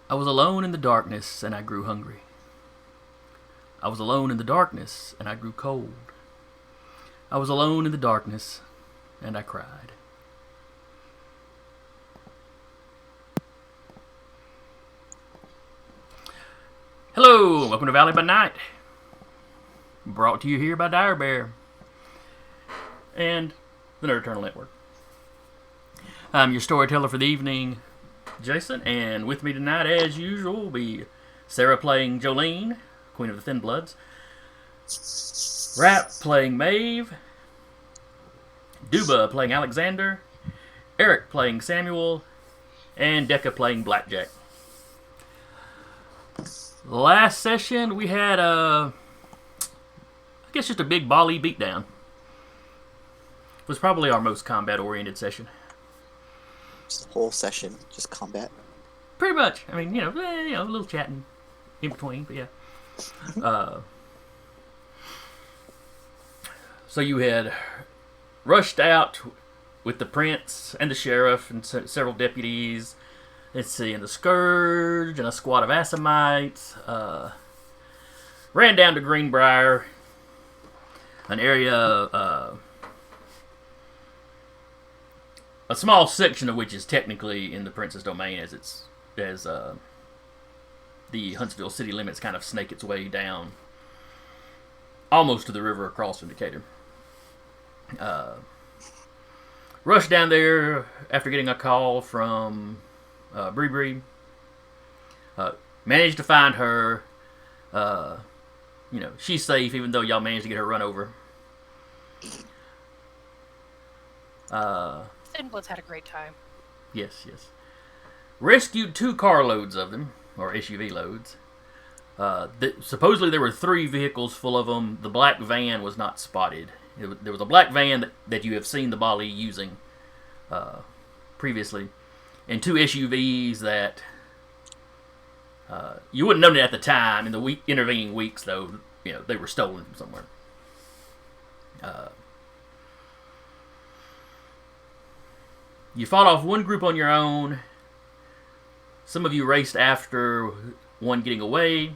I was alone in the darkness and I grew hungry. I was alone in the darkness and I grew cold. I was alone in the darkness and I cried. Hello, and welcome to Valley by Night. Brought to you here by Dire Bear and the Nerd Eternal Network. I'm your storyteller for the evening, Jason, and with me tonight, as usual, will be Sarah playing Jolene, Queen of the Thin Bloods, Rap playing Maeve, Duba playing Alexander, Eric playing Samuel, and Decca playing Blackjack. Last session, we had I guess just a big Bali beatdown. It was probably our most combat-oriented session. Just the whole session, just combat. Pretty much. I mean, a little chatting in between, but yeah. So you had rushed out with the prince and the sheriff and several deputies. Let's see, and the Scourge and a squad of Assamites. Ran down to Greenbrier, an area, a small section of which is technically in the prince's domain, as the Huntsville city limits kind of snake its way down almost to the river across from Decatur. Rushed down there after getting a call from Bree Bree. Managed to find her. She's safe, even though y'all managed to get her run over. Thin Bloods had a great time. Yes. Rescued 2 carloads of them, or SUV loads. Supposedly there were 3 vehicles full of them. The black van was not spotted. There was a black van that you have seen the Bali using previously, and 2 SUVs that you wouldn't know it at the time. In the intervening weeks, though, they were stolen from somewhere. You fought off one group on your own. Some of you raced after one getting away,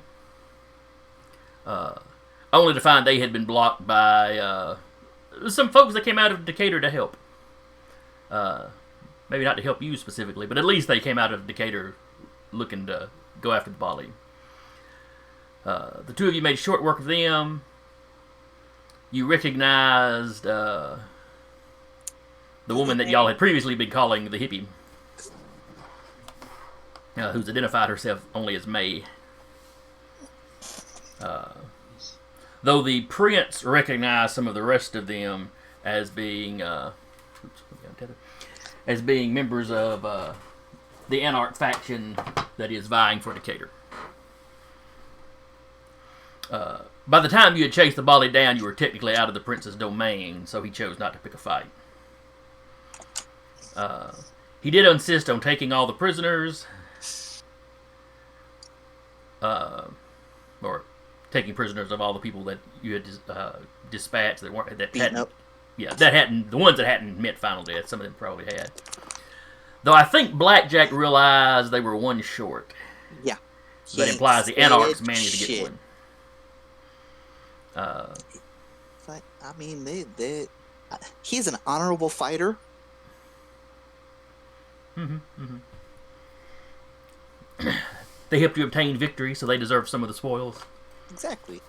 only to find they had been blocked by some folks that came out of Decatur to help. Maybe not to help you specifically, but at least they came out of Decatur looking to go after the Bali. The 2 of you made short work of them. You recognized the woman that y'all had previously been calling the hippie, who's identified herself only as May. Though the prince recognized some of the rest of them as being members of the Anarch faction that is vying for Decatur. By the time you had chased the Bali down, you were technically out of the prince's domain, so he chose not to pick a fight. He did insist on taking all the prisoners, or taking prisoners of all the people that you had dispatched that hadn't. Up. Yeah, the ones that hadn't met final death. Some of them probably had. Though I think Blackjack realized they were one short. Yeah. That implies the Anarchs managed to get one. But I mean, he's an honorable fighter. They helped you obtain victory, so they deserve some of the spoils. Exactly.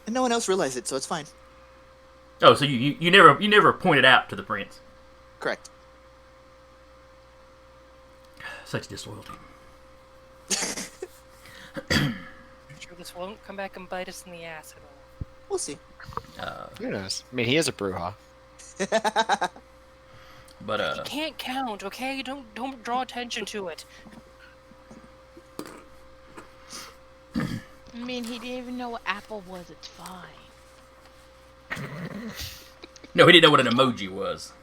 And no one else realized it, so it's fine. Oh, so you never pointed out to the prince. Correct. Such disloyalty. I'm sure this won't come back and bite us in the ass at all. We'll see. Who knows? I mean, he is a Bruja. But You can't count, okay? Don't draw attention to it. I mean, he didn't even know what Apple was. It's fine. no, he didn't know what an emoji was.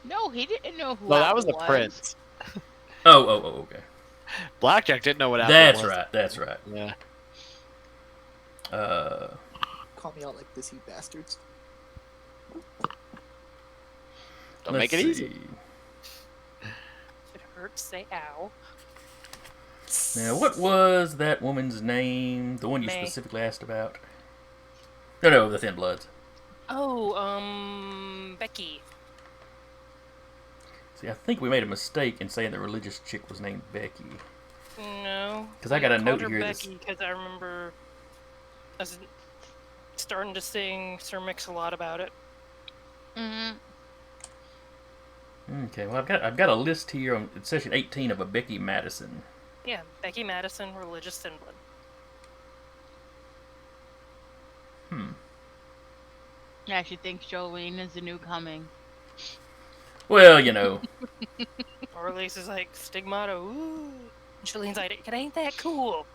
No, he didn't know who Well, that Apple was the prince. Oh, okay. Blackjack didn't know what Apple was. That's right. Yeah. Call me out like this, you bastards. Don't make it easy. hurts, say ow. Now, what was that woman's name? The one you May. specifically asked about? No, the Thin Bloods. Oh, Becky. See, I think we made a mistake in saying the religious chick was named Becky. No. 'Cause I got a called note her here that's- Becky because I remember us starting to sing Sir Mix-a-Lot about it. Mm-hmm. Okay, well, I've got a list here on session 18 of a Becky Madison. Yeah, Becky Madison, religious Thin Blood. Yeah, she thinks Jolene is the new coming. Well, you know, Or at least it's like stigmata. Ooh. Jolene's like, it ain't that cool.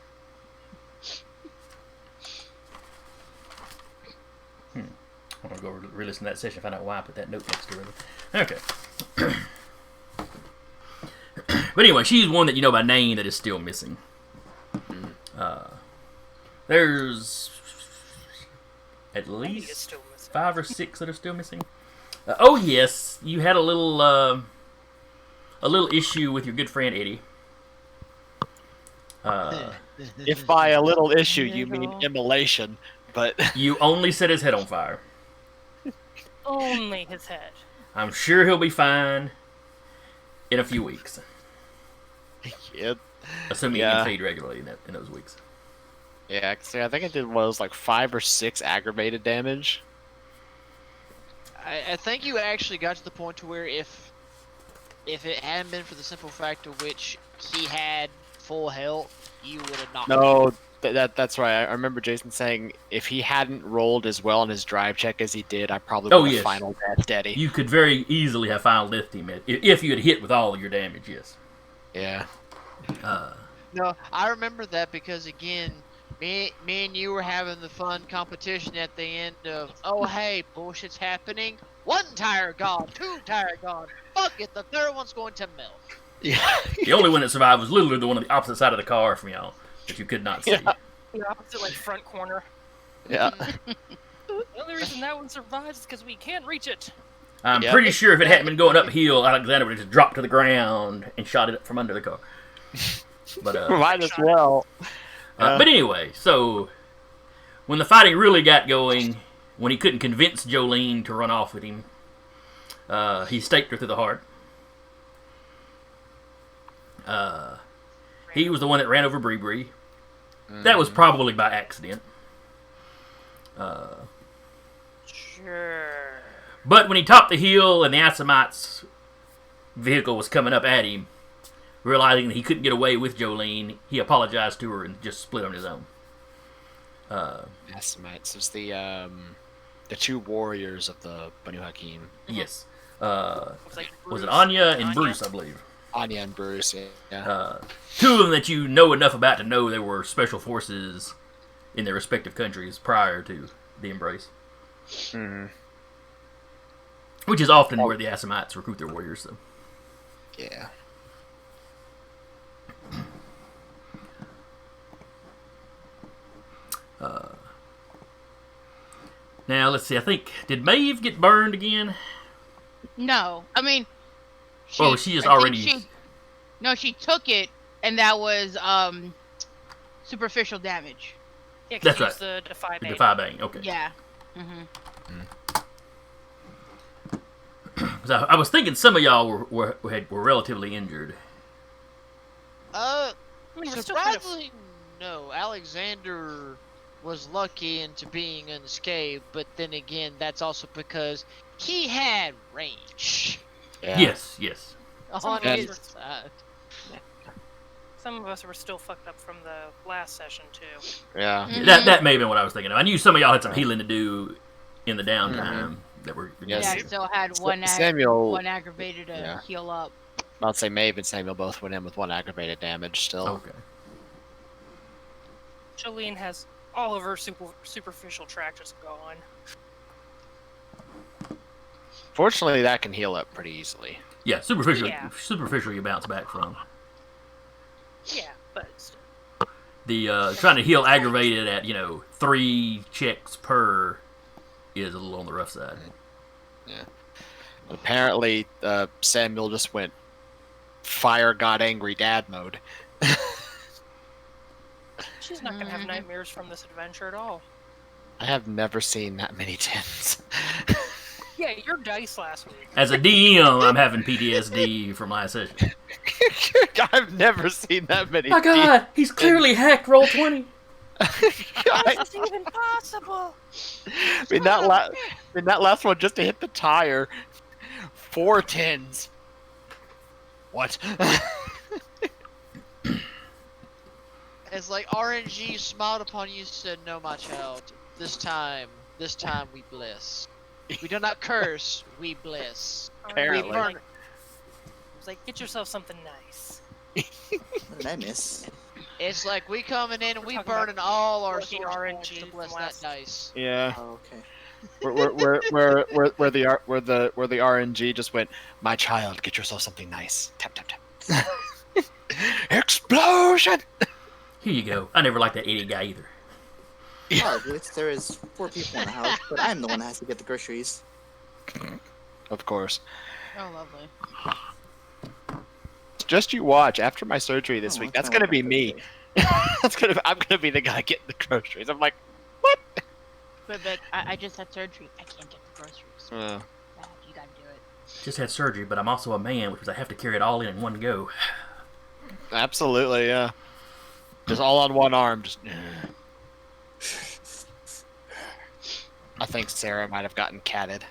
I'm gonna go re-listen to that session, find out why I put that note next to her. Okay. But anyway, she's one that you know by name that is still missing. There's at It's least still missing. 5 or 6 that are still missing. Oh yes, you had a little issue with your good friend Eddie. If by a little issue you mean immolation, but You only set his head on fire. Only his head. I'm sure he'll be fine in a few weeks, yeah, assuming he Yeah. can feed regularly in those weeks. yeah. 'Cause I think I did was like 5 or 6 aggravated damage. I think you actually got to the point to where if it hadn't been for the simple fact of which he had full health, you would have not. No, that's right. I remember Jason saying if he hadn't rolled as well on his drive check as he did, I probably Oh, would have yes. final death Eddie. You could very easily have final death him if you had hit with all of your damage. Yes. Yeah. No, I remember that because again, me and you were having the fun competition at the end of, oh hey, bullshit's happening. 1 tire gone, 2 tire gone. Fuck it, the 3rd one's going to melt. Yeah. The only one that survived was literally the one on the opposite side of the car from y'all that you could not see. Yeah. The opposite, like, front corner. Yeah. The only reason that one survives is because we can't reach it. I'm Yep. pretty sure if it hadn't been going uphill, Alexander would have just dropped to the ground and shot it up from under the car. But Might as well. but anyway, so when the fighting really got going, when he couldn't convince Jolene to run off with him, he staked her through the heart. He was the one that ran over Bree Bree. That was probably by accident. Sure. But when he topped the hill and the Assamite's vehicle was coming up at him, realizing that he couldn't get away with Jolene, he apologized to her and just split on his own. Assamites was the 2 warriors of the Banu Hakim. Yes. Looks like Was it Bruce Anya and Bruce, I believe? Anya and Bruce, yeah. 2 of them that you know enough about to know they were special forces in their respective countries prior to the embrace. Which is often where the Assamites recruit their warriors, so. Yeah. Now, let's see, I think, did Maeve get burned again? No, I mean. Oh, she is I think already- No, she took it, and that was superficial damage. Yeah, 'cause That's he right. used the Defy The Bane. Defy Bang, okay. Yeah. Mm-hmm. 'Cause I was thinking some of y'all were relatively injured. I mean, we're still kind of- Surprisingly, no. Alexander was lucky into being unscathed, but then again, that's also because he had range Yeah. Yes. on Yeah. his side. Some of us were still fucked up from the last session, too. Yeah. Mhm. That may have been what I was thinking of. I knew some of y'all had some healing to do in the downtime that were. Yes. Yeah, I still had one Samuel- one aggravated to yeah. heal up. I'd say Maeve and Samuel both went in with 1 aggravated damage still. Okay. Jolene has all of her superficial tractors gone. Fortunately, that can heal up pretty easily. Yeah, superficial. Yeah. Superficial, you bounce back from. Yeah, but still. The trying to heal aggravated at 3 checks per is a little on the rough side. Apparently, Samuel just went fire god angry dad mode. She's not gonna have nightmares from this adventure at all. I have never seen that many tins. Yeah, your dice last week. As a DM, I'm having PTSD from last session. I've never seen that many. My God, he's clearly hacked roll 20. This isn't even possible. I mean that last one just to hit the tire. 4 tins. What? It's like RNG smiled upon you and said, "No, my child. This time we bless. We do not curse, we bless." Apparently. We burn. It was like, get yourself something nice. What did I miss? It's like we coming in and we Talking about burning all our working source RNG points to bless from that last- dice. Yeah. Oh, okay. Where the RNG just went, "My child, get yourself something nice." Tap tap tap. Explosion! Here you go. I never liked that idiot guy either. Oh, there is 4 people in the house, but I'm the one that has to get the groceries. Of course. Oh, lovely. Just you watch. After my surgery this Oh, week, I that's kinda gonna be like me. I'm gonna be the guy getting the groceries. I'm like, But I just had surgery. I can't get the groceries. Dad, you gotta do it. Just had surgery, but I'm also a man, which means I have to carry it all in one go. absolutely, yeah. Just all on one arm. Just. I think Sarah might have gotten catted.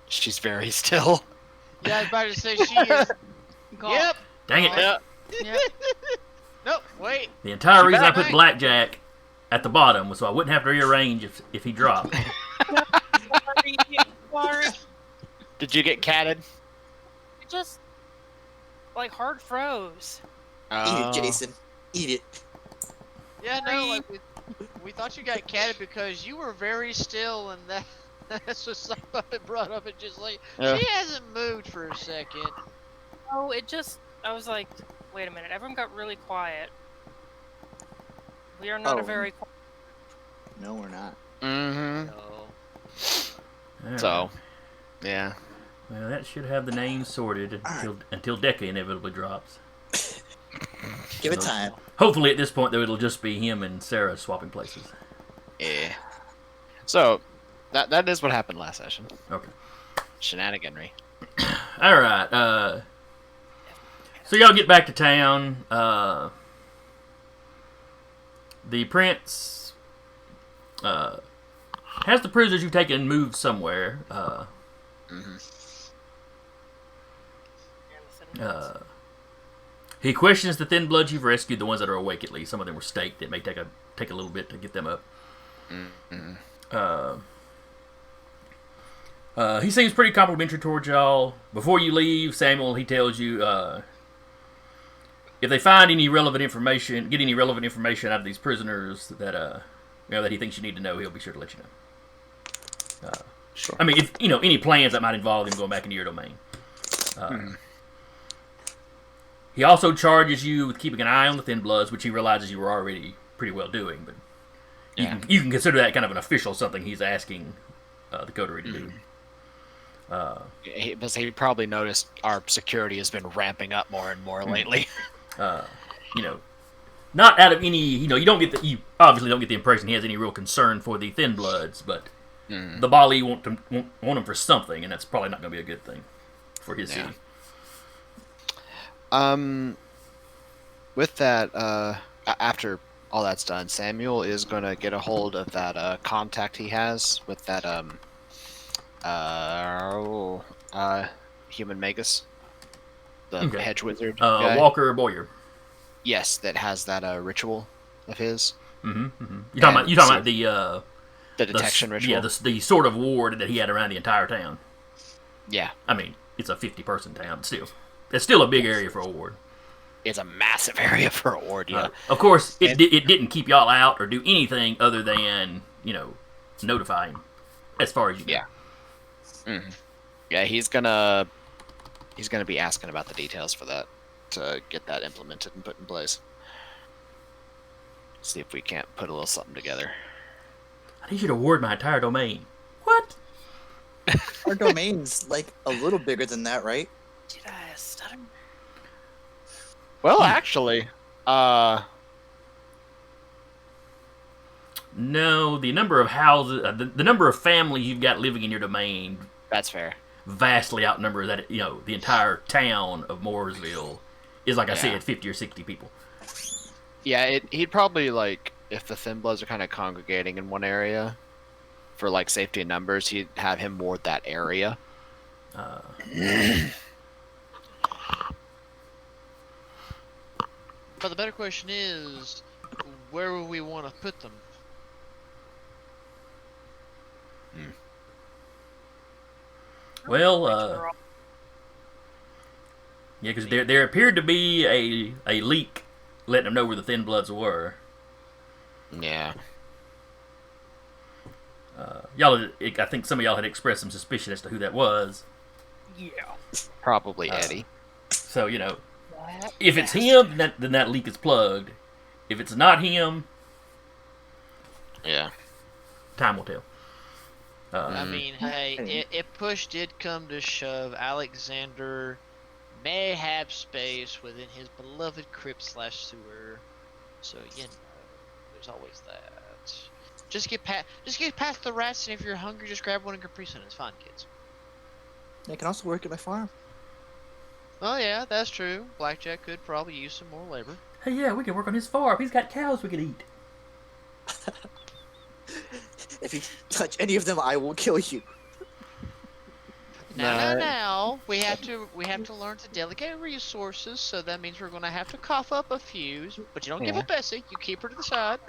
She's very still. Yeah, I was about to say she is. Call. Yep. Dang it. Yeah. Yep. Nope. Wait. The entire She reason I back. put Blackjack at the bottom was so I wouldn't have to rearrange if he dropped. Sorry. Did you get catted? It just like hard froze. Eat it, Jason. Eat it. Yeah, no. Like we thought you got catted because you were very still, and that's what somebody brought up. And just like Yeah. she hasn't moved for a second. Oh, it just. I was like, wait a minute. Everyone got really quiet. We are not a Oh. very. No, we're not. Mm-hmm. No. Alright. So, yeah. Well, that should have the names sorted until Deca inevitably drops. Give it time. Hopefully, at this point, though, it'll just be him and Sarah swapping places. Yeah. So, that is what happened last session. Okay. Shenaniganry. All right. So y'all get back to town. The prince has the prisoners you've taken moved somewhere. He questions the thin bloods you've rescued, the ones that are awake at least. Some of them were staked. It may take a little bit to get them up. He seems pretty complimentary towards y'all. Before you leave, Samuel, he tells you if they find any relevant information, get any relevant information out of these prisoners that that he thinks you need to know, he'll be sure to let you know. Sure. I mean, if any plans that might involve him going back into your domain. He also charges you with keeping an eye on the Thin Bloods, which he realizes you were already pretty well doing, but you can consider that kind of an official something he's asking the coterie to do. He probably noticed our security has been ramping up more and more lately. Not out of any, you obviously don't get the impression he has any real concern for the Thin Bloods, but the Bali want him for something, and that's probably not going to be a good thing for his city. With that, after all that's done, Samuel is going to get a hold of that contact he has with that human magus, the Okay. hedge wizard guy. Walker Boyer. Yes, that has that ritual of his. You're talking about the detection ritual. Yeah, the sort of ward that he had around the entire town. Yeah, I mean, it's a 50-person town, but still. It's still a big area for a ward. it's a massive area for a ward. Yeah, Of course, it didn't keep y'all out or do anything other than, notify him, as far as you know. Yeah. Yeah, he's gonna be asking about the details for that to get that implemented and put in place. See if we can't put a little something together. I need you to ward my entire domain. What? Our domain's like a little bigger than that, right? Did I stutter? Well, actually, No, the number of houses, the number of families you've got living in your domain that's fair. vastly outnumber that. The entire town of Mooresville is, like I Yeah. said, 50 or 60 people. Yeah, he'd probably like if the Thin Bloods are kind of congregating in one area for like safety in numbers, he'd have him ward that area. But the better question is, where would we want to put them? Well, yeah, because there appeared to be a leak letting them know where the Thin Bloods were. Yeah. I think some of y'all had expressed some suspicion as to who that was. Yeah. Probably Eddie. So, if it's him, then that leak is plugged. If it's not him, Yeah. time will tell. I mean, hey, if push did come to shove, Alexander may have space within his beloved crypt/sewer. So there's always that. Just get past the rats, and if you're hungry, just grab one and Capri Sun. It's fine, kids. They can also work at my farm. Oh yeah, that's true. Blackjack could probably use some more labor. Hey, yeah, we can work on his farm. He's got cows we could eat. If you touch any of them, I will kill you. Now, we have to learn to delegate resources. So that means we're gonna have to cough up a few. But you don't give Yeah. up Bessie. You keep her to the side.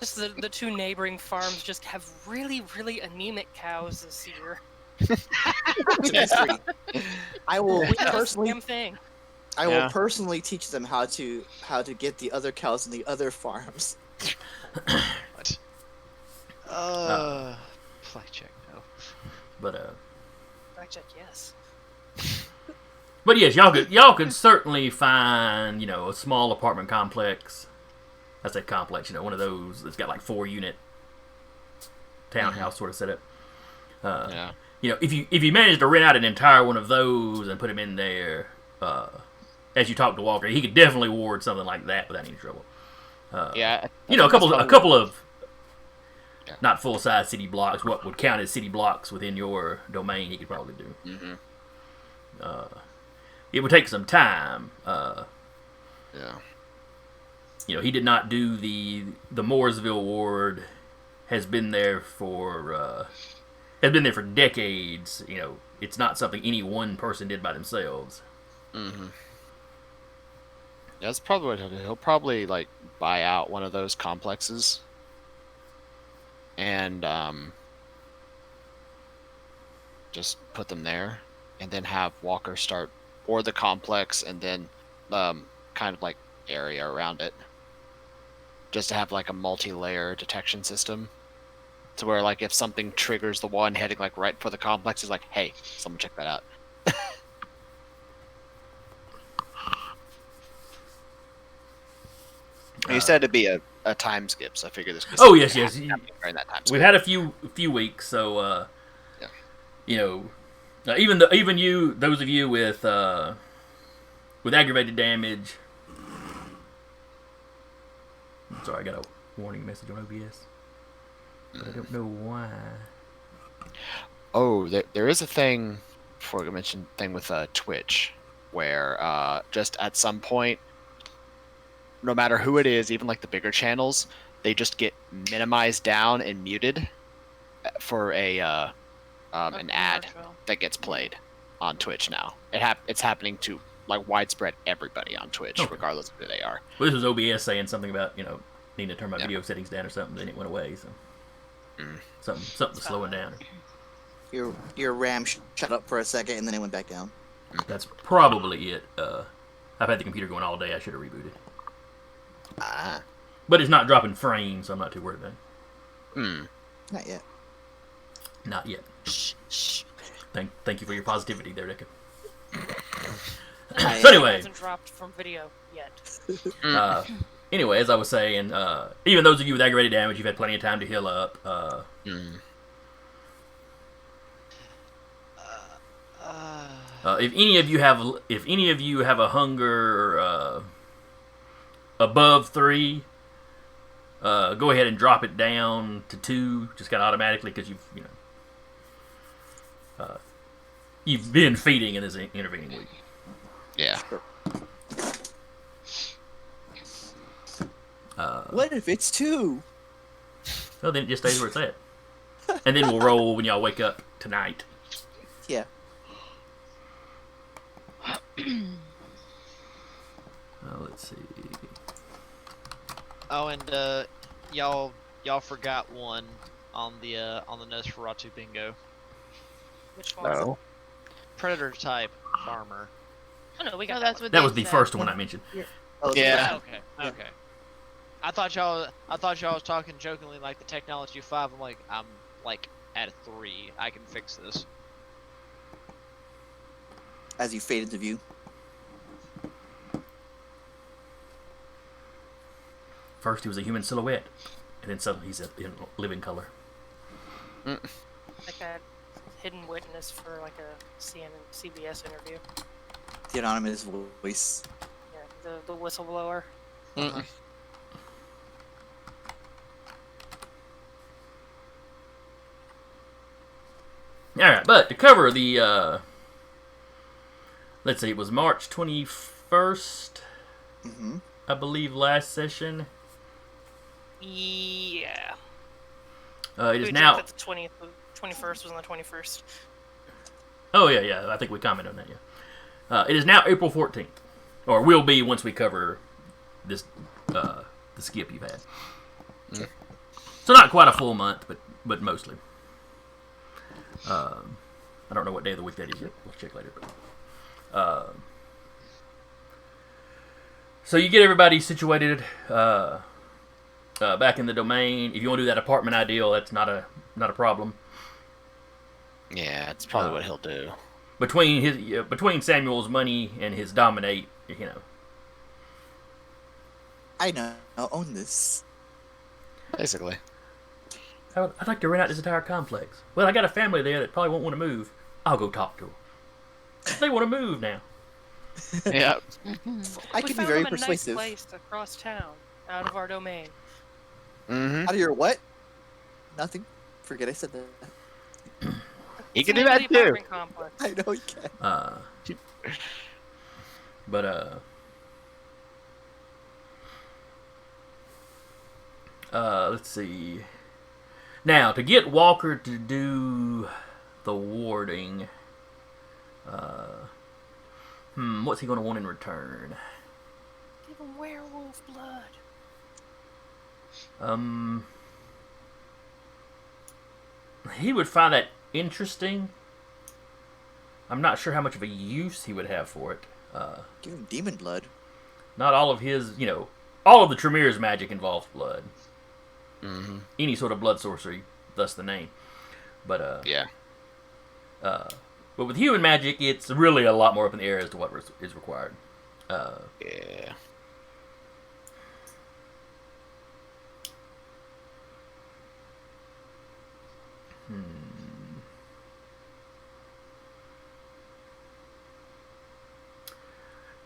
Just the two neighboring farms just have really, really anemic cows this year. It's a mystery. I will personally, Same thing. I Yeah. will personally teach them how to get the other cows in the other farms. What? Blackjack, no. But Blackjack, yes. But yes, y'all could certainly find a small apartment complex. I say complex, one of those that's got like 4-unit townhouse sort of setup. Yeah. If you manage to rent out an entire one of those and put him in there, as you talk to Walker, he could definitely ward something like that without any trouble. Yeah. A couple of not full size city blocks, what would count as city blocks within your domain, he could probably do. Mm-hmm. It would take some time. Yeah. He did not do the Mooresville ward. Has been there for decades. It's not something any one person did by themselves. Mm-hmm. That's probably what he'll do. He'll probably like buy out one of those complexes, and just put them there, and then have Walker start or the complex, and then kind of like area around it, just to have like a multi-layer detection system, to where like if something triggers the one heading like right for the complex, is like, hey, someone check that out. You said it'd be a time skip, so I figured this. Oh yes. During that time skip. We've had a few weeks, so Yeah. even you, those of you with aggravated damage. Sorry, I got a warning message on OBS, but I don't know why. Oh, there is a thing, before I mentioned thing with Twitch, where just at some point, no matter who it is, even like the bigger channels, they just get minimized down and muted for an ad commercial. that gets played on Twitch now. It's happening to like widespread everybody on Twitch, Okay. regardless of who they are. Well, this was OBS saying something about needing to turn my Yeah. video settings down or something. Then it went away. So Mm. something slowing down. Your RAM shut up for a second and then it went back down. That's probably it. I've had the computer going all day. I should have rebooted. Ah. But it's not dropping frames, so I'm not too worried about it. Hmm. Not yet. Not yet. Thank you for your positivity there, Deca. I- So anyway, Hasn't dropped from video yet. anyway, as I was saying, even those of you with aggravated damage, you've had plenty of time to heal up. Hmm. If any of you have a hunger above 3, go ahead and drop it down to 2, just kind of automatically, because you've been feeding in this intervening week. Yeah. What if it's 2? Well, then it just stays where it's at, and then we'll roll when y'all wake up tonight. Yeah. Let's see. Oh, and y'all forgot one on the Nosferatu bingo. Which one? No. Predator type farmer. Oh no, we got No, that that's one. what That they was the said. first one I mentioned. Oh, Yeah. Okay. Yeah. Okay. I thought y'all was talking jokingly like the technology 5. I'm like at a 3. I can fix this. As you fade into view. First, he was a human silhouette, and then suddenly he's in living color. Like a hidden witness for like a CBS interview. The anonymous voice. Yeah, the whistleblower. Mm-mm. Alright, but to cover the, let's see, it was March 21st, Mm-hmm. I believe, last session. Yeah. It is We now... joked that the 21st was on the 21st. Oh, yeah, I think we commented on that, yeah. It is now April 14th, or will be once we cover this, the skip you've had. Mm. So not quite a full month, but mostly. I don't know what day of the week that is yet. We'll check later. So you get everybody situated back in the domain. If you want to do that apartment ideal, that's not a problem. Yeah, that's probably what he'll do. Between Samuel's money and his dominate, I know. I'll own this. Basically. I'd like to rent out this entire complex. Well, I got a family there that probably won't want to move. I'll go talk to them. They want to move now. Yeah. I We can be found very him a persuasive. nice place across town, out of our domain. Mm-hmm. Out of your what? Nothing. Forget I said that. He It's can the do name that of the too. apartment complex. I know you can. Let's see. Now, to get Walker to do the warding, what's he going to want in return? Give him werewolf blood. He would find that interesting. I'm not sure how much of a use he would have for it. Give him demon blood. Not all of his, all of the Tremere's magic involves blood. Mm-hmm. Any sort of blood sorcery, thus the name. But Yeah. but with human magic, it's really a lot more up in the air as to what is required. Yeah.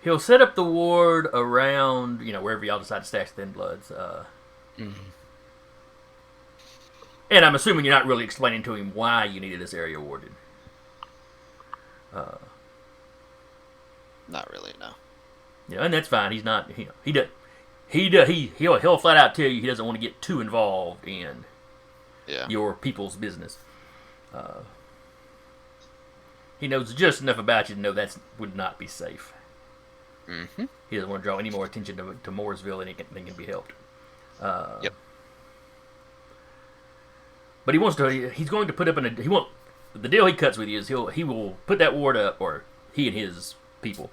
He'll set up the ward around, wherever y'all decide to stash Thin Bloods. Mm-hmm. And I'm assuming you're not really explaining to him why you needed this area warded. Not really, no. And that's fine. He's not. He'll flat out tell you he doesn't want to get too involved in Yeah. your people's business. He knows just enough about you to know that would not be safe. Mm-hmm. He doesn't want to draw any more attention to Mooresville than can be helped. Yep. But he wants to. He's going to put up the deal he cuts with you is he will put that ward up, or he and his people,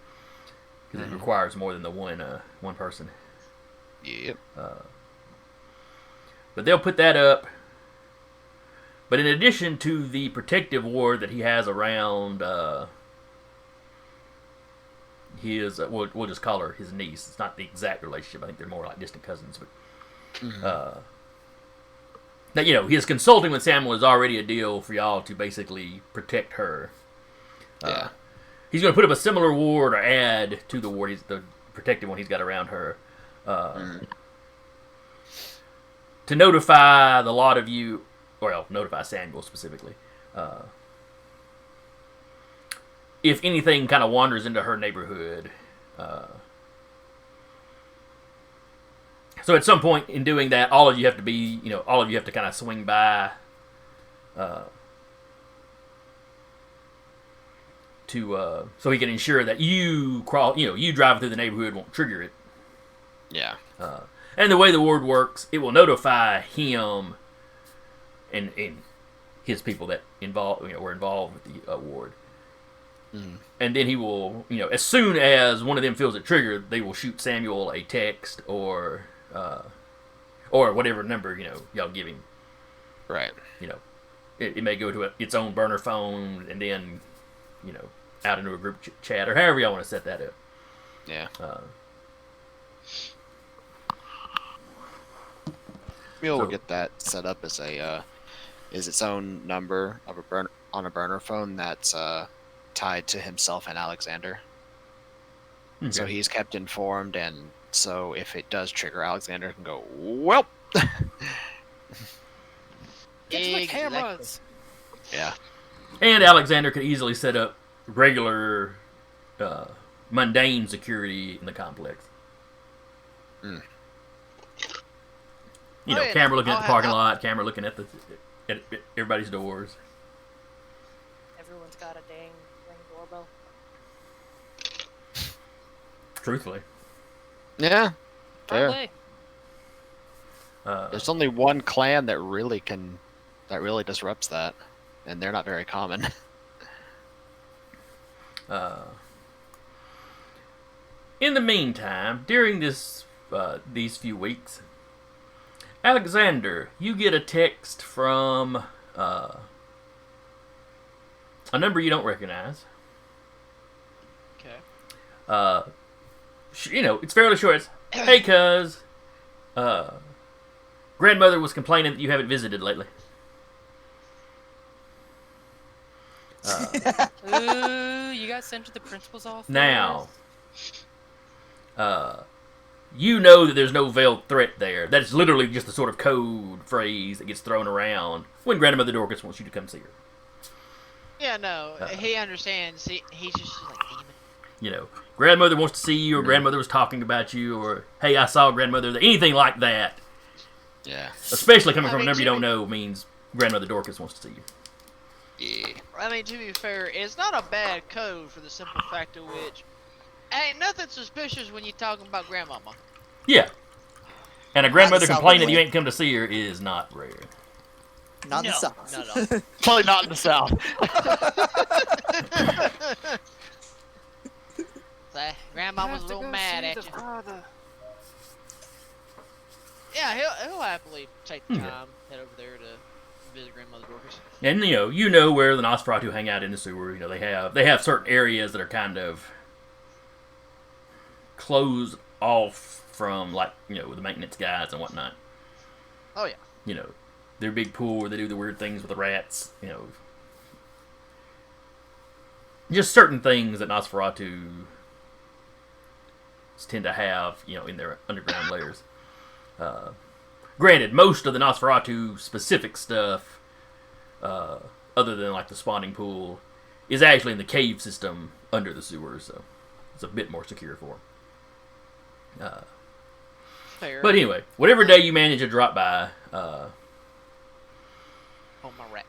because it requires more than the one person. Yep. But they'll put that up. But in addition to the protective ward that he has around his, we'll just call her his niece. It's not the exact relationship. I think they're more like distant cousins. But now, his consulting with Samuel is already a deal for y'all to basically protect her. Yeah. he's going to put up a similar ward or add to the ward, the protective one he's got around her, to notify the lot of you, or notify Samuel specifically, if anything kind of wanders into her neighborhood. So at some point in doing that, all of you have to kind of swing by so he can ensure that you driving through the neighborhood won't trigger it. Yeah. And the way the ward works, it will notify him and his people that were involved with the ward. Mm. And then he will, as soon as one of them feels it triggered, they will shoot Samuel a text or whatever number, y'all give him. Right. It may go to its own burner phone and then, out into a group chat or however y'all want to set that up. Yeah. We'll get that set up as its own number of on a burner phone that's tied to himself and Alexander. Okay. So he's kept informed, and so if it does trigger, Alexander can go, well. Get to the cameras. Yeah. And Alexander could easily set up regular, mundane security in the complex. Mm. Camera looking at the parking lot, camera looking at everybody's doors. Everyone's got a dang ring doorbell. Truthfully. Yeah. Fair. Probably. There's only one clan that really disrupts that, and they're not very common. In the meantime, during these few weeks, Alexander, you get a text from a number you don't recognize. Okay. It's fairly short. It's, hey, cuz, grandmother was complaining that you haven't visited lately. Ooh, you got sent to the principal's office? Now, you know that there's no veiled threat there. That's literally just the sort of code phrase that gets thrown around when Grandmother Dorcas wants you to come see her. Yeah, no, he understands. He's just like, damn it. Grandmother wants to see you, or Grandmother was talking about you, or, hey, I saw Grandmother, anything like that. Yeah. Especially coming from a number you don't know means Grandmother Dorcas wants to see you. Yeah. I mean, to be fair, it's not a bad code for the simple fact of which ain't nothing suspicious when you're talking about grandmama. Yeah. And a grandmother South complaining that you Way. ain't come to see her is not rare. Not in the South. No. Probably not in the South. Grandmama's a little mad at you. Yeah, he'll happily take the time, head over there to visit Grandmother Dorcas. And you know where the Nosferatu hang out in the sewer. They have certain areas that are kind of closed off from, like, the maintenance guys and whatnot. Oh yeah. Their big pool where they do the weird things with the rats. Just certain things that Nosferatu tend to have, in their underground layers. Granted, most of the Nosferatu specific stuff, other than like the spawning pool, is actually in the cave system under the sewers, so it's a bit more secure for them. Fair. But anyway, whatever day you manage to drop by, Oh, my rat.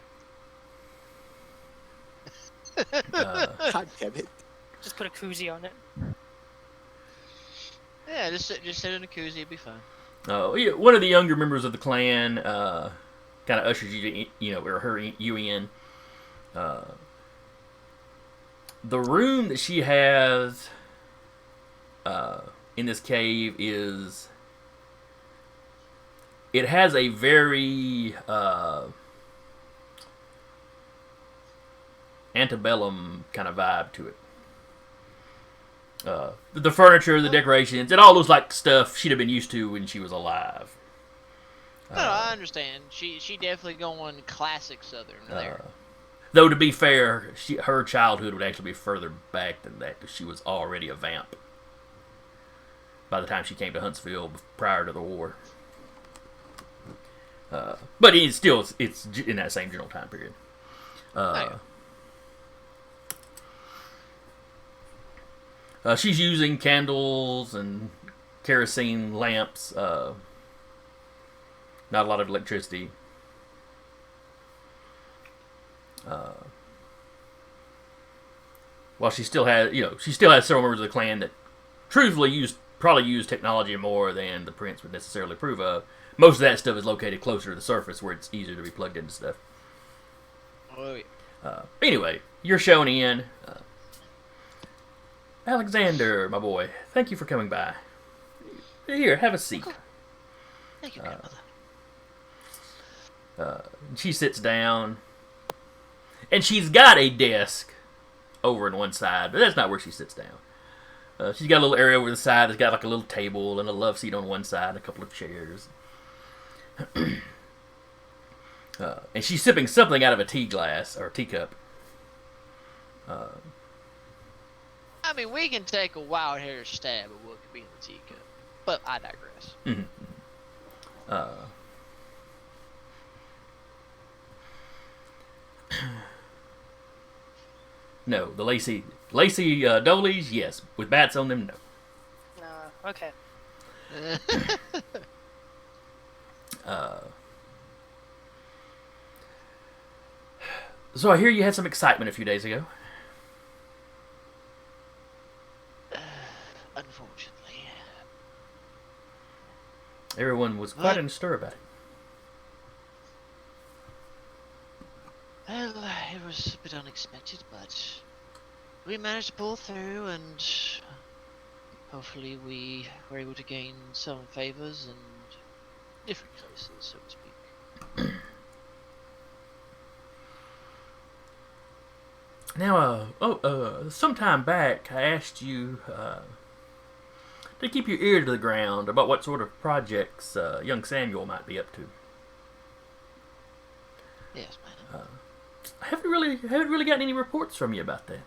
God damn it. Just put a koozie on it. Yeah, just sit in a koozie, it'd be fine. one of the younger members of the clan kind of ushers you to, or you in. The room that she has in this cave it has a very antebellum kind of vibe to it. The furniture, the decorations, it all looks like stuff she'd have been used to when she was alive. No, I understand. She definitely going classic Southern there. Though to be fair, her childhood would actually be further back than that, because she was already a vamp by the time she came to Huntsville prior to the war. But it's in that same general time period. She's using candles and kerosene lamps. Not a lot of electricity. While she still has several members of the clan that truthfully probably use technology more than the prince would necessarily approve of. Most of that stuff is located closer to the surface where it's easier to be plugged into stuff. Oh, yeah. Anyway, you're shown in. Alexander, my boy, thank you for coming by. Here, have a seat. Thank you, grandmother. She sits down. And she's got a desk over on one side, but that's not where she sits down. She's got a little area over the side that's got like a little table and a love seat on one side, and a couple of chairs. And she's sipping something out of a tea glass, or a teacup. I mean, we can take a wild hair stab at what could be in the teacup, but I digress. No, the Lacey Doleys, yes. With bats on them, no. No. Okay. So I hear you had some excitement a few days ago. Unfortunately. Everyone was quite in a stir about it. Well, it was a bit unexpected, but we managed to pull through, and hopefully we were able to gain some favors in different places, so to speak. Now, some time back, I asked you to keep your ear to the ground about what sort of projects young Samuel might be up to. Yes, man. I haven't really gotten any reports from you about that.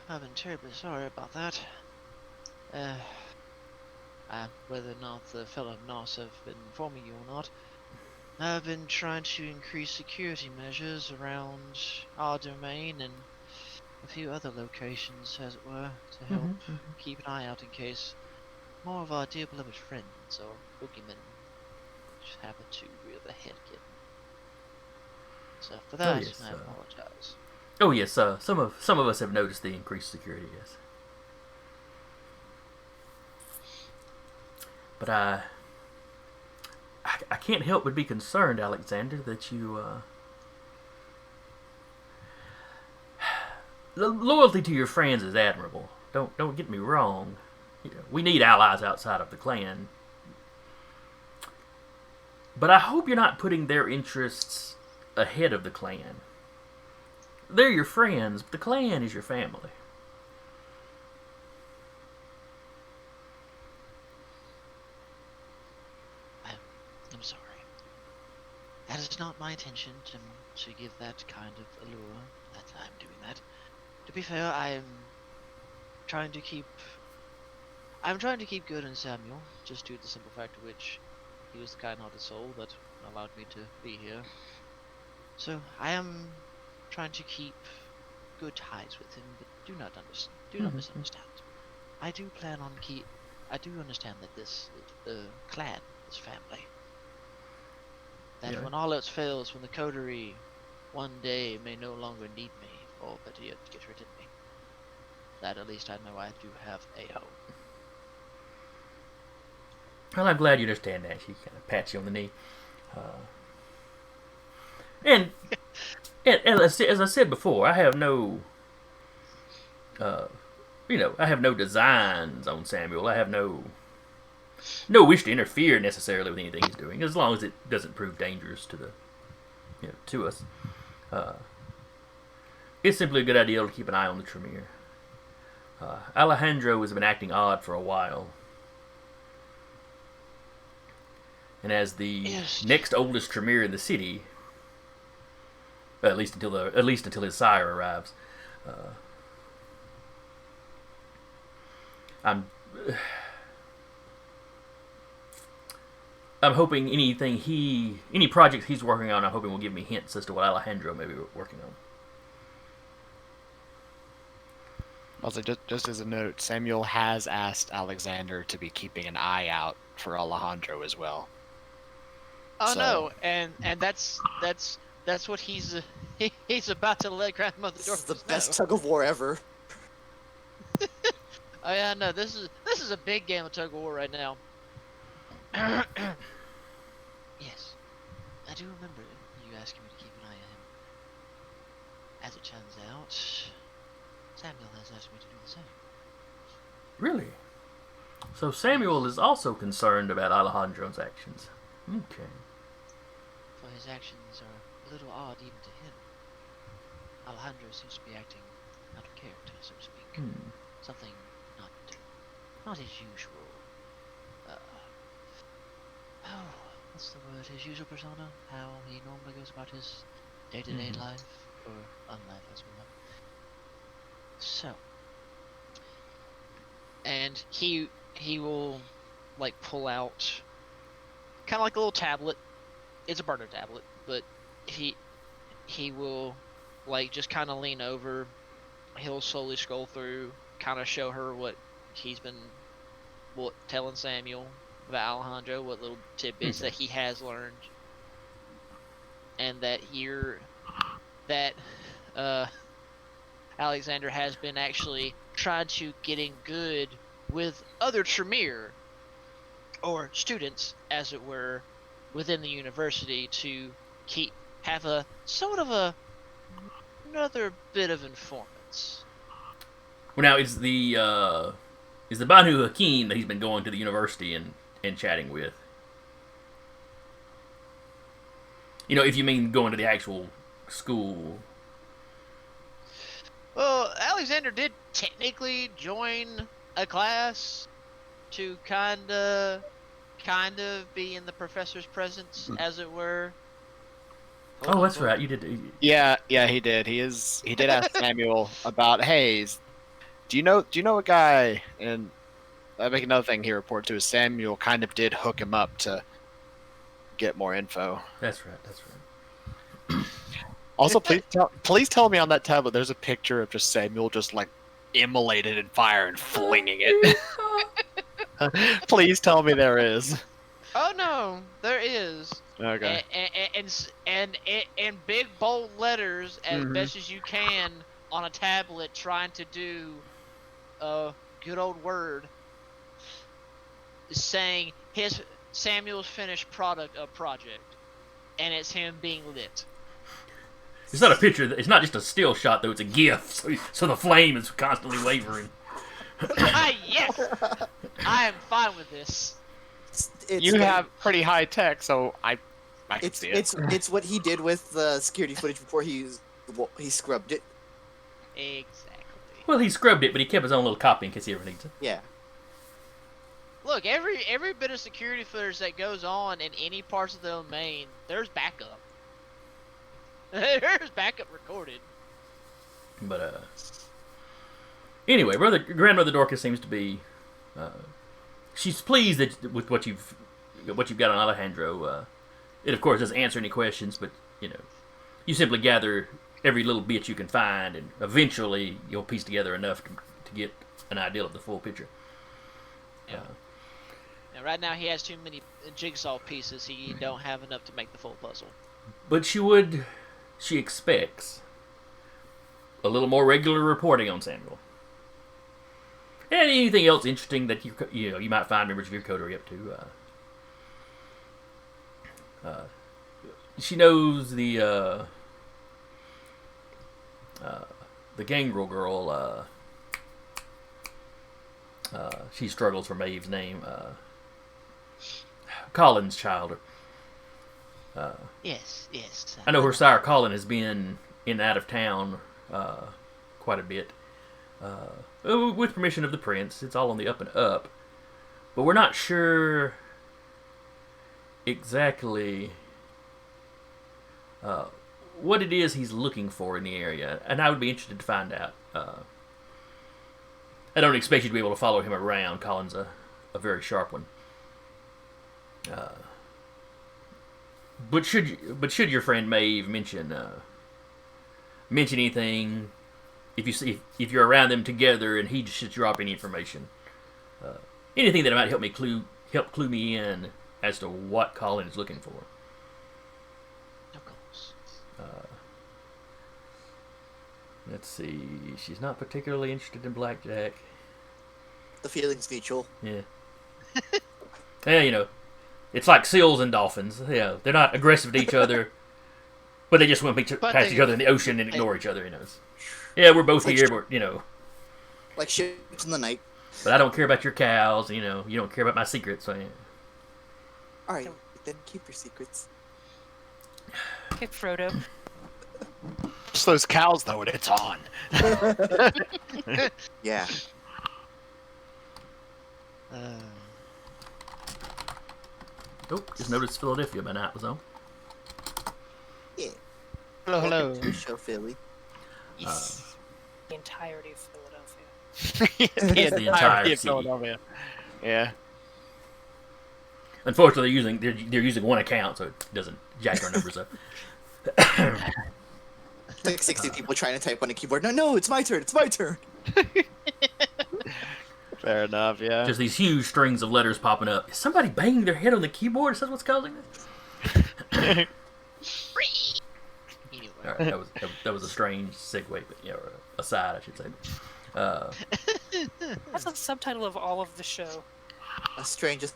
I've been terribly sorry about that. Whether or not the fellow Nos have been informing you or not, I've been trying to increase security measures around our domain and a few other locations, as it were, to help keep an eye out in case more of our dear beloved friends or boogeymen just happen to rear their head again. So for that, yes, I apologize. Oh yes, some of us have noticed the increased security. Yes, but I can't help but be concerned, Alexander, that you the loyalty to your friends is admirable. Don't get me wrong. You know, we need allies outside of the clan, but I hope you're not putting their interests ahead of the clan. They're your friends, but the clan is your family. I'm sorry. That is not my intention to give that kind of allure that I'm doing that. To be fair, I'm trying to keep good on Samuel, just due to the simple fact of which he was the kind-hearted soul that allowed me to be here. So I am trying to keep good ties with him, but do not misunderstand. I do understand that this clan, this family, that when all else fails, when the coterie one day may no longer need me, or better yet, get rid of me, that at least I know I do have a home. Well, I'm glad you understand that. She kind of pats you on the knee. And as I said before, I have no, I have no designs on Samuel. I have no wish to interfere necessarily with anything he's doing, as long as it doesn't prove dangerous to to us. It's simply a good idea to keep an eye on the Tremere. Alejandro has been acting odd for a while. And as the next oldest Tremere in the city, At least until his sire arrives. I'm hoping any projects he's working on, I'm hoping will give me hints as to what Alejandro may be working on. Also, just as a note, Samuel has asked Alexander to be keeping an eye out for Alejandro as well. Oh So- no, and that's what he's about to let Grandmother This is Dorcas the best know. tug of war ever. Oh yeah, no, this is a big game of tug of war right now. Yes, I do remember you asking me to keep an eye on him. As it turns out, Samuel has asked me to do the same. Really? So Samuel is also concerned about Alejandro's actions. Okay. For his actions are a little odd even to him. Alejandro seems to be acting out of character, so to speak. Something not his usual. What's the word? His usual persona? How he normally goes about his day-to-day life, or unlife as we know. So, and he will like pull out kind of like a little tablet. It's a burner tablet, but he will like just kind of lean over. He'll slowly scroll through, kind of show her what he's been telling Samuel about Alejandro, what little tidbits that he has learned, and that Alexander has been actually trying to getting good with other Tremere, or students, as it were, within the university to have a sort of another bit of informants. Well, now is the Banu Hakim that he's been going to the university and chatting with. You know, if you mean going to the actual school. Well, Alexander did technically join a class to kind of be in the professor's presence, as it were. Oh, that's right. You did. Yeah, he did. He did ask Samuel about, hey, do you know a guy? And I make another thing he reported to is Samuel kind of did hook him up to get more info. That's right. Also, please tell me on that tablet there's a picture of just Samuel just like immolated in fire and flinging it. Please tell me there is. Oh no, there is. Okay. And in big bold letters, as best as you can, on a tablet, trying to do a good old word, saying Samuel's finished product of project, and it's him being lit. It's not a picture. It's not just a still shot, though. It's a GIF, so the flame is constantly wavering. Yes, I am fine with this. It's have pretty high tech, so I can see it. It's what he did with the security footage before he scrubbed it. Exactly. Well, he scrubbed it, but he kept his own little copy in case he ever needs it. Yeah. Look, every bit of security footage that goes on in any parts of the domain, there's backup. There's backup recorded. But anyway, Grandmother Dorcas seems to be. She's pleased with what you've got on Alejandro. It of course doesn't answer any questions, but you simply gather every little bit you can find, and eventually you'll piece together enough to get an idea of the full picture. Yeah. Now, right now he has too many jigsaw pieces. He don't have enough to make the full puzzle. But she expects a little more regular reporting on Samuel. And anything else interesting that you might find members of your coterie up to. She knows the gangrel girl. She struggles for Maeve's name. Colin's child. Yes. I know her sire Colin has been in and out of town quite a bit. With permission of the prince. It's all on the up and up. But we're not sure exactly what it is he's looking for in the area, and I would be interested to find out. I don't expect you to be able to follow him around. Colin's a very sharp one. But should your friend Maeve mention anything, if you're around them together and he should drop any information, anything that might help clue me in as to what Colin is looking for. Of course. Let's see. She's not particularly interested in blackjack. The feeling's mutual. Yeah. Yeah, it's like seals and dolphins. Yeah, they're not aggressive to each other, but they just swim past each other in the ocean and ignore each other. Yeah, we're both here, but Like ships in the night. But I don't care about your cows. You don't care about my secrets. So, yeah. All right, then keep your secrets. Okay, Frodo. Just those cows, though, and it's on. Yeah. Oh, just noticed Philadelphia by night was on. Yeah. Hello, hello. Welcome to the show, Philly. The entirety of Philadelphia. The entire city. Philadelphia. Yeah. Unfortunately, they're using one account, so it doesn't jack our numbers up. Like 60 people trying to type on a keyboard. No, it's my turn. It's my turn. Fair enough, yeah. Just these huge strings of letters popping up. Is somebody banging their head on the keyboard? Is that what's causing this? Anyway. All right, that was a strange segue, but or aside, I should say. That's the subtitle of all of the show. A strangest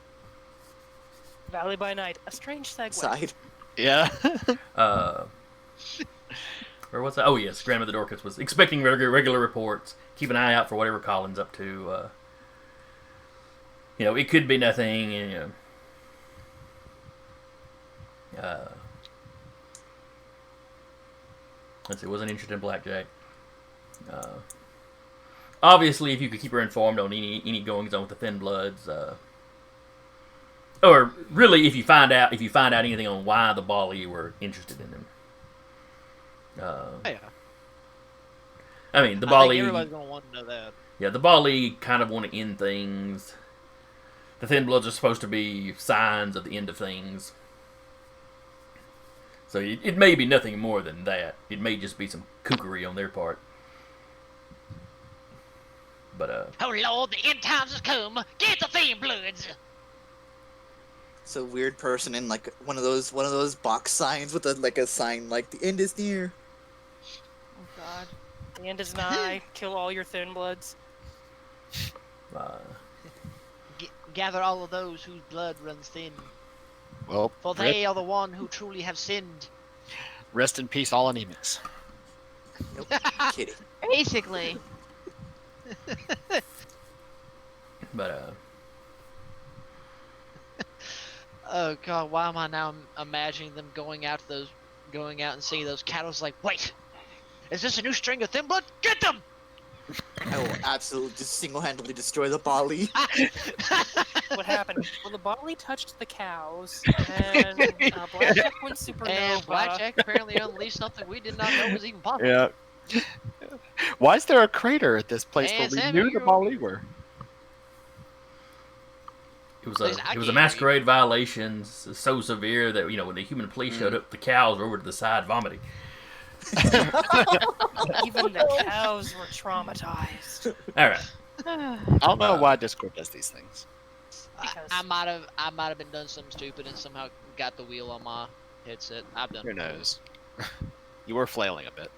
Valley by Night. A strange segue. side. Yeah. Or what's that? Oh yes, Grandmother Dorcas was expecting regular reports. Keep an eye out for whatever Colin's up to. It could be nothing. And, let's see, wasn't interested in blackjack. Obviously, if you could keep her informed on any goings on with the Thin Bloods, or really, if you find out anything on why the Bali were interested in them. Yeah. I mean, the I Bali. think everybody's gonna want to know that. Yeah, the Bali kind of want to end things. The Thin Bloods are supposed to be signs of the end of things. So it may be nothing more than that. It may just be some kookery on their part. But Oh Lord, the end times has come. Get the Thin Bloods. It's a weird person in like one of those box signs with a sign like the end is near. Oh God. The end is nigh. Kill all your Thin Bloods. Gather all of those whose blood runs thin, Well, for they are the one who truly have sinned. rest in peace, all anemics. Nope, kidding. Basically. but Oh God, why am I now imagining them going out and seeing those cattle? Like, wait, is this a new string of Thin Blood? Get them! I will absolutely just single-handedly destroy the Bali. What happened? Well, the Bali touched the cows, and Blackjack went supernova. And Blackjack apparently unleashed something we did not know was even possible. Yeah. Why is there a crater at this place And where we Sam, knew the you're- Bali were? it was Listen, I a can't hear masquerade violation so severe that when the human police showed up, the cows were over to the side vomiting. Even the cows were traumatized. All right. I don't know why Discord does these things. Because- I might have been done something stupid and somehow got the wheel on my headset. I've done Who it. knows? You were flailing a bit.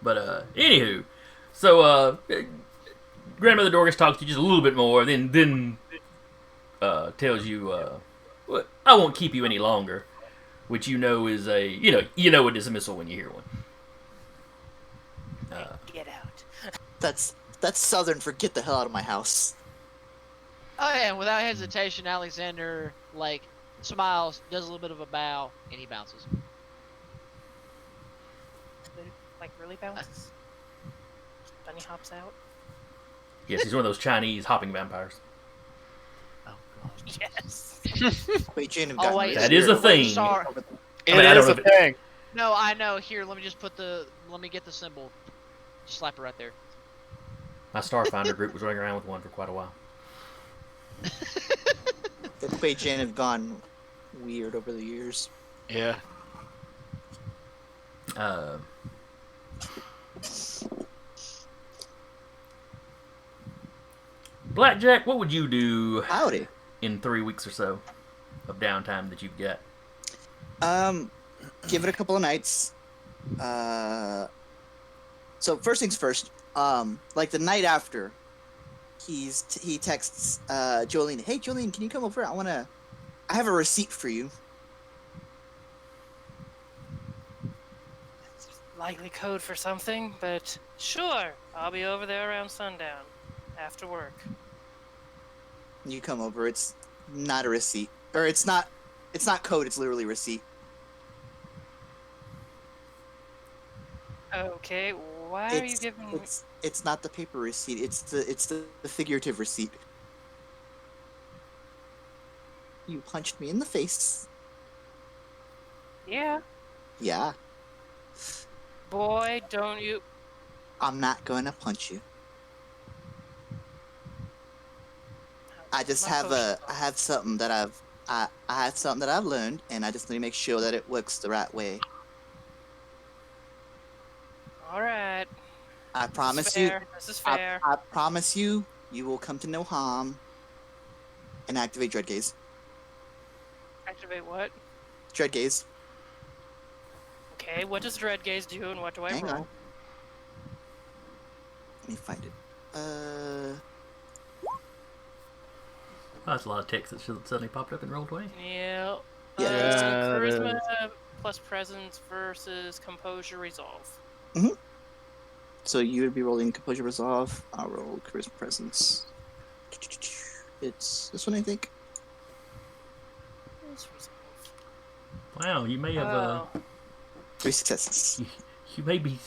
But anywho, so Grandmother Dorcas talks to you just a little bit more, then tells you, well, I won't keep you any longer, which is a a dismissal when you hear one. Get out. That's Southern for get the hell out of my house. Oh yeah, and without hesitation, Alexander smiles, does a little bit of a bow, and he bounces. Like, really bounces? Bunny hops out? Yes, he's one of those Chinese hopping vampires. Oh God. Yes. Wait, Jane, Oh wait, That is a thing. Sorry. I mean, I It don't is know a if thing. No, I know. Here, let me just put the. Let me get the symbol. Just slap it right there. My Starfinder group was running around with one for quite a while. The Quay Gen have gone weird over the years. Yeah. Blackjack, what would you do Howdy. in 3 weeks or so of downtime that you've got? Give it a couple of nights. So first things first. Like the night after, he texts Jolene. Hey Jolene, can you come over? I have a receipt for you. Likely code for something, but sure, I'll be over there around sundown, after work. You come over. It's not a receipt, or it's not code. It's literally receipt. Okay, why are you giving me... It's not the paper receipt. It's the figurative receipt. You punched me in the face. Yeah, Yeah, boy, don't you... I'm not going to punch you. I just My have social I have something that I have something that I've learned, and I just need to make sure that it works the right way. Alright. I promise you. This is fair. I promise you, you will come to no harm. And activate Dread Gaze. Activate what? Dread Gaze. Okay, what does Dread Gaze do and what do I Hang roll? on. Let me find it. Oh, that's a lot of text that suddenly popped up in Roll20. Yeah. Yeah, Charisma plus presence versus composure resolve. So you would be rolling Composure Resolve. I'll roll Charisma Presence. It's this one, I think. It's resolve. Wow, you may have. Oh. 3 successes. You may be.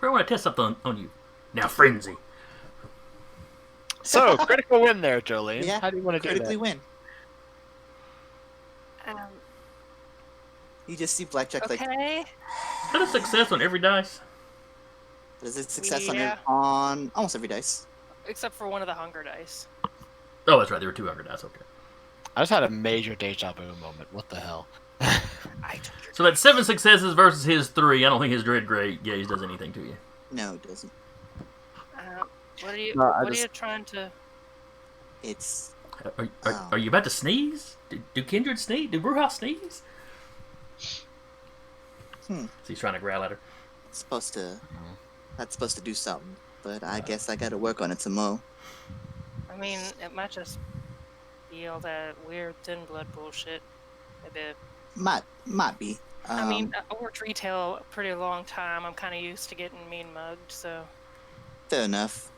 I want to test something on you. Now, Frenzy. So, critical win there, Jolene. Yeah, How do you want to do critically that? win. You just see Blackjack like, Okay. Is that a success on every dice? does it success Yeah. on almost every dice? Except for one of the hunger dice. Oh, that's right. There were 2 hunger dice. Okay. I just had a major deja vu moment. What the hell? I took your... So that's 7 successes versus his 3. I don't think his Dread Gaze does anything to you. No, it doesn't. What are you? No, I what are just- you trying to? It's Are you about to sneeze? Do Kindred sneeze? Do Bruja sneeze? So he's trying to growl at her. supposed to. That's supposed to do something, but I guess I got to work on it some more. I mean, it might just be all that weird thin blood bullshit. Maybe. Might be. I mean, I worked retail a pretty long time. I'm kind of used to getting mean mugged, so. Fair enough.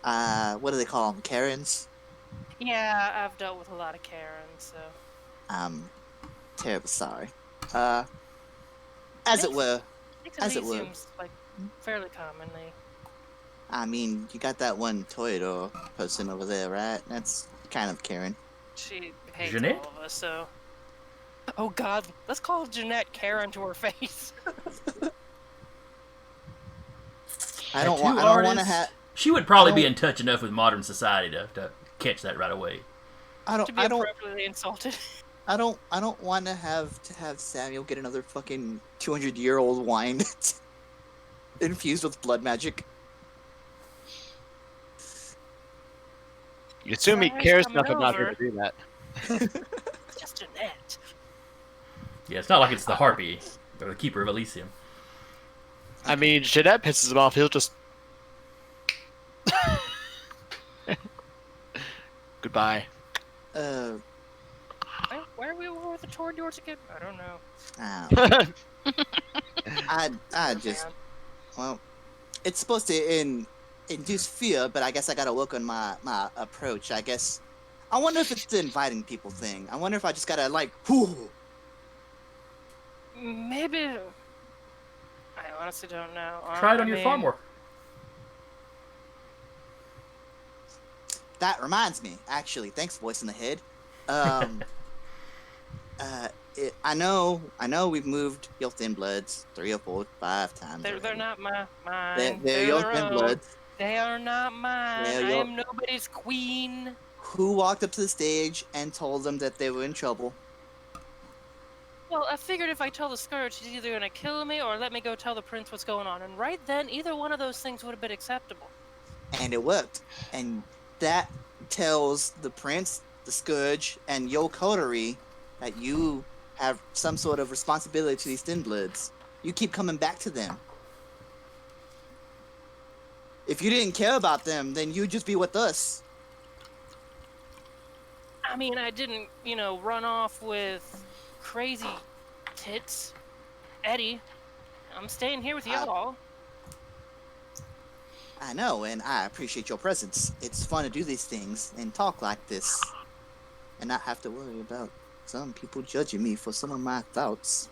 What do they call them? Karens? Yeah, I've dealt with a lot of Karens, so. I'm terribly sorry. As it were. As it were. Seems like fairly commonly. I mean, you got that one Toyota person over there, right? That's kind of Karen. She hates Jeanette? all of us, so. Oh God, let's call Jeanette Karen to her face. I don't Two want to artists. have. She would probably be don't- in touch enough with modern society to catch that right away. to be appropriately insulted. I don't want to have Samuel get another fucking 200-year-old wine infused with blood magic. You assume he Guys, cares coming enough about her over. to do that. It's just Jeanette. Yeah, it's not like it's the Harpy or the Keeper of Elysium. I mean, Jeanette pisses him off. He'll just. Goodbye. Where we were with the Toward Yours again? I don't know. I just, Man. well, it's supposed to induce fear, but I guess I gotta work on my approach. I guess, I wonder if it's the inviting people thing. I wonder if I just gotta whoo. Maybe. I honestly don't know. Try it on I your mean, farm work. That reminds me, actually, thanks, voice in the head. I know we've moved your thin bloods 3 or 4, 5 times. They're already. not mine. They're They're your their thin own. bloods. They are not mine. They're I your- am nobody's queen. Who walked up to the stage and told them that they were in trouble? Well, I figured if I tell the Scourge, he's either gonna kill me or let me go tell the prince what's going on. And right then, either one of those things would have been acceptable. And it worked. And that tells the prince, the Scourge, and your coterie that you have some sort of responsibility to these thin bloods. You keep coming back to them. If you didn't care about them, then you'd just be with us. I mean, I didn't, run off with crazy tits. Eddie, I'm staying here with y'all. I know, and I appreciate your presence. It's fun to do these things and talk like this. And not have to worry about some people judging me for some of my thoughts.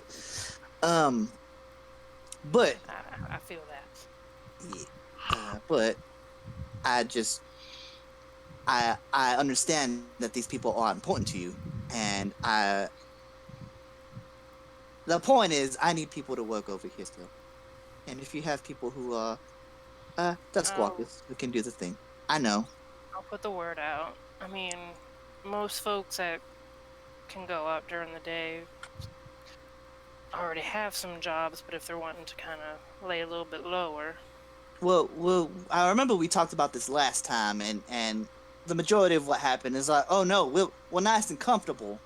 But I feel that. but I understand that these people are important to you, and the point is I need people to work over here still. And if you have people who are desk walkers who can do the thing, I know. I'll put the word out. I mean, most folks that can go out during the day already have some jobs, but if they're wanting to kind of lay a little bit lower. Well, I remember we talked about this last time, and the majority of what happened is like, oh no, we're nice and comfortable.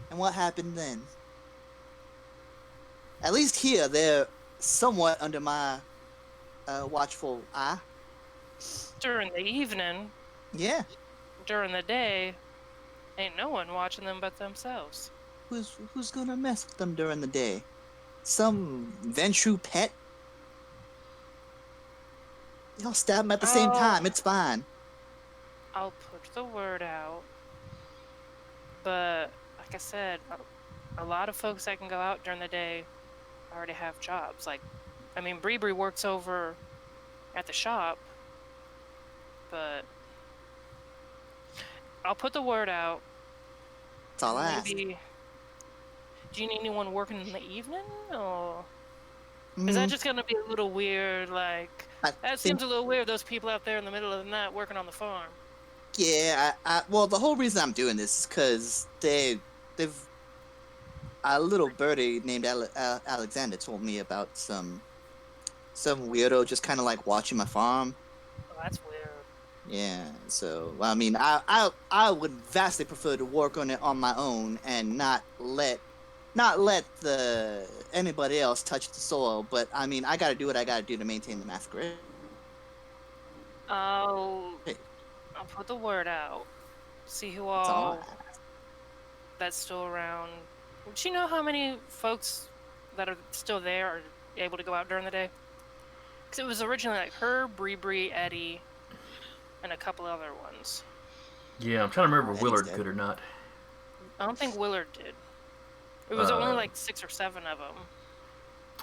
And what happened then? At least here, they're somewhat under my watchful eye. During the evening, Yeah. during the day, ain't no one watching them but themselves. Who's gonna mess with them during the day? Some Ventru pet? Y'all stab them at the same time. It's fine. I'll put the word out. But, like I said, a lot of folks that can go out during the day already have jobs. Bree works over at the shop, but I'll put the word out. That's all I ask. Maybe. Do you need anyone working in the evening, or is that just gonna be a little weird? Seems a little weird. Those people out there in the middle of the night working on the farm. Yeah, well, the whole reason I'm doing this is because they've a little birdie named Alexander told me about some weirdo just kind of like watching my farm. Oh, that's weird. Yeah, so I mean, I would vastly prefer to work on it on my own and not let anybody else touch the soil. But I mean, I gotta do what I gotta do to maintain the masquerade. I'll Hey. put the word out. See who That's all all I ask. that's still around. Do you know how many folks that are still there are able to go out during the day? Because it was originally like her, Bree, Eddie, and a couple other ones. Yeah, I'm trying to remember if Eddie's Willard dead. could or not. I don't think Willard did. It was only like 6 or 7 of them.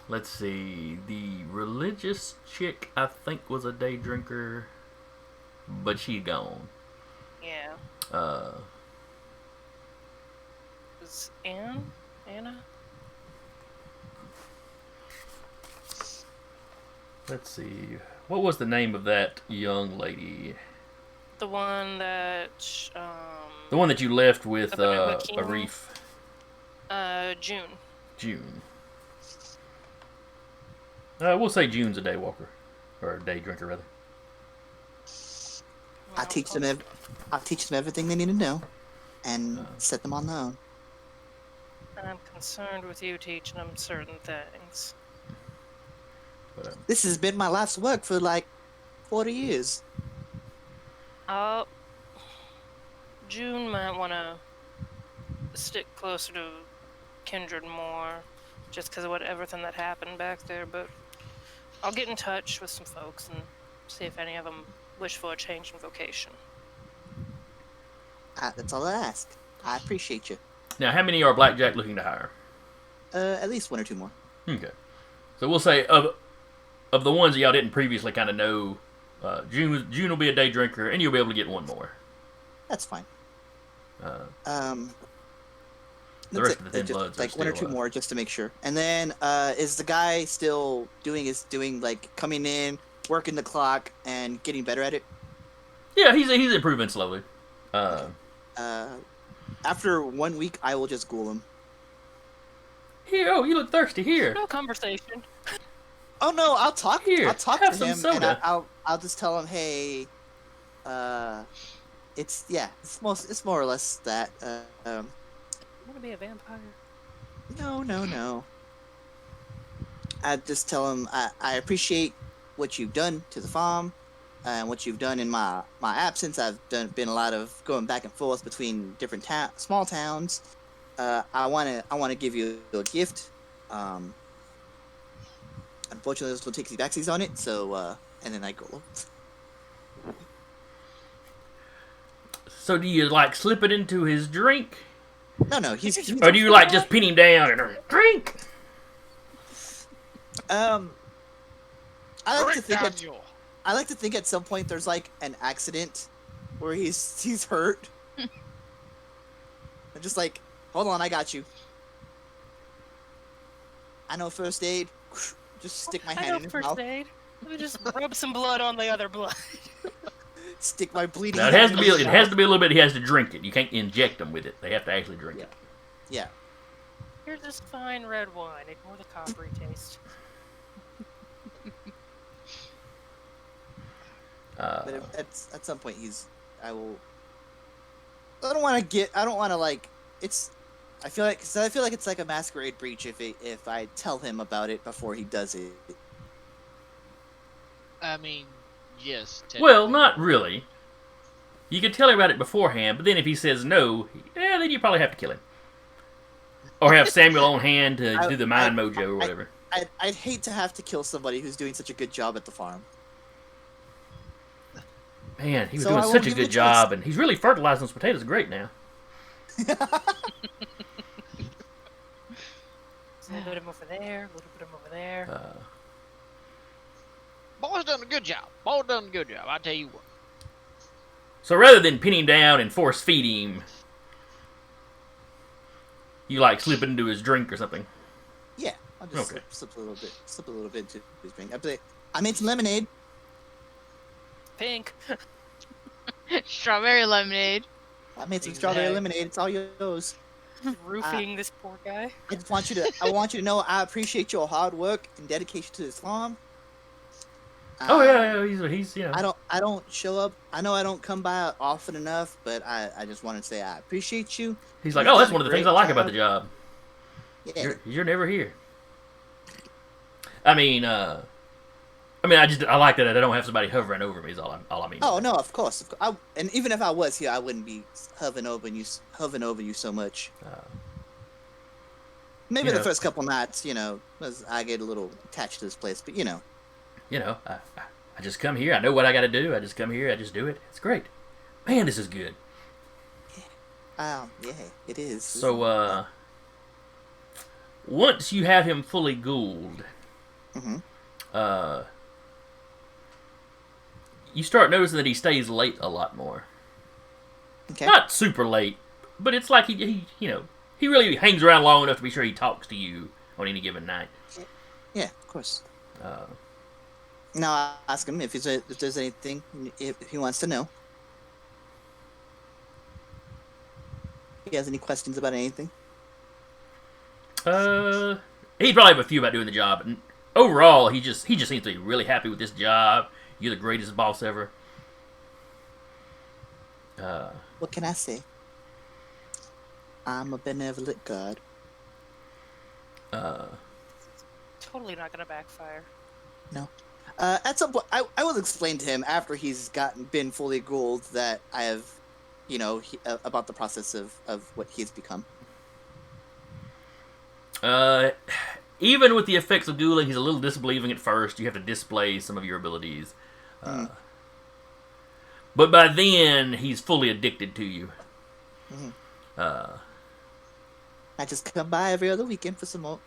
Let's see. The religious chick, I think, was a day drinker, but she gone. Yeah. Was Anna? Let's see. What was the name of that young lady? The one that The one that you left with Up in Hakeem? Arif. June. We'll say June's a day walker. Or a day drinker, rather. I teach them everything they need to know, and set them on their own. I'm concerned with you teaching them certain things. But, This has been my life's work for like 40 years. June might want to stick closer to Kindred more, just because of everything that happened back there, but I'll get in touch with some folks and see if any of them wish for a change in vocation. That's all I ask. I appreciate you. now, how many are Blackjack looking to hire? At least 1 or 2 more. Okay. So we'll say of the ones that y'all didn't previously kind of know, June will be a day drinker, and you'll be able to get 1 more. That's fine. The That's rest it. of the Thin Just, Bloods like are one or still, two more just to make sure. And then is the guy still doing like coming in, working the clock, and getting better at it? Yeah, he's improving slowly. After 1 week, I will just ghoul him. Here, oh, you look thirsty. Here. No conversation. Oh no, I'll talk. Here, I'll talk have to some him, soda. and I'll just tell him, hey, it's more or less that. You want to be a vampire? No. I just tell him I appreciate what you've done to the farm, and what you've done in my absence. I've been a lot of going back and forth between different small towns. I wanna give you a gift. Unfortunately, this will take the backsies on it. So and then I go. So do you like slip it into his drink, No, he's or do you like just pin him down and drink? I like to Rick think Daniel. I like to think at some point there's like an accident where he's hurt. I'm just like, hold on, I got you. I know first aid. Just stick my I hand know in his first mouth. aid. Let me just rub some blood on the other blood. Stick my bleeding. Now it has to be a little bit. He has to drink it. You can't inject them with it. They have to actually drink it. Yeah. Here's this fine red wine. Ignore the coppery taste. But at some point I don't want to like. I feel like it's like a masquerade breach if I tell him about it before he does it. I mean, yes. Well, technically. not really. You could tell him about it beforehand, but then if he says no, then you probably have to kill him, or have Samuel on hand to do the mind mojo or whatever. I'd hate to have to kill somebody who's doing such a good job at the farm. Man, he was So I doing won't such a give him good a job, and he's really fertilizing those potatoes great now. A little bit of him over there, a little bit of him over there. Boy's done a good job. Boy's done a good job. I tell you what. So rather than pin him down and force feed him, you like slip it into his drink or something. Yeah, I'll just Okay. slip a little bit into his drink. I made some lemonade. Pink. Strawberry lemonade. I made some strawberry lemonade. It's all yours. Roofing this poor guy. I want you to know I appreciate your hard work and dedication to this farm. Oh yeah, he's I don't show up. I know I don't come by often enough, but I just want to say I appreciate you. He's like, You've oh, that's done one a of the things great I like about the job. job. Yeah. You're never here. I mean, I like that I don't have somebody hovering over me. Is all I mean. Oh no, of course. And even if I was here, I wouldn't be hovering over you so much. Maybe the first couple nights, as I get a little attached to this place, but I just come here. I know what I got to do. I just come here. I just do it. It's great. Man, this is good. Yeah, it is. So, once you have him fully ghouled, you start noticing that he stays late a lot more. Okay. Not super late, but it's like he really hangs around long enough to be sure he talks to you on any given night. Yeah, of course. Now I'll ask him if there's anything if he wants to know. If he has any questions about anything. He'd probably have a few about doing the job, and overall, he just seems to be really happy with this job. You're the greatest boss ever. What can I say? I'm a benevolent god. Totally not gonna backfire. No. At some point, I will explain to him after he's been fully ghouled that I have, about the process of what he's become. Even with the effects of ghouling, he's a little disbelieving at first. You have to display some of your abilities. But by then, he's fully addicted to you. I just come by every other weekend for some more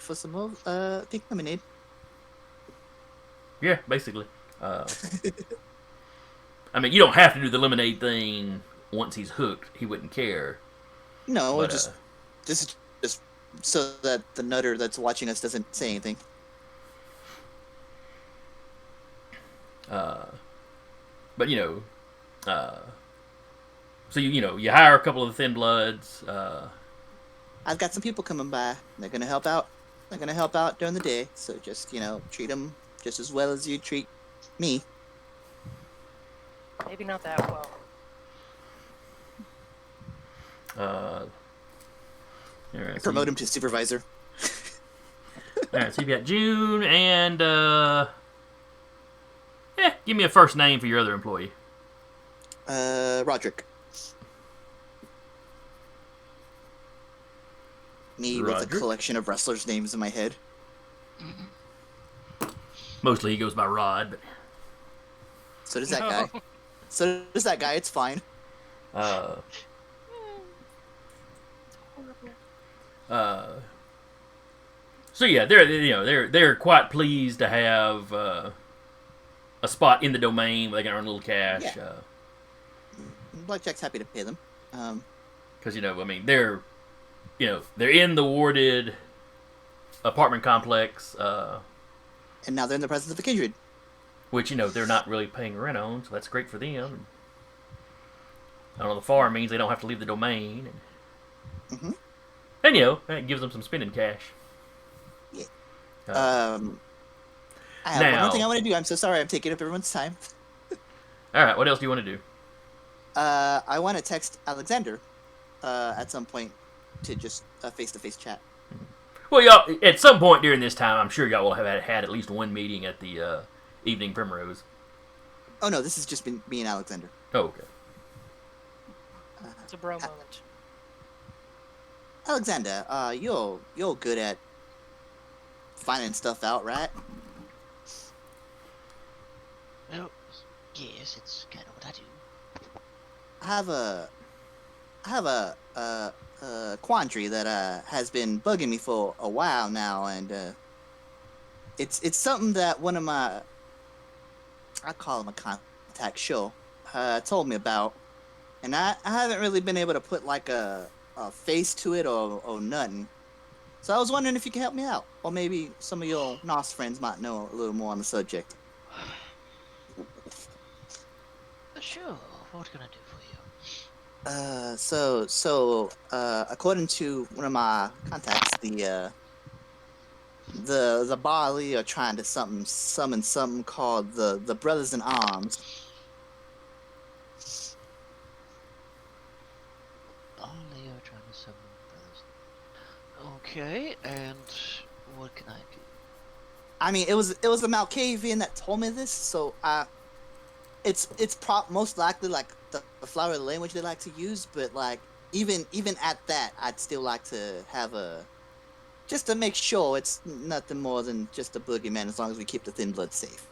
pink lemonade. Yeah, basically. I mean, you don't have to do the lemonade thing once he's hooked. He wouldn't care. No, But, just Just so that the nutter that's watching us doesn't say anything. But so you hire a couple of the Thin Bloods. I've got some people coming by. They're gonna help out. They're gonna help out during the day. So just treat them just as well as you treat me. Maybe not that well. All right, Promote him to supervisor. All right, so you've got June and give me a first name for your other employee. Roderick. Me with a Roderick? collection of wrestlers' names in my head. Mostly he goes by Rod, but So does that guy. So does that guy. It's fine. So yeah, they're quite pleased to have a spot in the domain where they can earn a little cash. Yeah. Blackjack's happy to pay them. Because they're in the warded apartment complex, And now they're in the presence of the kindred. which they're not really paying rent on, so that's great for them. I don't know, the farm means they don't have to leave the domain, Mhm. and it gives them some spending cash. Yeah. Uh, I have one Now- more thing I want to do. I'm so sorry I'm taking up everyone's time. all right, what else do you want to do? I want to text Alexander at some point to just a face-to-face chat. Well, y'all, at some point during this time, I'm sure y'all will have had at least one meeting at the Evening Primrose. Oh no, this has just been me and Alexander. Oh, okay. It's a bro moment. Alexander, you're good at finding stuff out, right? Well, yes, it's kind of what I do. I have a quandary that has been bugging me for a while now, and it's something that one of my, I call him a contact, sure, told me about, and I haven't really been able to put like a face to it or nothing. So I was wondering if you could help me out, or maybe some of your NOS friends might know a little more on the subject. Sure, what can I do for you? So according to one of my contacts, the Bali are trying to summon something called the Brothers in Arms. Oh, they are trying to summon brothers. Okay, and what can I do? I mean, it was the Malkavian that told me this, so it's most likely like the flowery language they like to use, but like even at that, I'd still like to have just to make sure it's nothing more than just a boogeyman, as long as we keep the Thin Blood safe.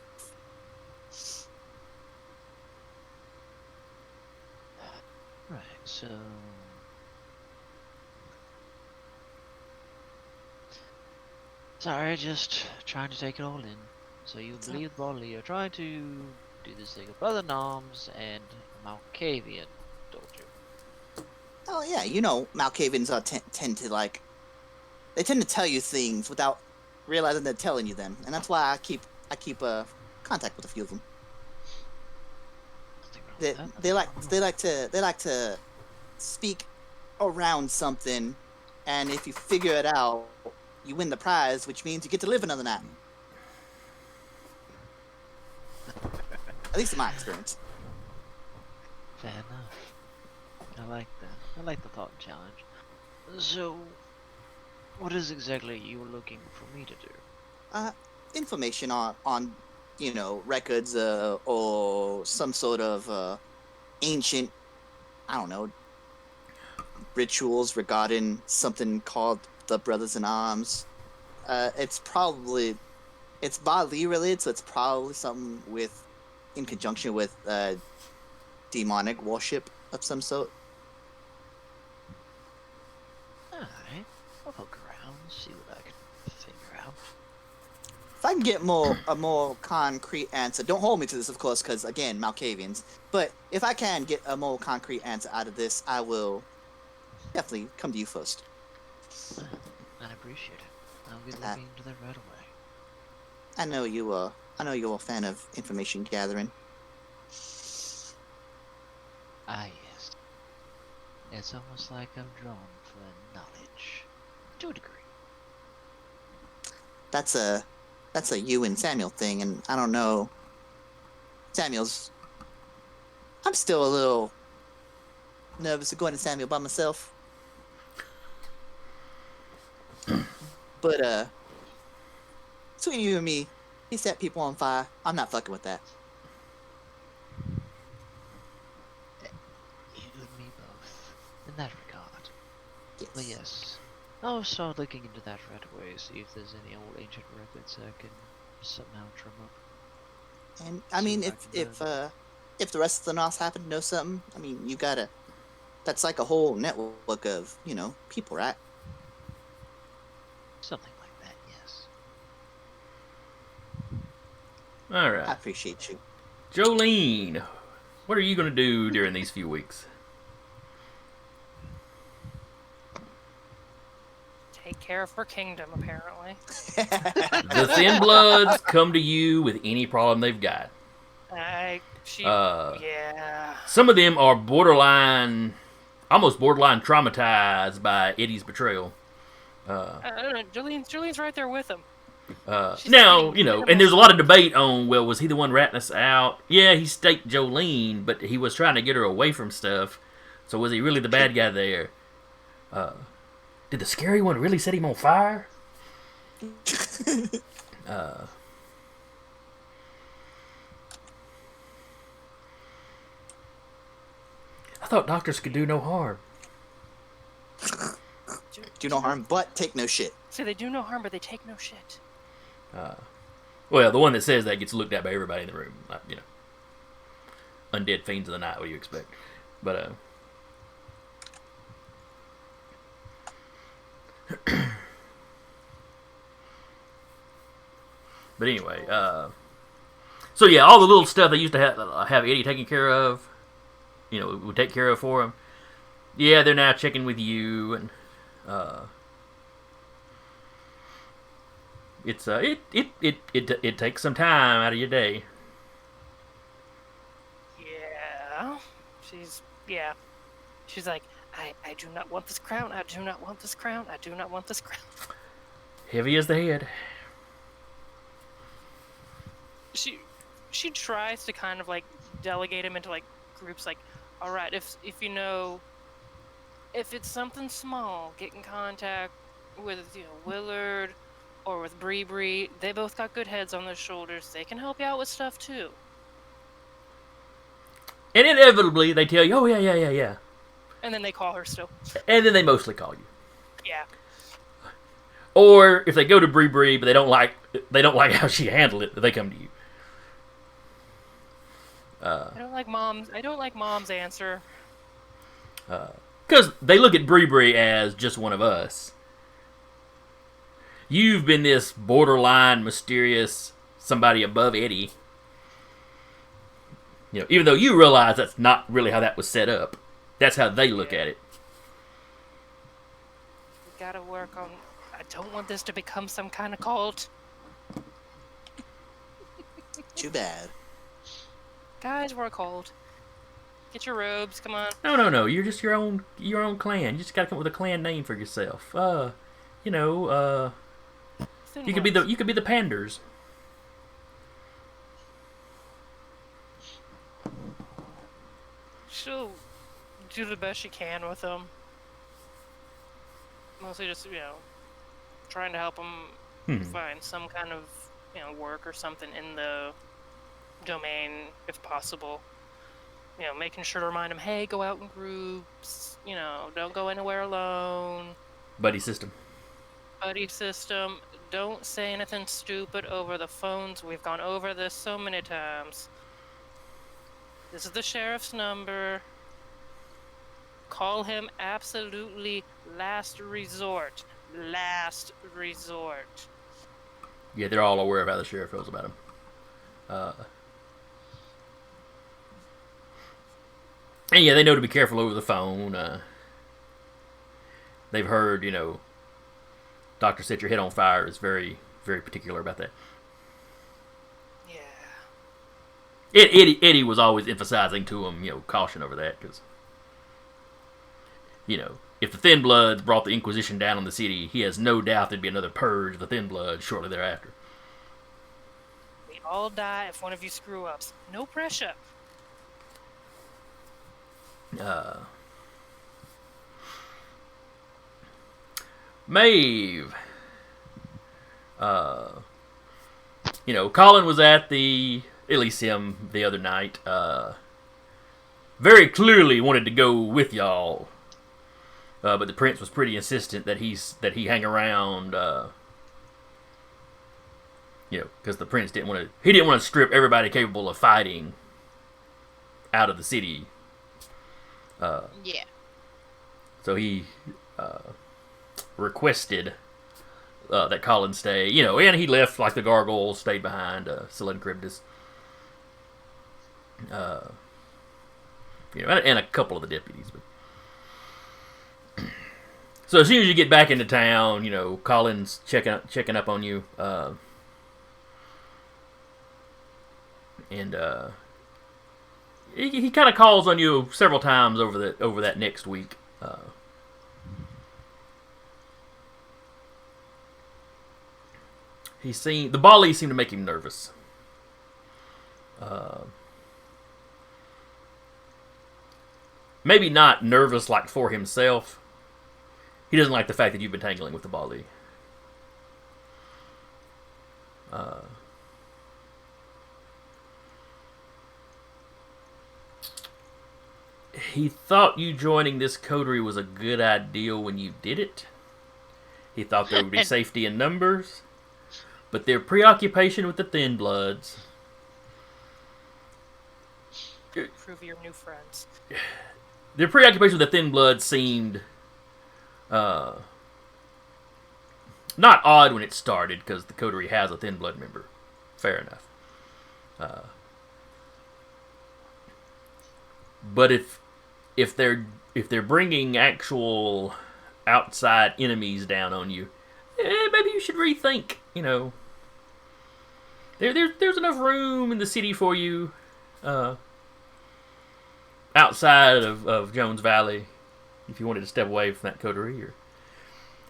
Right, so... Sorry, just trying to take it all in. So you believe Bodley are trying to do this thing of Brother Noms and Malkavian told you. Oh yeah, Malkavians are tend to like, they tend to tell you things without realizing they're telling you them, and that's why I keep contact with a few of them. Nothing wrong with They that. they like to speak around something, and if you figure it out, you win the prize, which means you get to live another night. At least in my experience. Fair enough. I like that. I like the thought and challenge. So, what is exactly you looking for me to do? Information on records or some sort of ancient, I don't know, rituals regarding something called the Brothers in Arms. It's Bali related, so it's probably something in conjunction with demonic worship of some sort. Alright, I'll poke around, see what I can figure out. If I can get a more concrete answer, don't hold me to this, of course, because again, Malkavians. But if I can get a more concrete answer out of this, I will definitely come to you first. I appreciate it. I'll be looking into that right away. I know you're a fan of information gathering. Ah, yes. It's almost like I'm drawn for knowledge. To a degree. That's a you and Samuel thing, and I don't know. I'm still a little nervous of going to Samuel by myself. But between you and me, he set people on fire. I'm not fucking with that. You and me both. In that regard. Yes. But yes. I'll start looking into that right away, see if there's any old ancient records I can somehow drum up. And I mean, if the rest of the Nos happen to know something, I mean, you gotta. That's like a whole network of people, right? Something like that, yes. All I right. appreciate you. Jolene, what are you going to do during these few weeks? Take care of her kingdom, apparently. The Thin Bloods come to you with any problem they've got. Yeah. Some of them are almost borderline traumatized by Eddie's betrayal. I don't know. Jolene's right there with him. She's Now, saying and there's a lot of debate on, well, was he the one ratting us out? Yeah, he staked Jolene, but he was trying to get her away from stuff. So was he really the bad guy there? Did the scary one really set him on fire? I thought doctors could do no harm. Do no harm, but take no shit. So they do no harm, but they take no shit. Well, the one that says that gets looked at by everybody in the room. Undead fiends of the night. What do you expect? But but anyway, so yeah, all the little stuff they used to have Eddie taking care of, would take care of for him. Yeah, they're now checking with you, and it takes some time out of your day. Yeah. She's like, I do not want this crown. I do not want this crown. I do not want this crown. Heavy as the head. She tries to kind of like delegate him into like groups. Like, all right, if it's something small, get in contact with Willard or with Bree. They both got good heads on their shoulders. They can help you out with stuff too. And inevitably, they tell you, oh, yeah. And then they call her still. And then they mostly call you. Yeah. Or if they go to Bree, but they don't like how she handled it, they come to you. I don't like mom's answer. Because they look at Bree as just one of us. You've been this borderline mysterious somebody above Eddie. Even though you realize that's not really how that was set up. That's how they look at it. We gotta work on... I don't want this to become some kind of cult. Too bad. Guys, we're a cult. Get your robes, come on. No. You're just your own clan. You just gotta come up with a clan name for yourself. You could be the Panders. She'll do the best she can with them. Mostly just, trying to help them find some kind of, work or something in the domain, if possible. Making sure to remind them, hey, go out in groups, don't go anywhere alone. Buddy system. Don't say anything stupid over the phones. We've gone over this so many times. This is the sheriff's number. Call him absolutely last resort. Last resort. Yeah, they're all aware of how the sheriff feels about him. And yeah, they know to be careful over the phone. They've heard, Doctor Set Your Head on Fire is very, very particular about that. Yeah. Eddie was always emphasizing to him, caution over that, because, if the Thin Bloods brought the Inquisition down on the city, he has no doubt there'd be another purge of the Thin Bloods shortly thereafter. We all die if one of you screw ups. No pressure. Maeve. Colin was at the Elysium the other night. Very clearly wanted to go with y'all. But the prince was pretty insistent that he hang around, because the prince didn't want to strip everybody capable of fighting out of the city. Yeah. So he requested that Colin stay, and he left, like the gargoyles stayed behind, Scylla and Charybdis. And a couple of the deputies, but. So as soon as you get back into town, Colin's checking up on you, and he kind of calls on you several times over that next week. The Bali seemed to make him nervous. Maybe not nervous like for himself. He doesn't like the fact that you've been tangling with the Bali. He thought you joining this coterie was a good idea when you did it. He thought there would be safety in numbers. But their preoccupation with the Thin Bloods... Prove your new friends. Their preoccupation with the Thin Bloods seemed... not odd when it started, because the coterie has a Thin Blood member. Fair enough. But if they're bringing actual outside enemies down on you, maybe you should rethink. There's enough room in the city for you outside of Jones Valley. If you wanted to step away from that coterie, or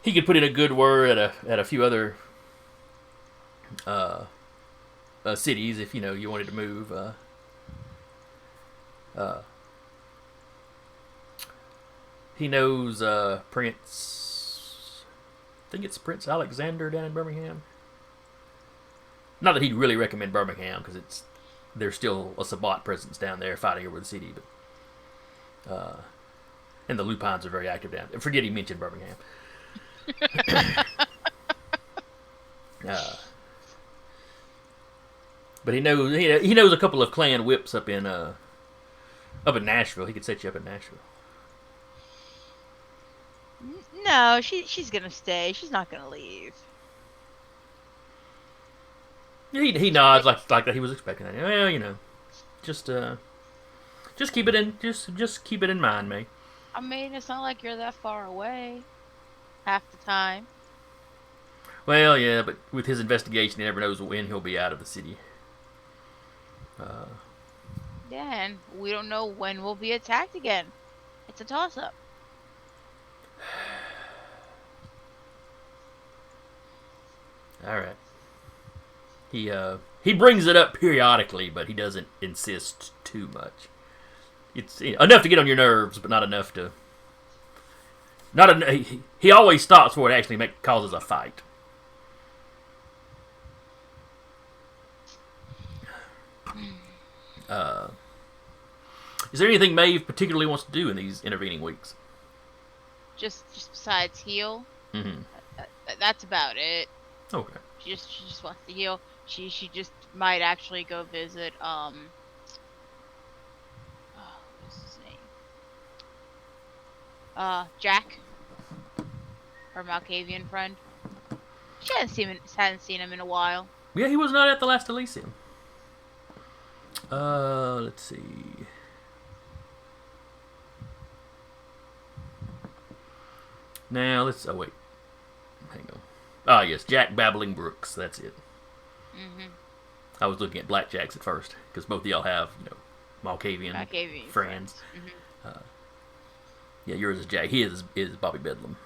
he could put in a good word at a few other cities if you wanted to move. He knows Prince. I think it's Prince Alexander down in Birmingham. Not that he'd really recommend Birmingham, because there's still a Sabbat presence down there fighting over the city, but. And the Lupines are very active down there. Forget he mentioned Birmingham. But he knows a couple of clan whips up in Nashville. He could set you up in Nashville. No, she's gonna stay. She's not gonna leave. He nods like that he was expecting that. Well, just keep it in mind, mate. I mean, it's not like you're that far away. Half the time. Well, yeah, but with his investigation, he never knows when he'll be out of the city. Yeah, and we don't know when we'll be attacked again. It's a toss-up. All right. He brings it up periodically, but he doesn't insist too much. It's enough to get on your nerves, but not enough to. He always stops before it actually causes a fight. Is there anything Maeve particularly wants to do in these intervening weeks? Just besides heal. Mm-hmm. That's about it. Okay. She just wants to heal. She just might actually go visit what's his name? Jack, her Malkavian friend. She hadn't seen him in a while. Yeah, he was not at the last Elysium. Let's see. Now oh wait, hang on. Ah, yes, Jack Babbling Brooks. That's it. Mm-hmm. I was looking at Blackjacks at first because both of y'all have, Malkavian Malkavian friends. Mm-hmm. Yeah, yours is Jack. His is Bobby Bedlam.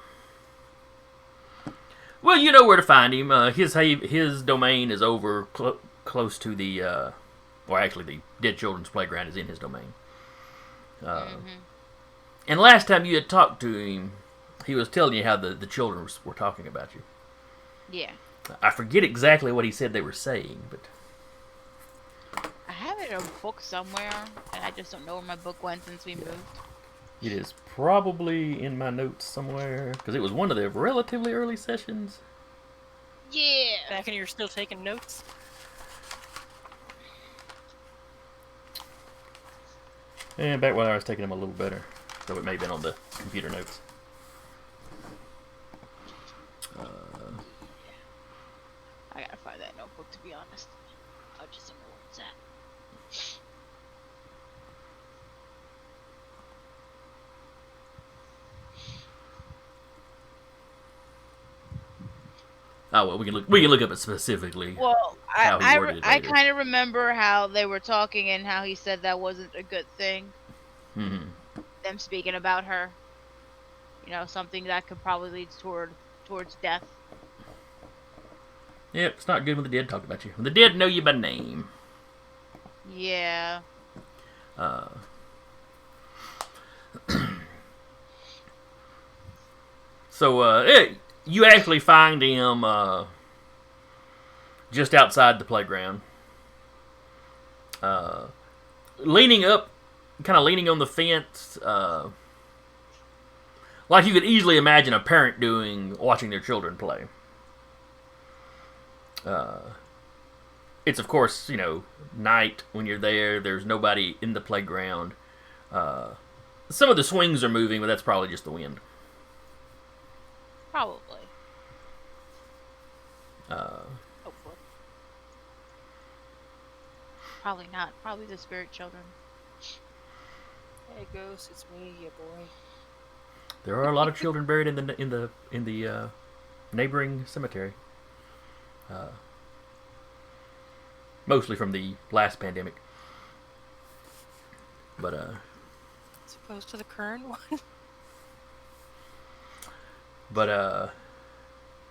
Well, you know where to find him. His domain is over close to the, or actually the Dead Children's Playground is in his domain. And last time you had talked to him, he was telling you how the children were talking about you. Yeah. I forget exactly what he said they were saying, but I have it in a book somewhere, and I just don't know where my book went since we moved. it is probably in my notes somewhere because it was one of the relatively early sessions. Yeah. Back and you're still taking notes? And back when I was taking them a little better, so it may have been on the computer notes. I gotta find that notebook, to be honest. I just don't know where it's at. Oh well, we can look up it specifically. Well, How he worded it I later. kind of remember how they were talking and how he said that wasn't a good thing. Mm-hmm. Them speaking about her. Something that could probably lead towards death. Yep, it's not good when the dead talk about you. When the dead know you by name. Yeah. So, you actually find him just outside the playground. Leaning up, kind of leaning on the fence, like you could easily imagine a parent doing, watching their children play. It's, of course, night when you're there. There's nobody in the playground. Some of the swings are moving, but that's probably just the wind. Probably. Hopefully. Probably not. Probably the spirit children. Hey, Ghost, it's me, ya boy. There are a lot of children buried in the neighboring cemetery. Mostly from the last pandemic. But As opposed to the current one? and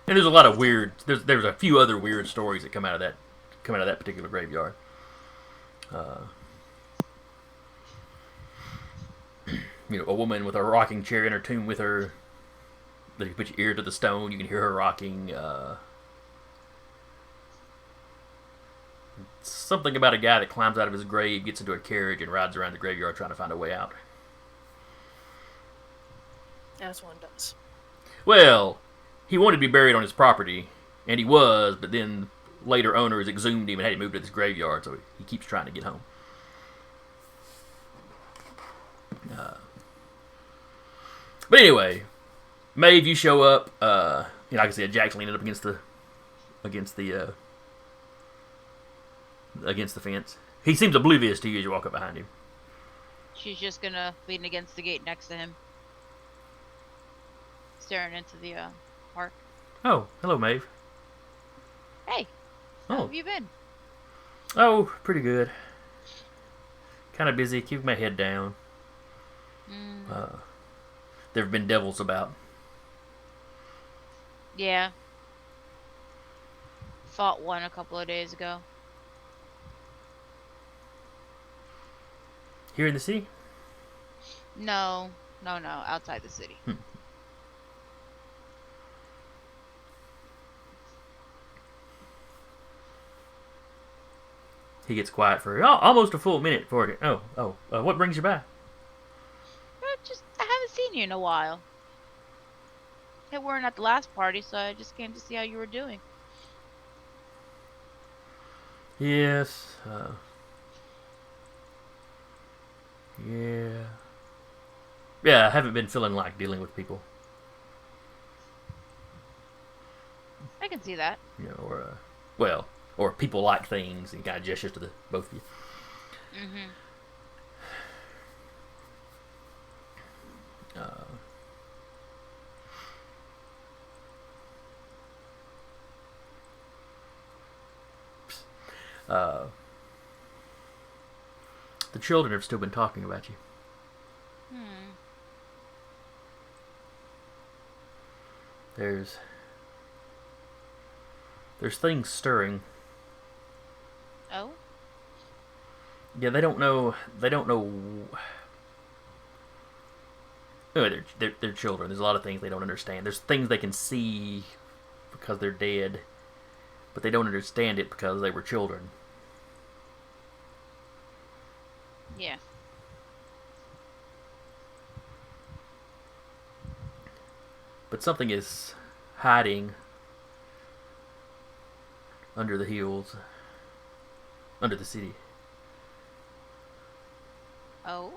there's a lot of weird. There's a few other weird stories that come out of that particular graveyard. A woman with a rocking chair in her tomb with her. That you put your ear to the stone, you can hear her rocking. Something about a guy that climbs out of his grave, gets into a carriage, and rides around the graveyard trying to find a way out. As one does. Well, he wanted to be buried on his property, and he was, but then later owners exhumed him and had him moved to this graveyard, so he keeps trying to get home. But anyway, Maeve, you show up. Like I said, Jack's leaning up against the fence. He seems oblivious to you as you walk up behind him. She's just gonna lean against the gate next to him, staring into the park. Oh, hello, Maeve. Hey, how have you been? Oh, pretty good. Kind of busy, keeping my head down. There have been devils about. Yeah. Fought one a couple of days ago. Here in the city? No, outside the city. He gets quiet for almost a full minute before it. What brings you by? I haven't seen you in a while. You weren't at the last party, so I just came to see how you were doing. Yes. Yeah, I haven't been feeling like dealing with people. I can see that. Or people like things, and kind of gestures to the both of you. Uh, the children have still been talking about you. Hmm. There's things stirring. Oh? Yeah, they don't know. Oh, they're children. There's a lot of things they don't understand. There's things they can see because they're dead, but they don't understand it because they were children. Yeah. But something is hiding under the hills, under the city. Oh?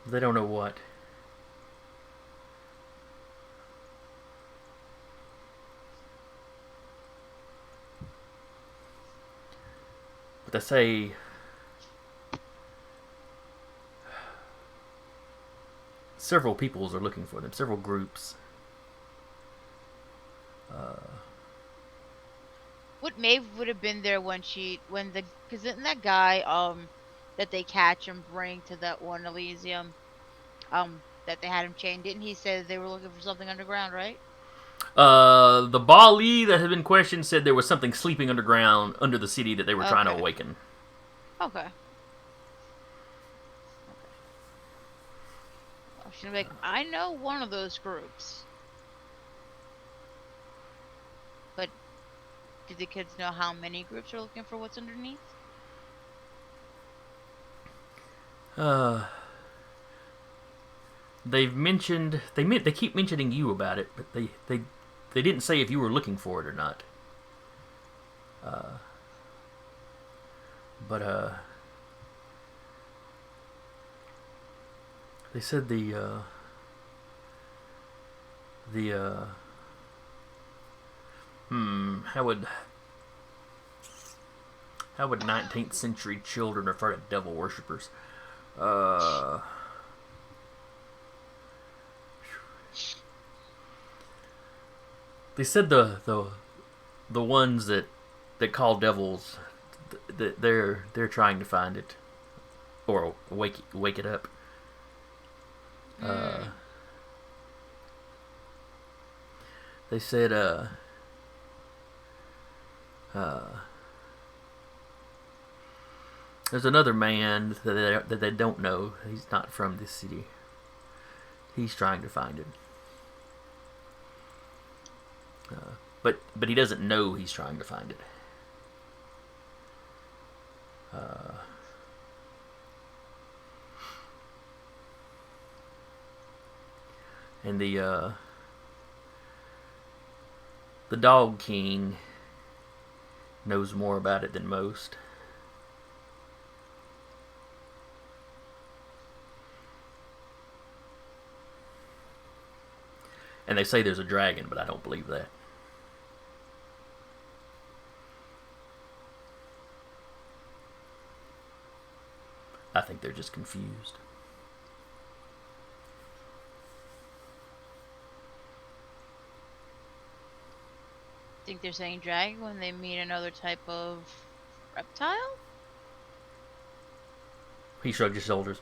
They don't know what. But they say several peoples are looking for them, several groups. What Maeve would have been there when because isn't that guy, that they catch and bring to that one Elysium, that they had him chained, didn't he say they were looking for something underground, right? The Bali that had been questioned said there was something sleeping underground under the city that they were trying to Okay. awaken. Okay. Oh, she's like, I know one of those groups. But do the kids know how many groups are looking for what's underneath? They've mentioned they keep mentioning you about it, but they didn't say if you were looking for it or not. But they said how would 19th century children refer to devil worshippers? They said the ones that call devils, they're trying to find it or wake it up. They said there's another man that they don't know. He's not from this city. He's trying to find it. But he doesn't know he's trying to find it. And the Dog King knows more about it than most. And they say there's a dragon, but I don't believe that. I think they're just confused. Think they're saying dragon when they meet another type of reptile? He shrugged his shoulders.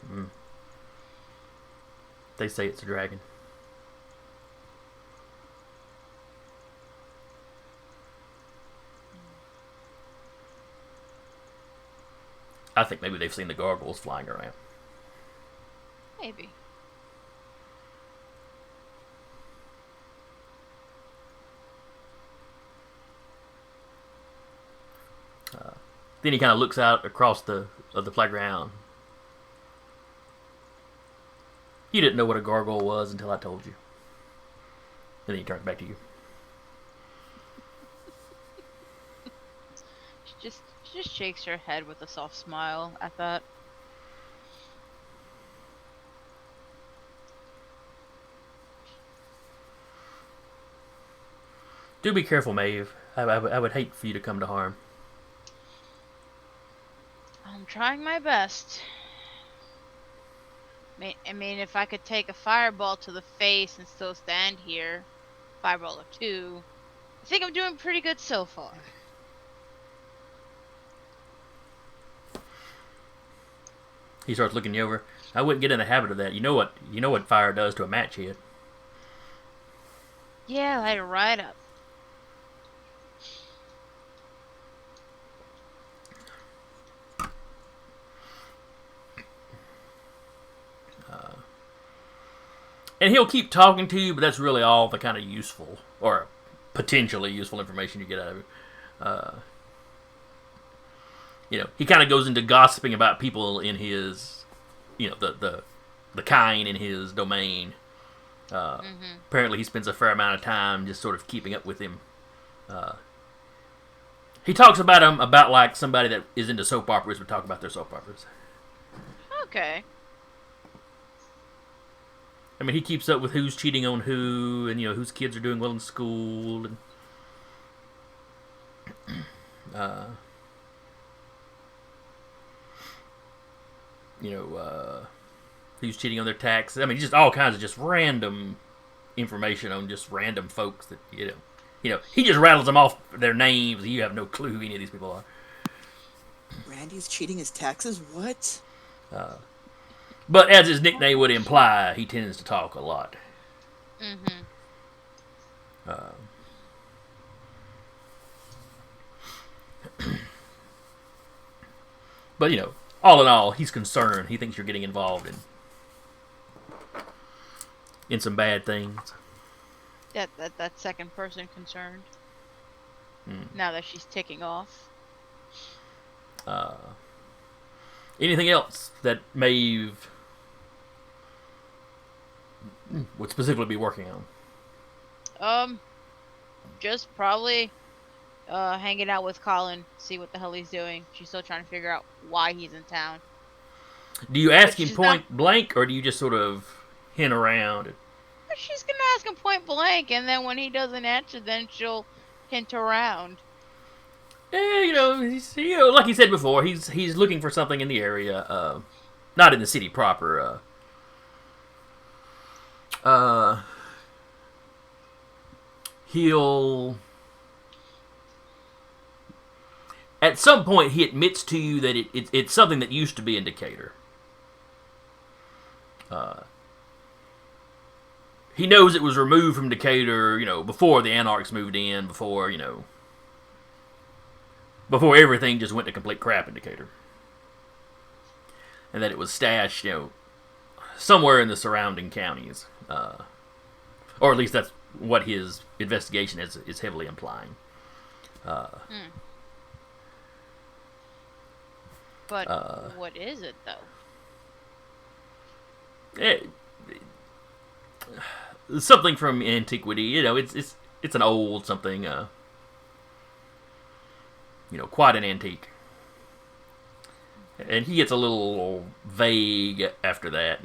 They say it's a dragon. I think maybe they've seen the gargoyles flying around. Maybe. Then he kind of looks out across the playground. You didn't know what a gargoyle was until I told you. And then he turns back to you. She just shakes her head with a soft smile at that. Do be careful, Maeve. I would hate for you to come to harm. I'm trying my best. I mean, if I could take a fireball to the face and still stand here, fireball or two, I think I'm doing pretty good so far. He starts looking you over. I wouldn't get in the habit of that. You know what fire does to a match head. Yeah, light it right up. And he'll keep talking to you, but that's really all the kind of useful or potentially useful information you get out of it. He kind of goes into gossiping about people in his, the kind in his domain. Apparently, he spends a fair amount of time just sort of keeping up with him. He talks about him about like somebody that is into soap operas would talk about their soap operas. Okay. I mean, he keeps up with who's cheating on who, and whose kids are doing well in school, and who's cheating on their taxes. I mean, just all kinds of just random information on just random folks that he just rattles them off their names. You have no clue who any of these people are. Randy's cheating his taxes? What? But as his nickname would imply, he tends to talk a lot. Mm-hmm. But all in all, he's concerned. He thinks you're getting involved in some bad things. That second person concerned. Now that she's ticking off. Anything else that Maeve would specifically be working on? Just probably hanging out with Colin, see what the hell he's doing. She's still trying to figure out why he's in town. Do you ask But him she's point blank, or do you just sort of hint around? She's gonna ask him point blank, and then when he doesn't answer, then she'll hint around. He's, like he said before, he's looking for something in the area, not in the city proper. He'll at some point he admits to you that it's something that used to be in Decatur. He knows it was removed from Decatur, before the Anarchs moved in, before everything just went to complete crap in Decatur. And that it was stashed, somewhere in the surrounding counties. Or at least that's what his investigation is heavily implying. But what is it, though? Something from antiquity. It's an old something. Quite an antique. And he gets a little vague after that.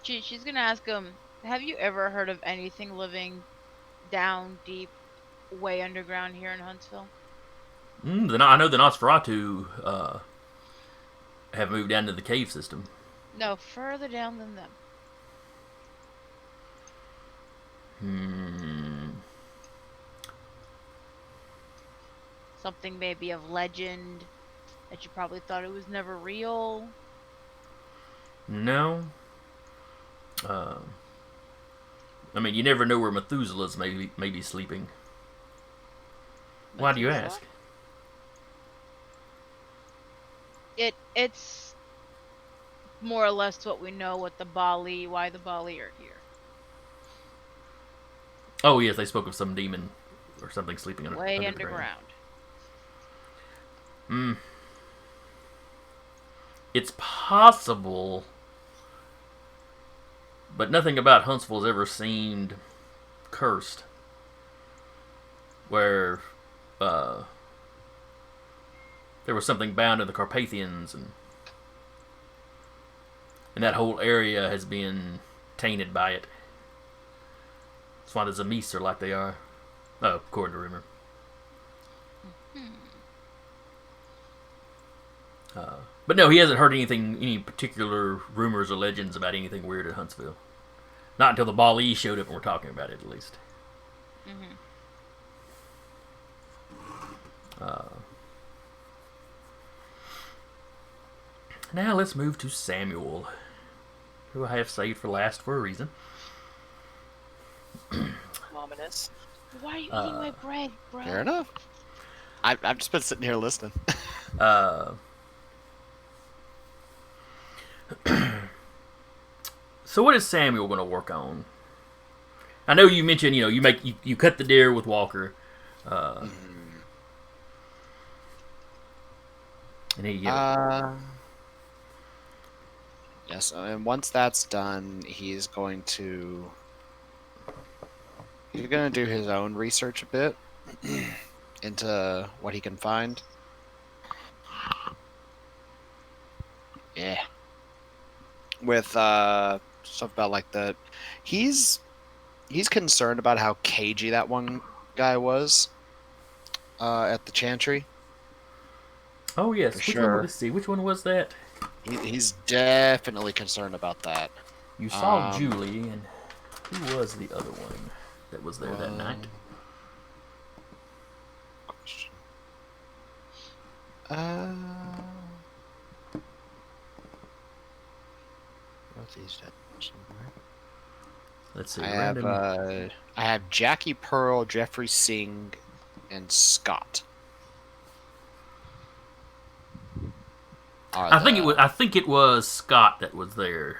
She's gonna ask him, have you ever heard of anything living down deep, way underground here in Huntsville? I know the Nosferatu have moved down to the cave system. No, further down than them. Something maybe of legend that you probably thought it was never real. No. I mean, you never know where Methuselah's may be sleeping. Why do you ask? It's more or less what we know why the Bali are here. Oh yes, they spoke of some demon or something sleeping Way underground. underground. It's possible, but nothing about Huntsville has ever seemed cursed. Where there was something bound to the Carpathians, and that whole area has been tainted by it. That's why the Zamis are like they are. Oh, according to rumor. But no, he hasn't heard any particular rumors or legends about anything weird at Huntsville. Not until the Bali showed up and we're talking about it, at least. Now let's move to Samuel, who I have saved for last for a reason. Ominous. Why are you eating my bread, bro? Fair enough. I've just been sitting here listening. So what is Samuel going to work on? I know you mentioned, you cut the deer with Walker. And he, Yes, and once that's done, he's going to do his own research a bit into what he can find. Yeah. With stuff about like he's concerned about how cagey that one guy was at the Chantry. Oh yes, For which sure. one? Let's see, which one was that? He's definitely concerned about that. You saw Julie, and who was the other one that was there that night? What's these somewhere? Let's see. I have Jackie Pearl, Jeffrey Singh, and Scott. I think it was Scott that was there.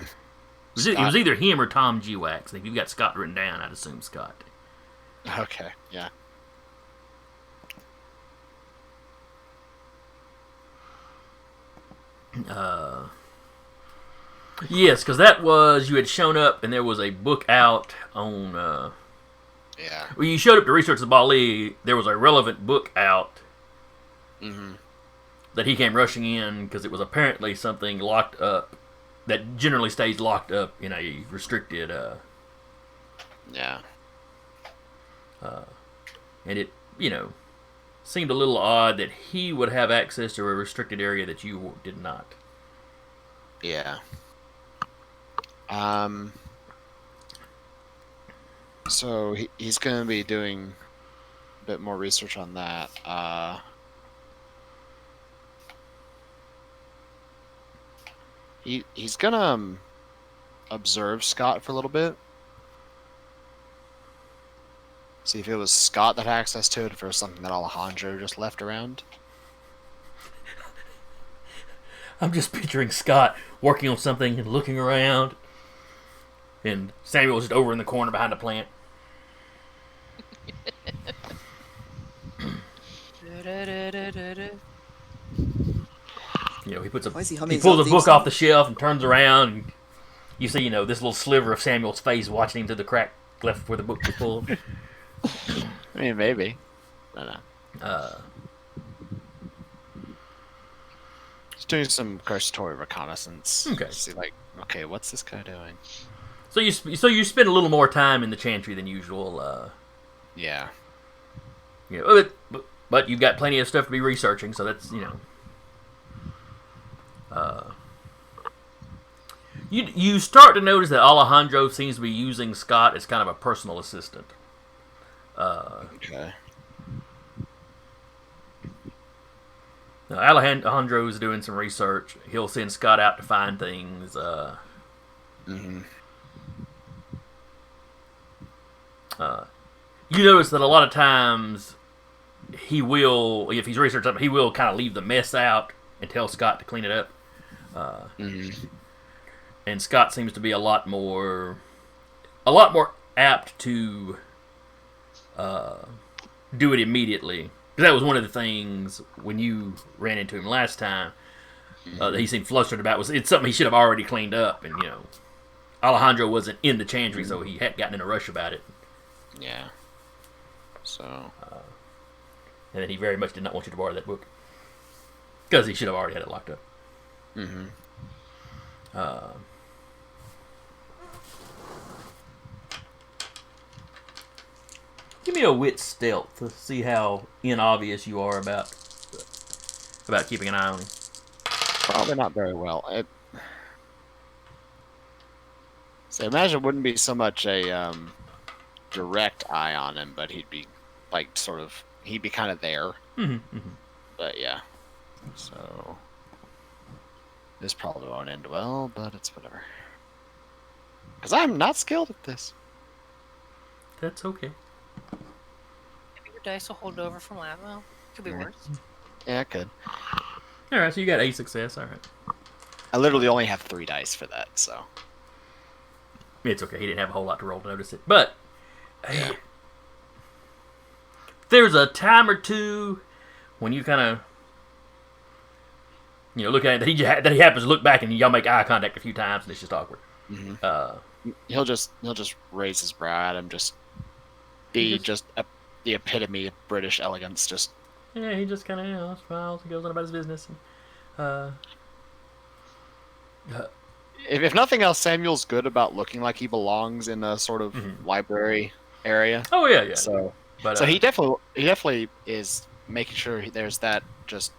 It was either him or Tom G. Wax. If you've got Scott written down, I'd assume Scott. Okay, yeah. Yes, because that was, you had shown up and there was a book out on. Yeah. Well, you showed up to research the Bali. There was a relevant book out. Mm-hmm. That he came rushing in because it was apparently something locked up that generally stays locked up in a restricted. Yeah. And it, seemed a little odd that he would have access to a restricted area that you did not. Yeah. So he's going to be doing a bit more research on that. He's gonna observe Scott for a little bit. See if it was Scott that had access to it, if it was something that Alejandro just left around. I'm just picturing Scott working on something and looking around, and Samuel's just over in the corner behind the plant. He puts Why is he he humming pulls a his own book theme off the shelf and turns around, and you see, this little sliver of Samuel's face watching him through the crack left where the book was pulled. I mean, maybe. I don't know. Just doing some cursory reconnaissance. Okay. See, okay, what's this guy doing? So you spend a little more time in the Chantry than usual. Yeah. But you've got plenty of stuff to be researching, so that's You start to notice that Alejandro seems to be using Scott as kind of a personal assistant. Okay. Now, Alejandro's doing some research. He'll send Scott out to find things. Mm-hmm. You notice that a lot of times he will, if he's researching something, he will kind of leave the mess out and tell Scott to clean it up. And Scott seems to be a lot more apt to do it immediately. Because that was one of the things when you ran into him last time that he seemed flustered about. It's something he should have already cleaned up, and Alejandro wasn't in the Chantry, so he hadn't gotten in a rush about it. Yeah. So. And then he very much did not want you to borrow that book because he should have already had it locked up. Mm-hmm. Give me a wit stealth to see how inobvious you are about keeping an eye on him. Probably not very well. So imagine it wouldn't be so much a direct eye on him, but he'd be he'd be kind of there. Mm-hmm, mm-hmm. But yeah. So This probably won't end well, but it's whatever. Because I'm not skilled at this. That's okay. Maybe your dice will hold over from last. Well, could be worse. Yeah, I could. All right, so you got a success. All right. I literally only have 3 dice for that, so. It's okay. He didn't have a whole lot to roll to notice it. But Yeah. there's a time or two when you kind of, look at it that he happens to look back and y'all make eye contact a few times and it's just awkward. Mm-hmm. He'll just raise his brow at him, just be the epitome of British elegance. Just Yeah, he just kind of smiles and goes on about his business. And, if nothing else, Samuel's good about looking like he belongs in a sort of library area. oh yeah. So, But he definitely is making sure there's that just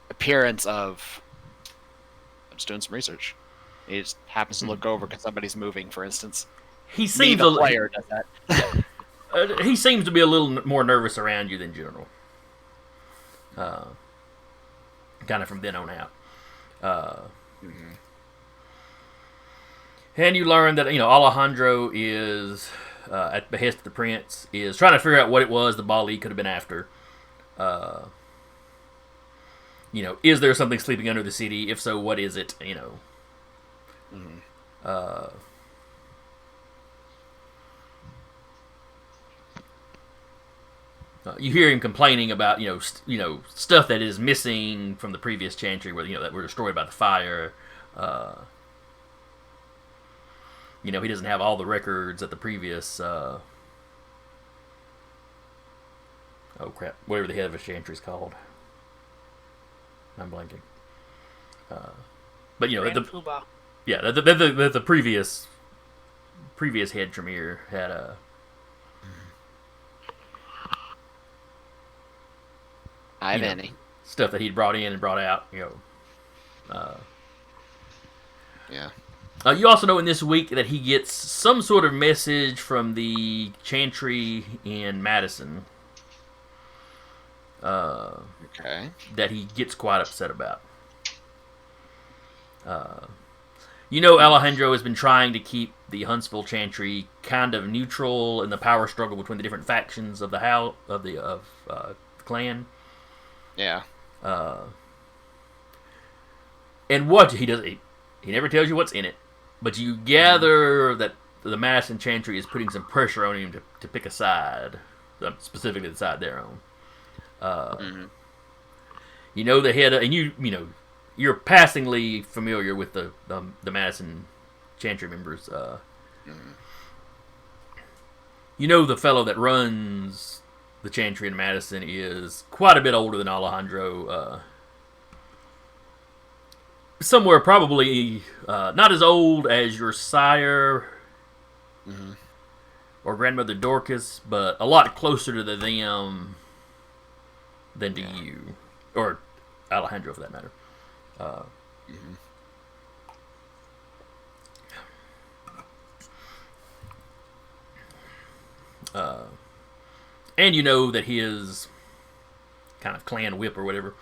appearance of. I'm just doing some research. He just happens to look over because somebody's moving, for instance. he Me, seems the player, does that. he seems to be a little more nervous around you than general. Kind of from then on out. And you learn that Alejandro is at the behest of the prince is trying to figure out what it was the Bali could have been after. Is there something sleeping under the city? If so, what is it? You hear him complaining about stuff that is missing from the previous chantry, where that were destroyed by the fire. He doesn't have all the records at the previous. Oh crap! Whatever the head of a chantry is called. I'm blanking. But Grand Poobah. the previous head Tremere had a. Ivany. Stuff that he'd brought in and brought out. Yeah. You also know in this week that he gets some sort of message from the chantry in Madison. Okay. That he gets quite upset about. Alejandro has been trying to keep the Huntsville Chantry kind of neutral in the power struggle between the different factions of the clan. Yeah. And what he does, he never tells you what's in it, but you gather that the Madison Chantry is putting some pressure on him to pick a side, specifically the side they're on. The head, and you're passingly familiar with the Madison Chantry members. The fellow that runs the Chantry in Madison is quite a bit older than Alejandro. Somewhere probably not as old as your sire or grandmother Dorcas, but a lot closer to them than to you, or Alejandro for that matter. And you know that his kind of clan whip or whatever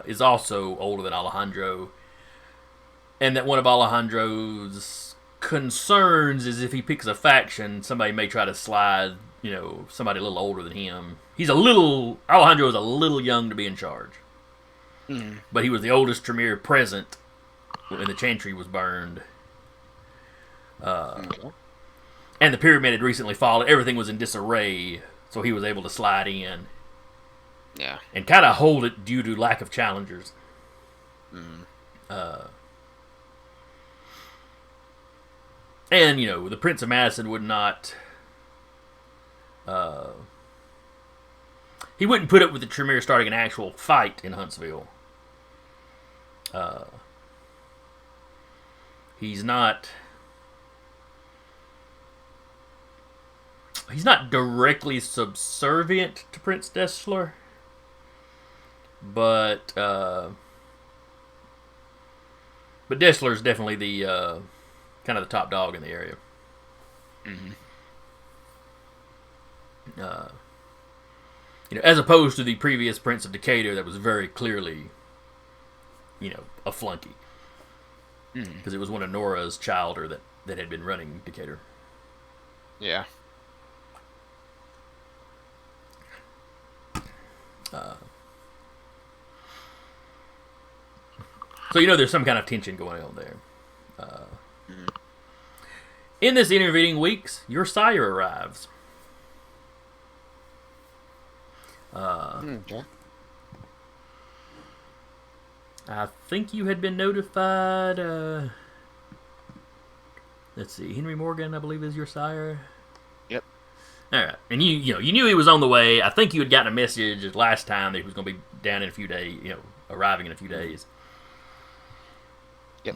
is also older than Alejandro, and that one of Alejandro's concerns is if he picks a faction, somebody may try to slide, somebody a little older than him. Alejandro is a little young to be in charge. But he was the oldest Tremere present when the Chantry was burned. And the pyramid had recently fallen. Everything was in disarray, so he was able to slide in. Yeah. And kind of hold it due to lack of challengers. And, the Prince of Madison would not... he wouldn't put up with the Tremere starting an actual fight in Huntsville. He's not directly subservient to Prince Dessler, but Dessler is definitely the kind of the top dog in the area. As opposed to the previous Prince of Decatur that was very clearly, a flunky. Mhm. Because it was one of Nora's childer that had been running Decatur. Yeah. So there's some kind of tension going on there. In this intervening weeks, your sire arrives. Okay. I think you had been notified. Let's see, Henry Morgan, I believe, is your sire. Yep. All right, and you knew he was on the way. I think you had gotten a message last time that he was going to be down in a few days. Arriving in a few days. Yep.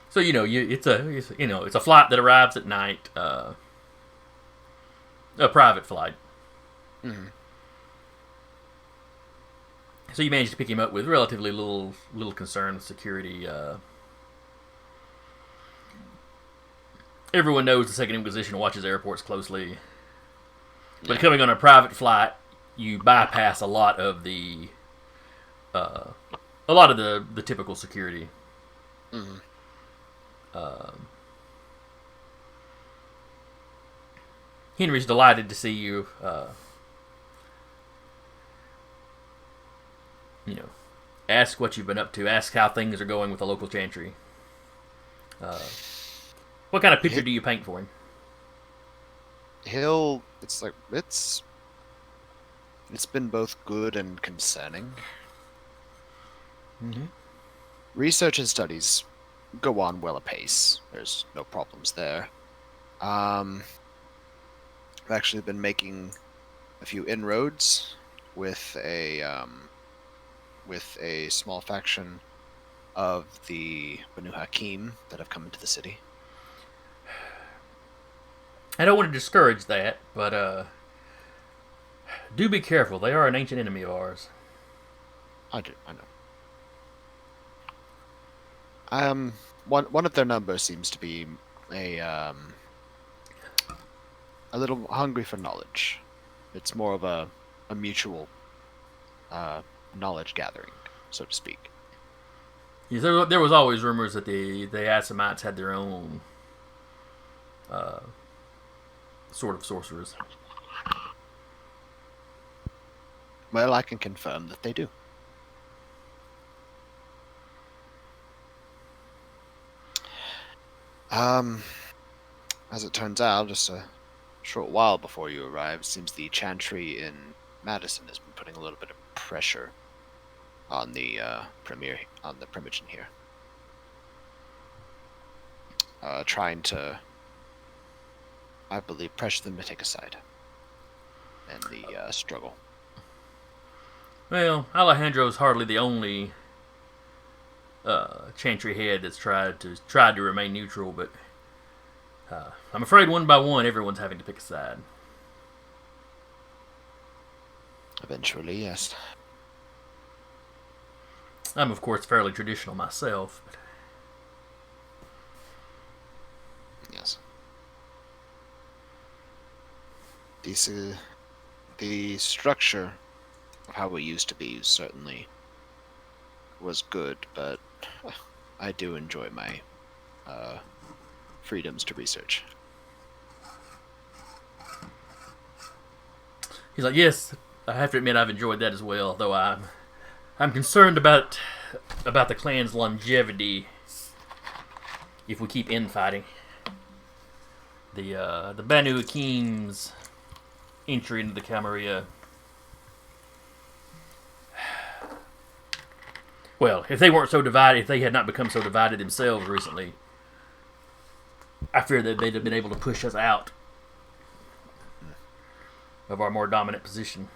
So it's a flight that arrives at night. A private flight. Mhm. So you managed to pick him up with relatively little concern with security. Everyone knows the Second Inquisition watches airports closely, but Yeah. coming on a private flight, you bypass a lot of the typical security. Mhm. Henry's delighted to see you. Ask what you've been up to. Ask how things are going with the local chantry. What kind of picture do you paint for him? It's been both good and concerning. Mm-hmm. Research and studies go on well apace. There's no problems there. I've actually been making a few inroads with a small faction of the Banu Hakim that have come into the city. I don't want to discourage that, but do be careful. They are an ancient enemy of ours. I know. One of their numbers seems to be a little hungry for knowledge. It's more of a mutual knowledge gathering, so to speak. Yeah, there was always rumors that the Assamites had their own sort of sorcerers. Well, I can confirm that they do. As it turns out, just a short while before you arrived, seems the chantry in Madison has been putting a little bit of pressure on the Primogen here, trying to, I believe, pressure them to take a side in the struggle. Well, Alejandro's hardly the only chantry head that's tried to remain neutral, but I'm afraid one by one, everyone's having to pick a side. Eventually, yes. I'm, of course, fairly traditional myself, but Yes. The structure of how it used to be certainly was good, but I do enjoy my freedoms to research. he's like, yes, I have to admit I've enjoyed that as well, though I'm concerned about the clan's longevity if we keep infighting. The Banu Hakim's entry into the Camarilla. Well, if they weren't so divided, if they had not become so divided themselves recently, I fear that they'd have been able to push us out of our more dominant position.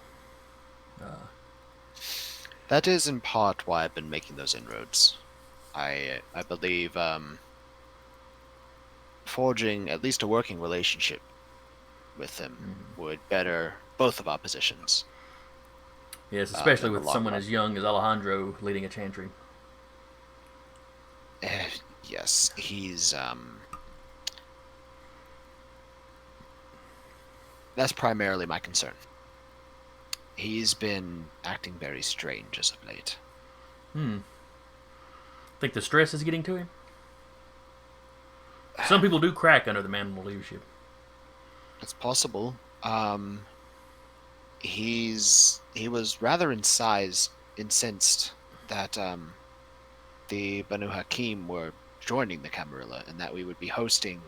That is in part why I've been making those inroads. I believe forging at least a working relationship with them would better both of our positions. Yes, especially in the with long someone run. as young as Alejandro leading a chantry. Yes, he's that's primarily my concern. He's been acting very strange as of late. Think the stress is getting to him? Some people do crack under the mantle leadership. It's possible. He was rather incensed that the Banu Hakim were joining the Camarilla and that we would be hosting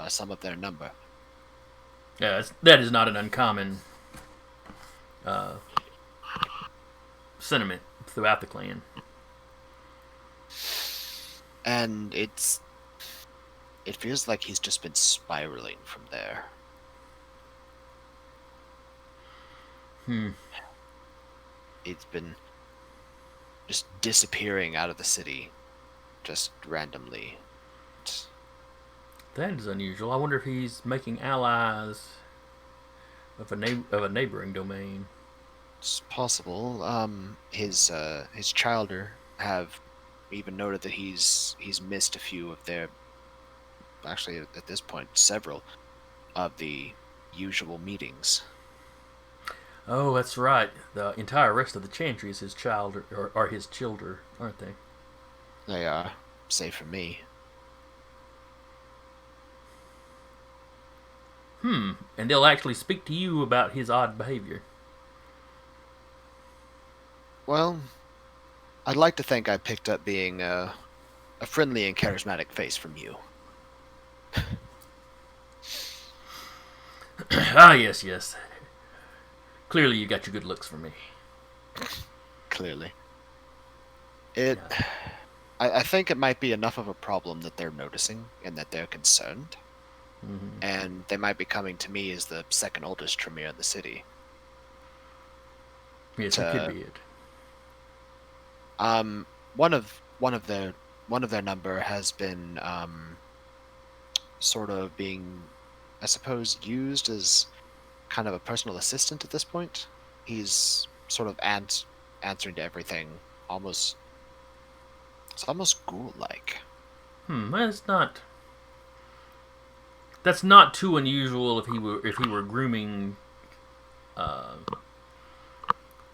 some of their number. Yeah, that is not an uncommon sentiment throughout the clan. And it feels like he's just been spiraling from there. It's been just disappearing out of the city, just randomly. That is unusual. I wonder if he's making allies of a neighboring domain. It's possible. His childer have even noted that he's missed a few of their, actually at this point several of the usual meetings. Oh, that's right. The entire rest of the Chantry is his child, or his children, aren't they? They are, save for me. And they'll actually speak to you about his odd behavior. Well, I'd like to think I picked up being a friendly and charismatic face from you. Yes. Clearly you got your good looks for me. Clearly. I think it might be enough of a problem that they're noticing and that they're concerned. Mm-hmm. And they might be coming to me as the second oldest Tremere in the city. Yes, that could be it. One of their number has been sort of being, I suppose, used as kind of a personal assistant at this point. He's sort of answering to everything, almost ghoul-like. That's not too unusual if he were grooming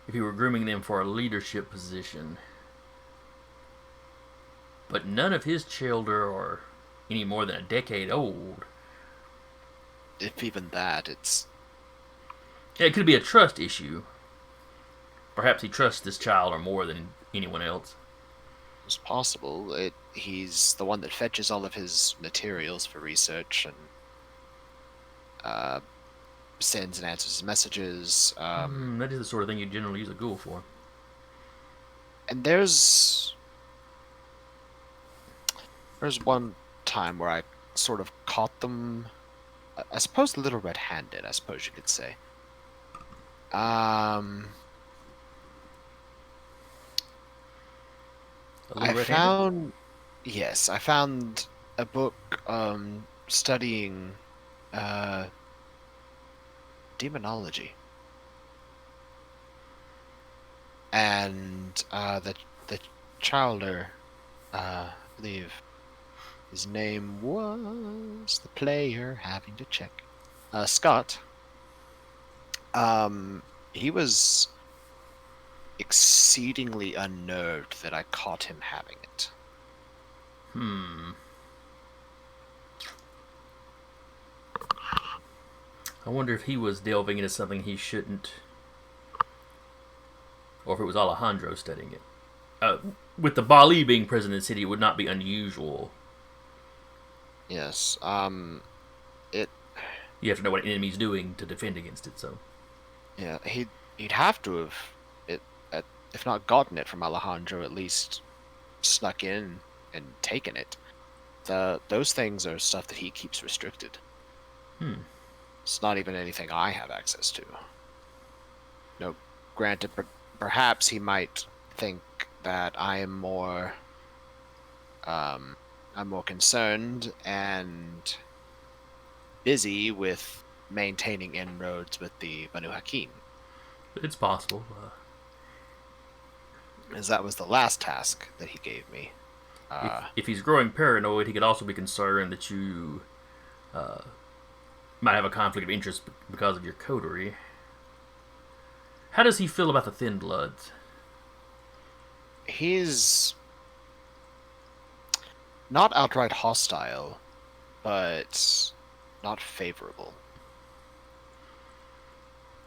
them for a leadership position. But none of his children are any more than a decade old. If even that, it's... Yeah, it could be a trust issue. Perhaps he trusts this child or more than anyone else. It's possible. He's the one that fetches all of his materials for research and sends and answers messages. That is the sort of thing you generally use a ghoul for. And there's one time where I sort of caught them, I suppose a little red-handed, I suppose you could say. I found a book studying demonology, and the childer, I believe his name was the player, having to check, Scott. He was exceedingly unnerved that I caught him having it. I wonder if he was delving into something he shouldn't, or if it was Alejandro studying it. With the Bali being present in the city, it would not be unusual. Yes. You have to know what an enemy's doing to defend against it. So. Yeah, he'd have to have if not gotten it from Alejandro, at least snuck in and taken it. Those things are stuff that he keeps restricted. It's not even anything I have access to. No, granted, perhaps he might think that I'm more concerned and busy with maintaining inroads with the Banu Hakim. It's possible. As that was the last task that he gave me. If he's growing paranoid, he could also be concerned that you might have a conflict of interest because of your coterie. How does he feel about the Thin Bloods? He's not outright hostile, but not favorable.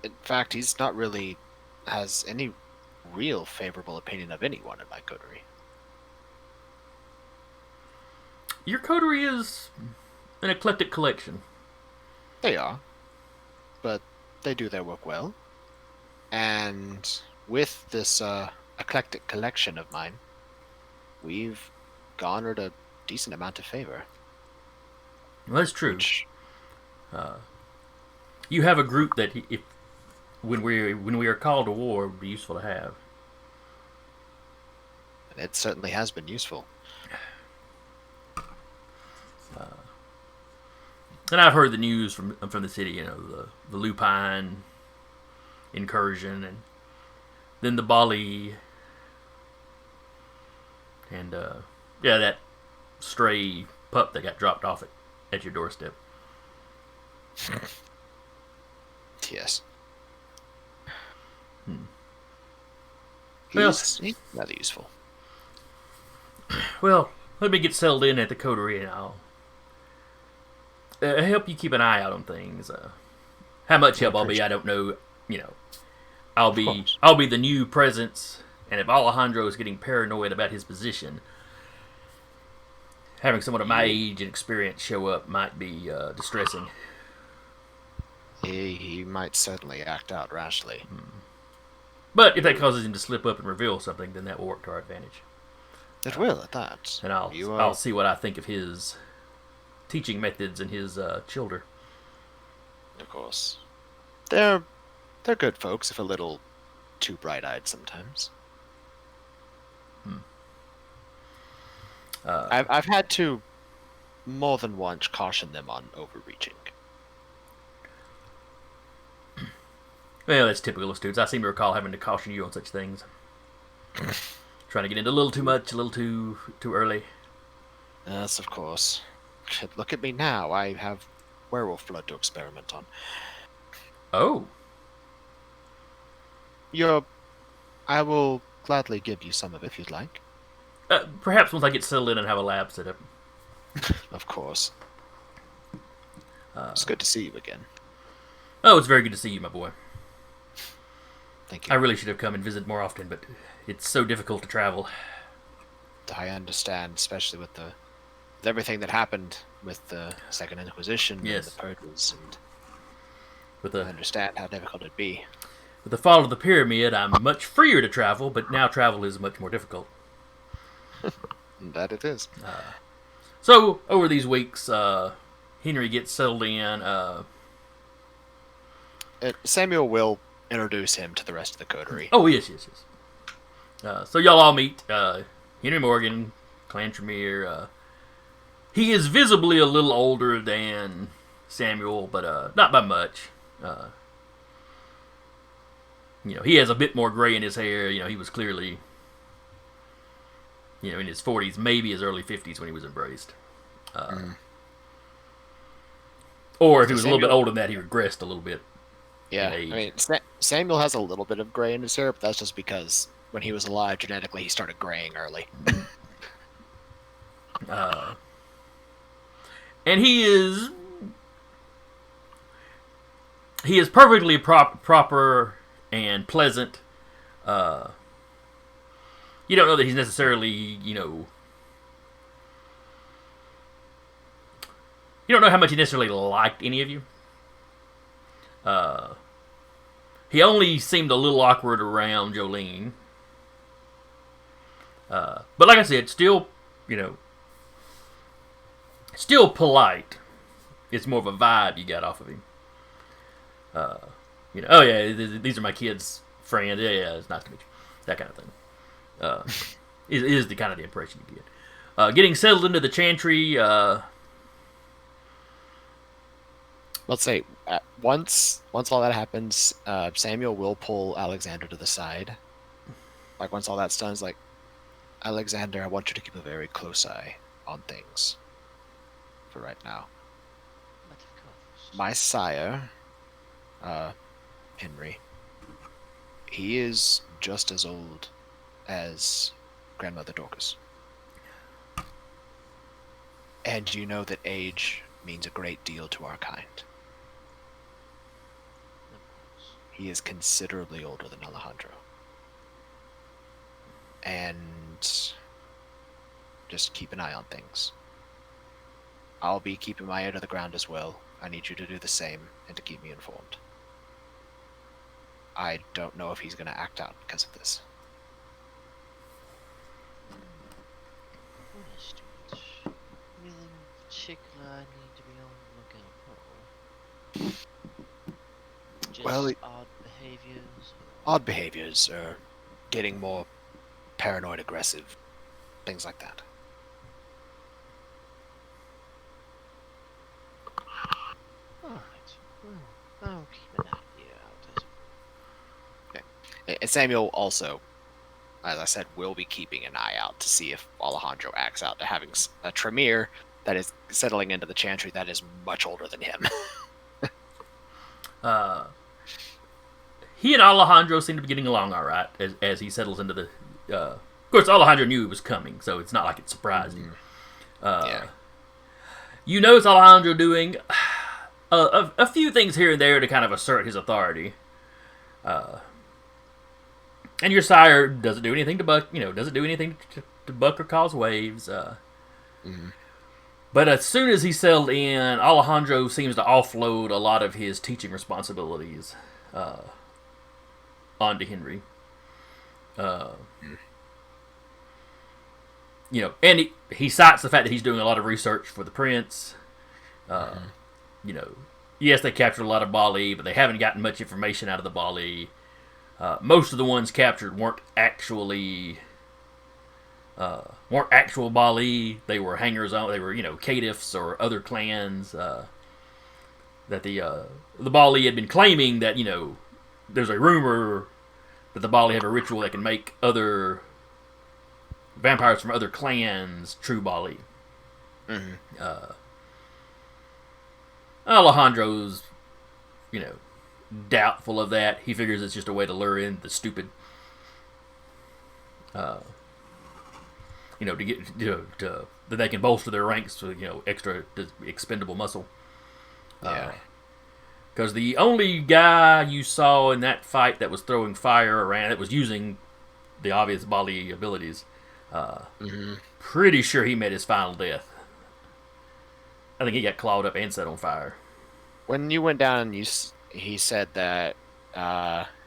In fact, he's not really has any real favorable opinion of anyone in my coterie. Your coterie is an eclectic collection. They are, but they do their work well. And with this eclectic collection of mine, we've garnered a decent amount of favor. Well, that's true. Which, You have a group that, if when we are called to war, would be useful to have. it certainly has been useful. And I've heard the news from the city. You know, the lupine incursion, and then the Bali, and yeah, that stray pup that got dropped off at your doorstep. Yes. Well- He's rather useful. Well, let me get settled in at the coterie, and I'll help you keep an eye out on things. How much help I'll be, I don't know. You know, I'll course. be the new presence, and if Alejandro is getting paranoid about his position, having someone of my age and experience show up might be distressing. He might certainly act out rashly. But if that causes him to slip up and reveal something, then that will work to our advantage. It will at that. And I'll see what I think of his teaching methods and his childer. Of course. They're good folks, if a little too bright-eyed sometimes. I've had to more than once caution them on overreaching. Well, that's typical of students. I seem to recall having to caution you on such things. Trying to get into a little too much, a little too early. Yes, of course. Look at me now. I have werewolf blood to experiment on. Oh, I will gladly give you some of it if you'd like. perhaps once I get settled in and have a lab set up. Of course. It's good to see you again. Oh, it's very good to see you, my boy. Thank you. I really should have come and visited more often, but it's so difficult to travel. I understand, especially with everything that happened with the Second Inquisition Yes. and the purges, and With I the understand how difficult it'd be. with the fall of the pyramid, I'm much freer to travel, but now travel is much more difficult. That it is. So over these weeks, Henry gets settled in. Samuel will introduce him to the rest of the coterie. Oh, yes. So y'all all meet Henry Morgan, Clan Tremere. He is visibly a little older than Samuel, but not by much. You know, he has a bit more gray in his hair. You know, he was clearly, you know, in his 40s, maybe his early 50s when he was embraced. Or if he was a little bit older than that, he regressed a little bit. Yeah, I age. mean, Samuel has a little bit of gray in his hair, but that's just because when he was alive, genetically, he started graying early. And he is perfectly proper and pleasant. You don't know that he's necessarily, you know, you don't know how much he necessarily liked any of you. He only seemed a little awkward around Jolene. But like I said, still, you know, still polite. It's more of a vibe you got off of him. You know, oh yeah, these are my kids' friends. Yeah, it's nice to meet you. That kind of thing. Is the kind of the impression you get. Getting settled into the chantry. Let's say once all that happens, Samuel will pull Alexander to the side. Like once all that's done, it's like, Alexander, I want you to keep a very close eye on things. For right now, But of course. my sire, Henry, He is just as old as Grandmother Dorcas. And you know that age means a great deal to our kind. He is considerably older than Alejandro. And just keep an eye on things. I'll be keeping my ear to the ground as well. I need you to do the same and to keep me informed. I don't know if he's going to act out because of this. Anything particular I need to be on the lookout for? Just Well, odd behaviors. Odd behaviors, or getting more paranoid, aggressive, things like that. Alright. I'll keep an eye out. And Samuel also, as I said, will be keeping an eye out to see if Alejandro acts out to having a Tremere that is settling into the Chantry that is much older than him. He and Alejandro seem to be getting along all right as he settles into the. Of course, Alejandro knew it was coming, so it's not like it surprised him. Yeah. You notice Alejandro doing a few things here and there to kind of assert his authority. And your sire doesn't do anything to buck, doesn't do anything to buck or cause waves. But as soon as he settled in, Alejandro seems to offload a lot of his teaching responsibilities onto Henry. And he cites the fact that he's doing a lot of research for the prince. Yes, they captured a lot of Bali, but they haven't gotten much information out of the Bali. Most of the ones captured weren't actual Bali. They were hangers on. They were, caitiffs or other clans that the Bali had been claiming that there's a rumor that the Bali have a ritual that can make other vampires from other clans true Bali. Alejandro's, doubtful of that. He figures it's just a way to lure in the stupid, to get that they can bolster their ranks with extra expendable muscle. Because the only guy you saw in that fight that was throwing fire around, that was using the obvious Bali abilities, pretty sure he met his final death. I think he got clawed up and set on fire. When you went down, he said that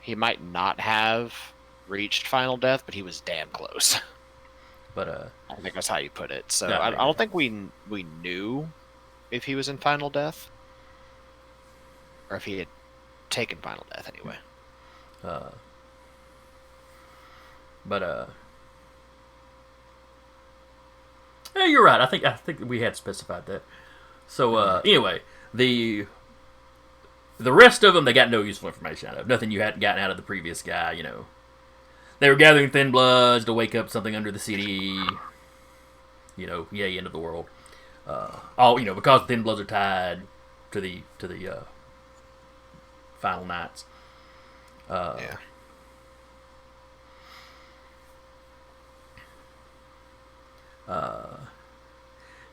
he might not have reached final death, but he was damn close. But I think that's how you put it. So No, I don't think we knew if he was in final death, or if he had taken final death anyway. Yeah, you're right. I think we had specified that. So anyway, the rest of them they got no useful information out of. Nothing you hadn't gotten out of the previous guy. They were gathering thin bloods to wake up something under the city. Yay, end of the world. Because the thin bloods are tied to the final nights. Yeah.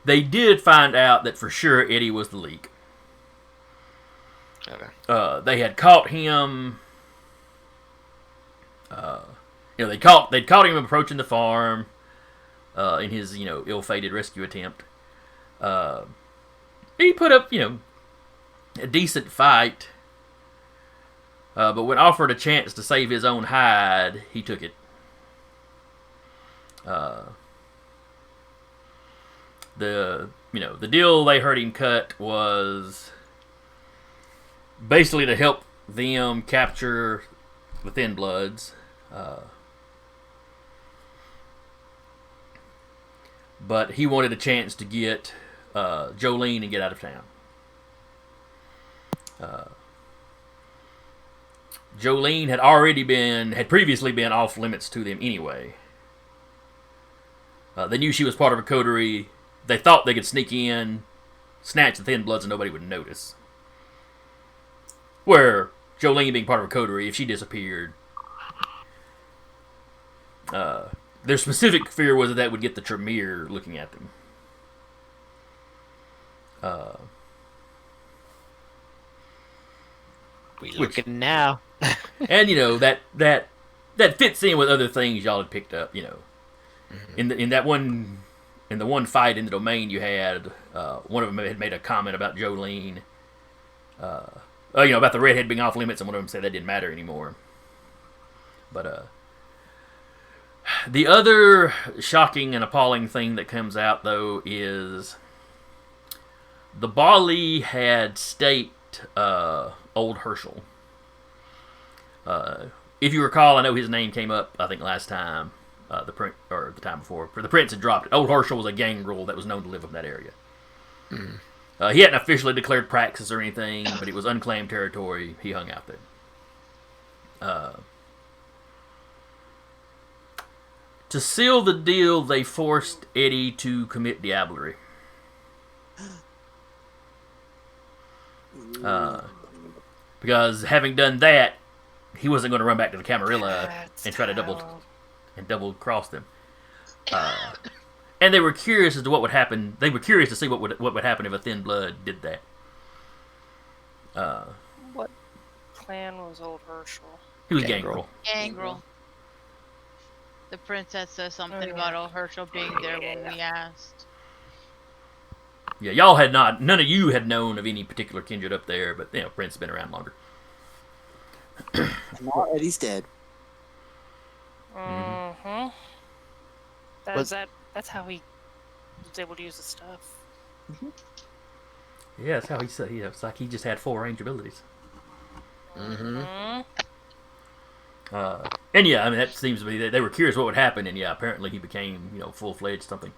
They did find out that for sure Eddie was the leak. Okay. They had caught him. They'd caught him approaching the farm in his ill-fated rescue attempt. He put up a decent fight, but when offered a chance to save his own hide, he took it. The deal they heard him cut was basically to help them capture the Thin Bloods. But he wanted a chance to get Jolene and get out of town. Jolene had previously been off limits to them anyway. They knew she was part of a coterie. They thought they could sneak in, snatch the Thin Bloods, and nobody would notice. Where Jolene being part of a coterie, if she disappeared, Their specific fear was that would get the Tremere looking at them. We looking now. And that fits in with other things y'all had picked up. In the one fight in the domain you had, one of them had made a comment about Jolene. About the redhead being off limits, and one of them said that didn't matter anymore. But the other shocking and appalling thing that comes out, though, is the Bali had staked old Herschel. If you recall, I know his name came up, I think, last time, the time before. The Prince had dropped it. Old Herschel was a gangrel that was known to live in that area. Mm. He hadn't officially declared praxis or anything, but it was unclaimed territory. He hung out there. To seal the deal, they forced Eddie to commit diablerie. Because having done that, he wasn't going to run back to the Camarilla and try to double cross them. And they were curious as to what would happen. They were curious to see what would happen if a Thin Blood did that. What clan was old Herschel? He was Gangrel. Gangrel. The princess says something about old Herschel being there when we asked. Yeah, y'all had not. None of you had known of any particular kindred up there, but Prince has been around longer. Now Eddie's dead. Mm-hmm. That's how he was able to use the stuff. Yeah, that's how he said. It's like he just had full range abilities. Mm-hmm. And yeah, I mean that seems to be they were curious what would happen, and yeah, apparently he became full-fledged something.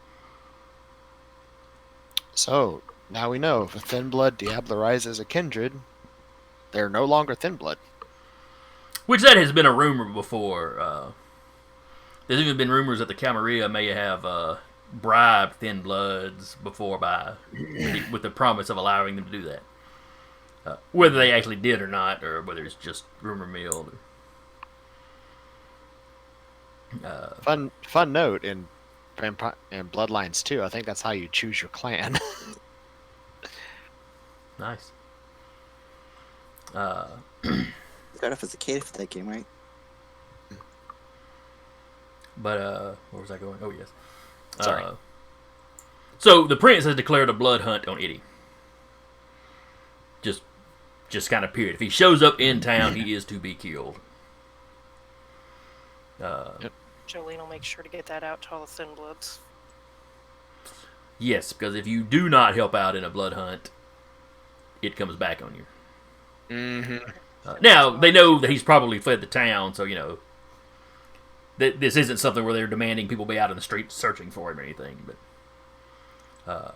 So now we know if a Thin Blood diablerizes a kindred, they're no longer Thin Blood. Which that has been a rumor before. There's even been rumors that the Camarilla may have bribed Thin Bloods before with the promise of allowing them to do that. Whether they actually did or not, or whether it's just rumor mill. Fun note in Bloodlines 2, I think that's how you choose your clan. Nice. Start off as a kid for that game, right? But where was I going? Oh yes. Sorry. So the Prince has declared a blood hunt on Eddie. Just kind of period. If he shows up in town, he is to be killed. Yep. Jolene will make sure to get that out to all the Thin Bloods. Yes, because if you do not help out in a blood hunt, it comes back on you. Mm-hmm. Now, they know that he's probably fled the town, so, this isn't something where they're demanding people be out in the streets searching for him or anything. But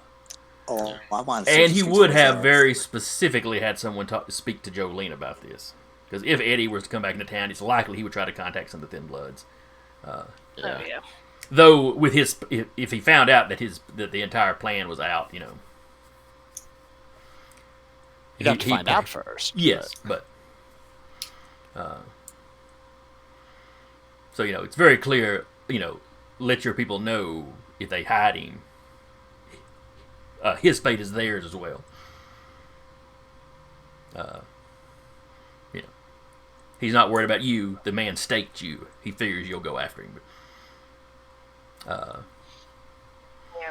I want to. and he would have very specifically had someone speak to Jolene about this. Because if Eddie was to come back into town, it's likely he would try to contact some of the Thin Bloods. Oh yeah. Though, with if he found out that the entire plan was out, You'd have to find out first. Yes, but so it's very clear. Let your people know if they hide him. His fate is theirs as well. He's not worried about you. The man staked you. He figures you'll go after him. Yeah,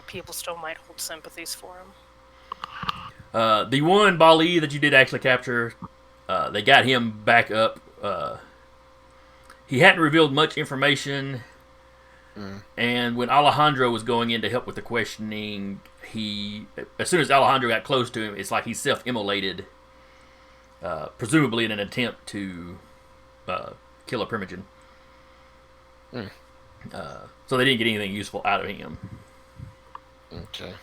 people still might hold sympathies for him. The one Bali that you did actually capture, they got him back up. He hadn't revealed much information, and when Alejandro was going in to help with the questioning, as soon as Alejandro got close to him, it's like he self-immolated, presumably in an attempt to kill a Primogen. So they didn't get anything useful out of him. Okay.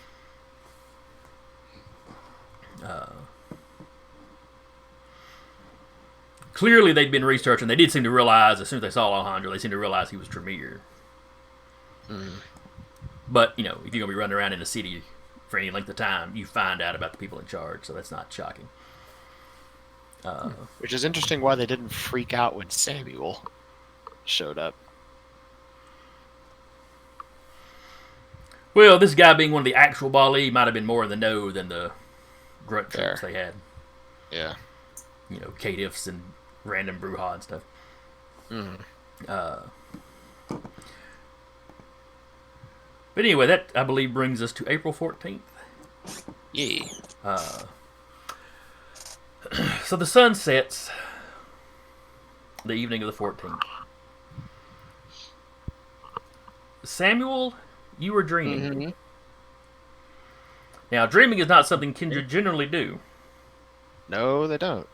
Clearly, they'd been researching. They did seem to realize, as soon as they saw Alejandro, they seemed to realize he was Tremere. But, if you're going to be running around in the city for any length of time, you find out about the people in charge, so that's not shocking. Which is interesting why they didn't freak out when Samuel showed up. Well, this guy being one of the actual Bali might have been more in the know than the grunt troops they had. Yeah. You know, caitiffs and random Bruja and stuff. But anyway, that, I believe, brings us to April 14th. Yeah. So the sun sets the evening of the 14th. Samuel, you were dreaming. Now, dreaming is not something Kindred generally do. No, they don't.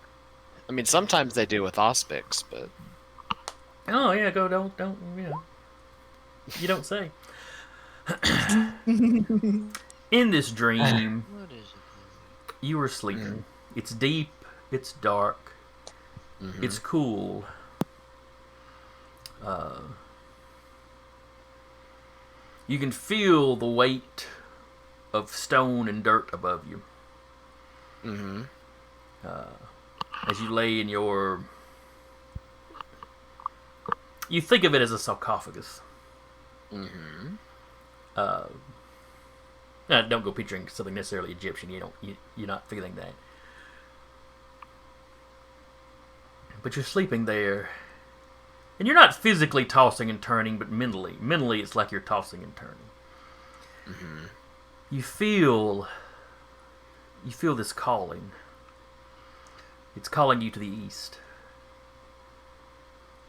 I mean, sometimes they do with Auspix, but... Oh, yeah, don't, you know. You don't say. In this dream, What is it? you were sleeping. It's deep, it's dark, it's cool. You can feel the weight of stone and dirt above you. As you lay in your... You think of it as a sarcophagus. Don't go picturing something necessarily Egyptian. You're not feeling that. But you're sleeping there, and you're not physically tossing and turning, but mentally. Mentally, it's like you're tossing and turning. You feel this calling. It's calling you to the east.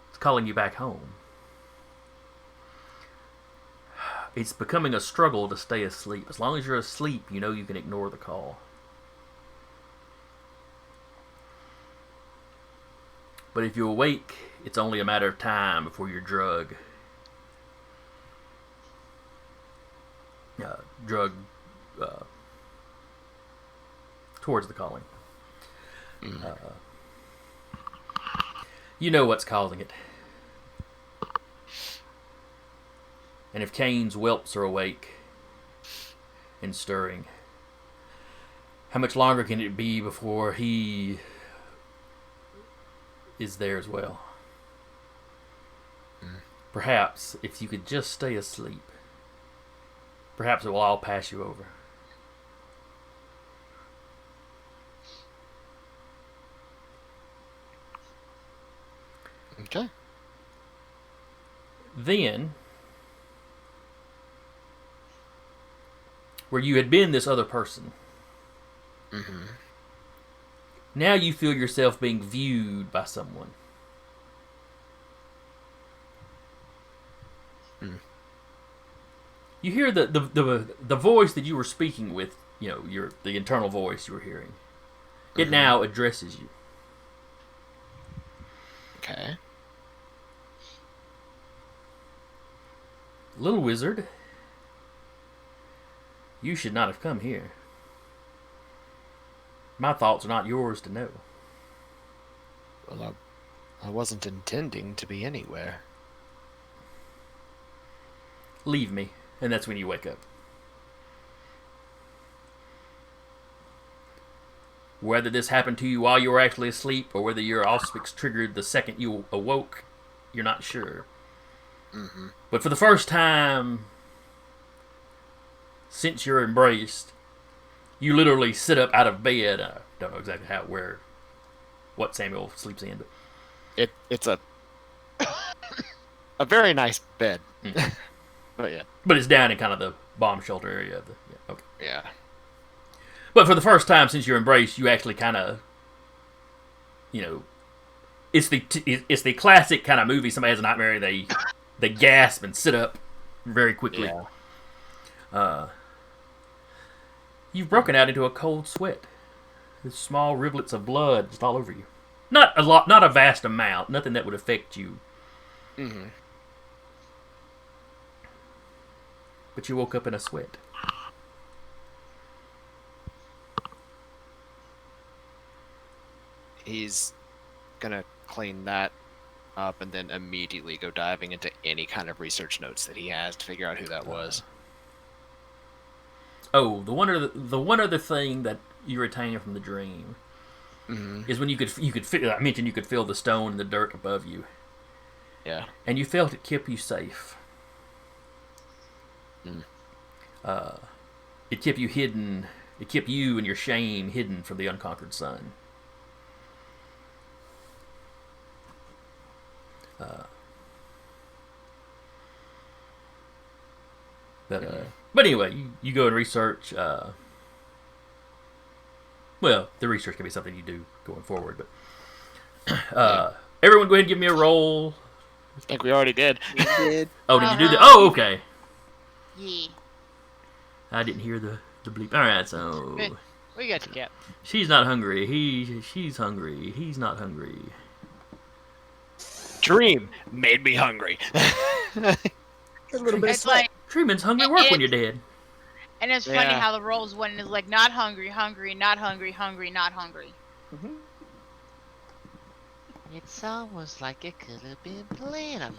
It's calling you back home. It's becoming a struggle to stay asleep. As long as you're asleep, you know you can ignore the call. But if you awake, it's only a matter of time before you're drugged towards the calling. You know what's causing it. And if Cain's whelps are awake and stirring, how much longer can it be before he is there as well? Perhaps if you could just stay asleep, perhaps it will all pass you over. Okay. Then, where you had been this other person, now you feel yourself being viewed by someone. You hear the voice that you were speaking with, you know, the internal voice you were hearing. It now addresses you. Okay. Little wizard, you should not have come here. My thoughts are not yours to know. Well, I wasn't intending to be anywhere. Leave me. And that's when you wake up. Whether this happened to you while you were actually asleep, or whether your auspice triggered the second you awoke, you're not sure. But for the first time since you're embraced, you literally sit up out of bed. I don't know exactly what Samuel sleeps in, but It's a very nice bed. But yeah. But it's down in kind of the bomb shelter area of the... Yeah, okay. Yeah. But for the first time since you're embraced, you actually kind of, you know, it's the classic kind of movie. Somebody has a nightmare, they gasp and sit up very quickly. Yeah. You've broken out into a cold sweat. There's small rivulets of blood just all over you. Not a lot, not a vast amount. Nothing that would affect you. But you woke up in a sweat. He's gonna clean that up and then immediately go diving into any kind of research notes that he has to figure out who that was. Oh, the one other thing that you retain from the dream is when you could feel. I mentioned you could feel the stone and the dirt above you. Yeah. And you felt it kept you safe. It kept you hidden. It kept you and your shame hidden from the unconquered sun. But anyway, you go and research. Well, the research can be something you do going forward. But everyone, go ahead and give me a roll. I think we already did. We did. Oh, did you do that? Oh, okay. Yeah. I didn't hear the bleep. All right, so We got you, Cap. she's not hungry. She's hungry. He's not hungry. Dream made me hungry. A little bit of It's sweat. like, Treatment's hungry work when you're dead. and it's funny Yeah. how the rolls went is like not hungry, hungry, not hungry, hungry, not hungry. Mhm. It's almost like it could have been planned.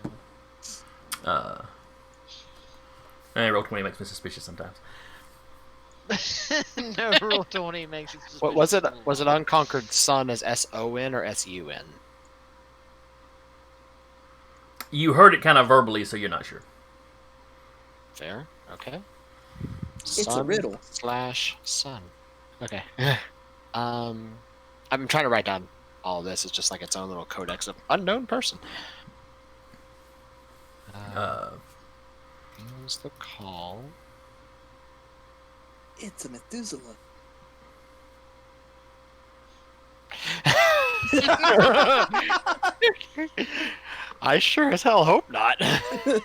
Roll 20 makes me suspicious sometimes. No, roll 20 makes it. What was it? suspicious. Was it Unconquered Sun as SON or SUN? You heard it kind of verbally, so you're not sure. Fair. Okay. It's a riddle. / sun. Okay. I'm trying to write down all of this. It's just like its own little codex of unknown person. Here's the call. It's a Methuselah. I sure as hell hope not. Sure,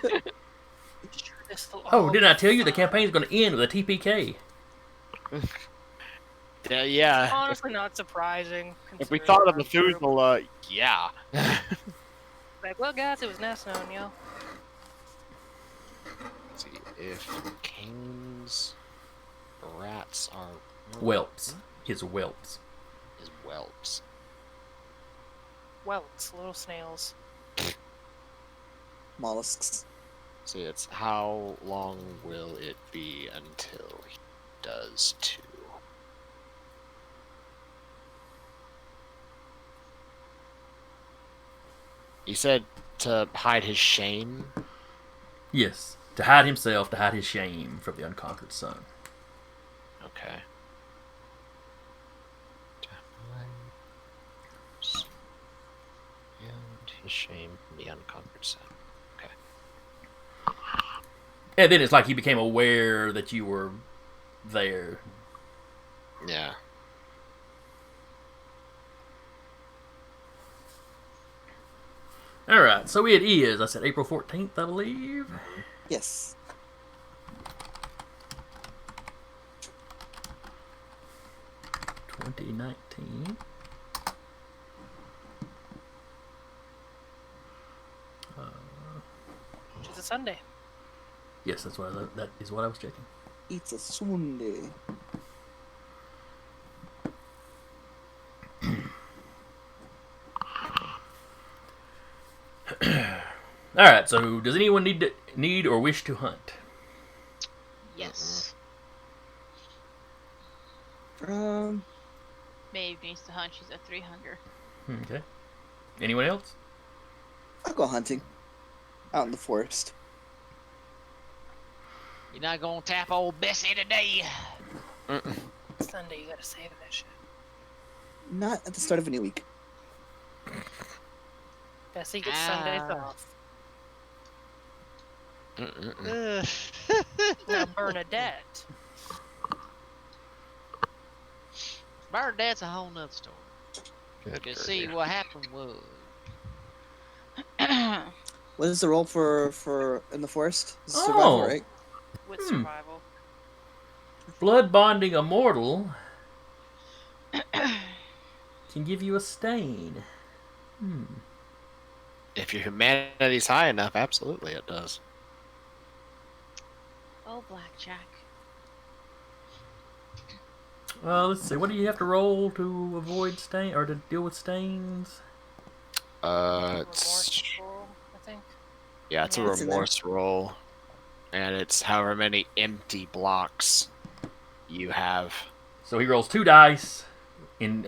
this'll Oh, all didn't I be tell you the fine. campaign's going to end with a TPK? Yeah. Honestly, not surprising. If we considering thought of I'm through. Methuselah, yeah. Like, well, guys, it was nice knowing you. Let's see if King's rats are Whelps. His whelps. His whelps. Welts, little snails. Mollusks. See, it's how long will it be until he does too? He said to hide his shame. Yes. To hide himself, to hide his shame from the unconquered sun. Okay. To hide and his shame from the unconquered sun. Okay. And then it's like he became aware that you were there. Yeah. Alright, so it is, I said April 14th, I believe. Yes. $2019. Which is a Sunday. Yes, that is what I was checking. It's a Sunday. Alright, so does anyone need or wish to hunt? Yes. Maeve needs to hunt. She's at 3 hunger. Okay. Anyone else? I'll go hunting. Out in the forest. You're not gonna tap old Bessie today. Sunday, you gotta save that shit. Not at the start of a new week. Bessie gets Sundays off. Ugh. Now Bernadette. Bernadette's a whole nother story. Good You see, what happened was What is the role for in the forest? It's survival, Oh. right? With survival. Blood bonding a mortal can give you a stain. If your humanity's high enough, absolutely it does. Oh, blackjack. Let's see. What do you have to roll to avoid stain or to deal with stains? It's Remorseful, I think. yeah, it's a Yeah, it's in there. remorse roll, and it's however many empty blocks you have. So he rolls 2 dice. In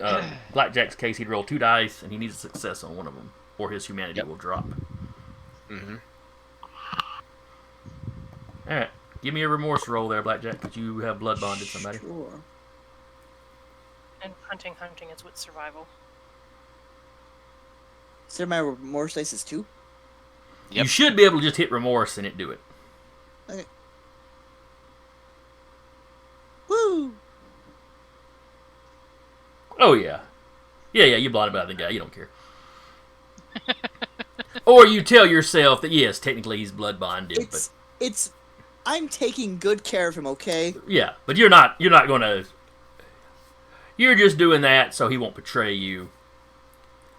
Blackjack's case, he'd roll 2 dice, and he needs a success on one of them, or his humanity will drop. Mm-hmm. All right. Give me a remorse roll there, Blackjack, because you have blood bonded somebody. Sure. And hunting is with survival. So my remorse dice is 2? You should be able to just hit remorse and it do it. Okay. Woo! Oh, yeah. Yeah, you blinded by the guy. You don't care. Or you tell yourself that, yes, technically he's blood bonded, but... I'm taking good care of him, okay? Yeah, but you're not going to... You're just doing that so he won't betray you.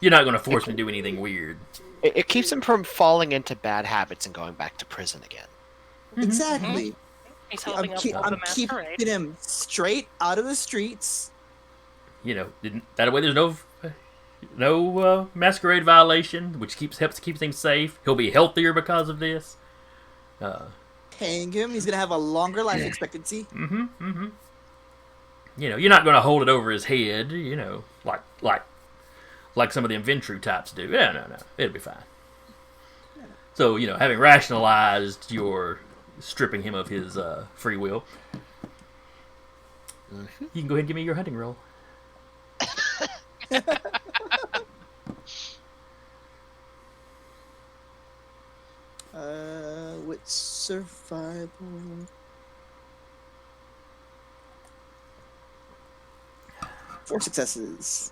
You're not going to force him to do anything weird. It keeps him from falling into bad habits and going back to prison again. Exactly. He's helping I'm up all the keeping masquerade. him straight out of the streets. You know, that way there's no masquerade violation, which helps keep things safe. He'll be healthier because of this. Paying him, he's gonna have a longer life expectancy. You know, you're not going to hold it over his head, you know, like some of the Ventru types do. Yeah, no, it'll be fine. So, you know, having rationalized your stripping him of his free will, you can go ahead and give me your hunting roll. With survival. Four successes.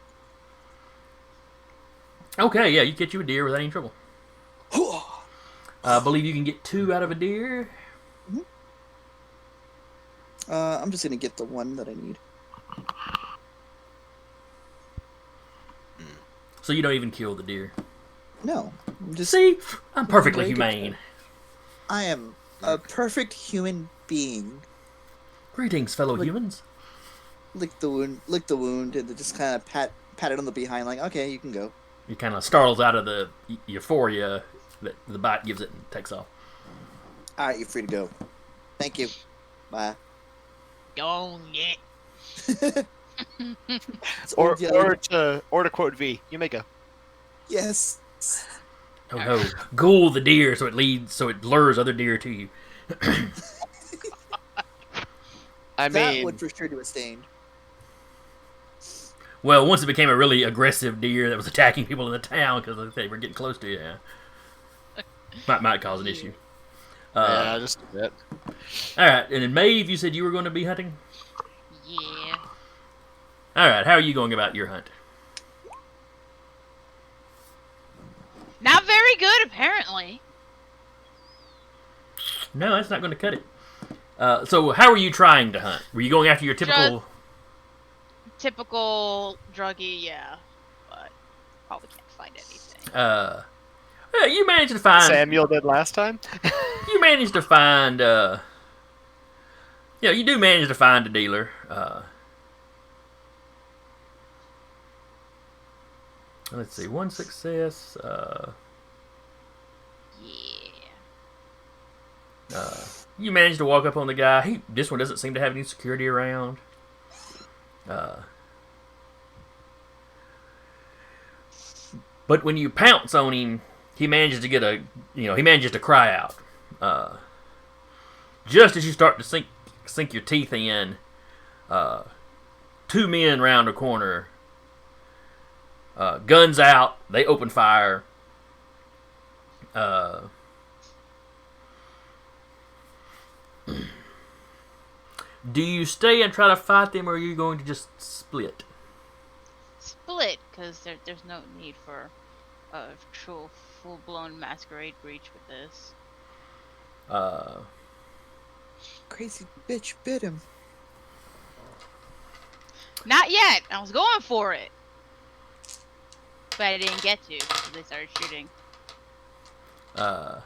Okay, yeah, you get you a deer without any trouble. I believe you can get 2 out of a deer. I'm just gonna get the one that I need. So you don't even kill the deer. No, I'm just. See? I'm perfectly Very good. humane. I am a perfect human being. Greetings, fellow Like- humans. Lick the wound, and then just kind of pat it on the behind, like, okay, you can go. He kind of startles out of the euphoria that the bite gives it and takes off. All right, you're free to go. Thank you. Bye. Go on, yeah. It's Or old yellow- to quote V, you may go. Yes. Oh no! Ghoul the deer, so it lures other deer to you. I That mean, would for sure do a stain. Well, once it became a really aggressive deer that was attacking people in the town because they were getting close to you, might cause an issue. yeah, just a bit. All right, and then Maeve, you said you were going to be hunting. Yeah. All right, how are you going about your hunt? Not very good, apparently. No, that's not going to cut it. So, how are you trying to hunt? Were you going after your typical? Typical druggy, yeah. But probably can't find anything. Yeah, you managed to find. Samuel did last time. You managed to find. You do manage to find a dealer. Let's see, 1 success. Yeah. You managed to walk up on the guy. This one doesn't seem to have any security around. But when you pounce on him, he manages to cry out. Just as you start to sink your teeth in, 2 men round a corner, guns out, they open fire. Do you stay and try to fight them, or are you going to just split? Split, because there's no need for a true full-blown masquerade breach with this. Crazy bitch bit him. Not yet! I was going for it! But I didn't get to, because they started shooting. What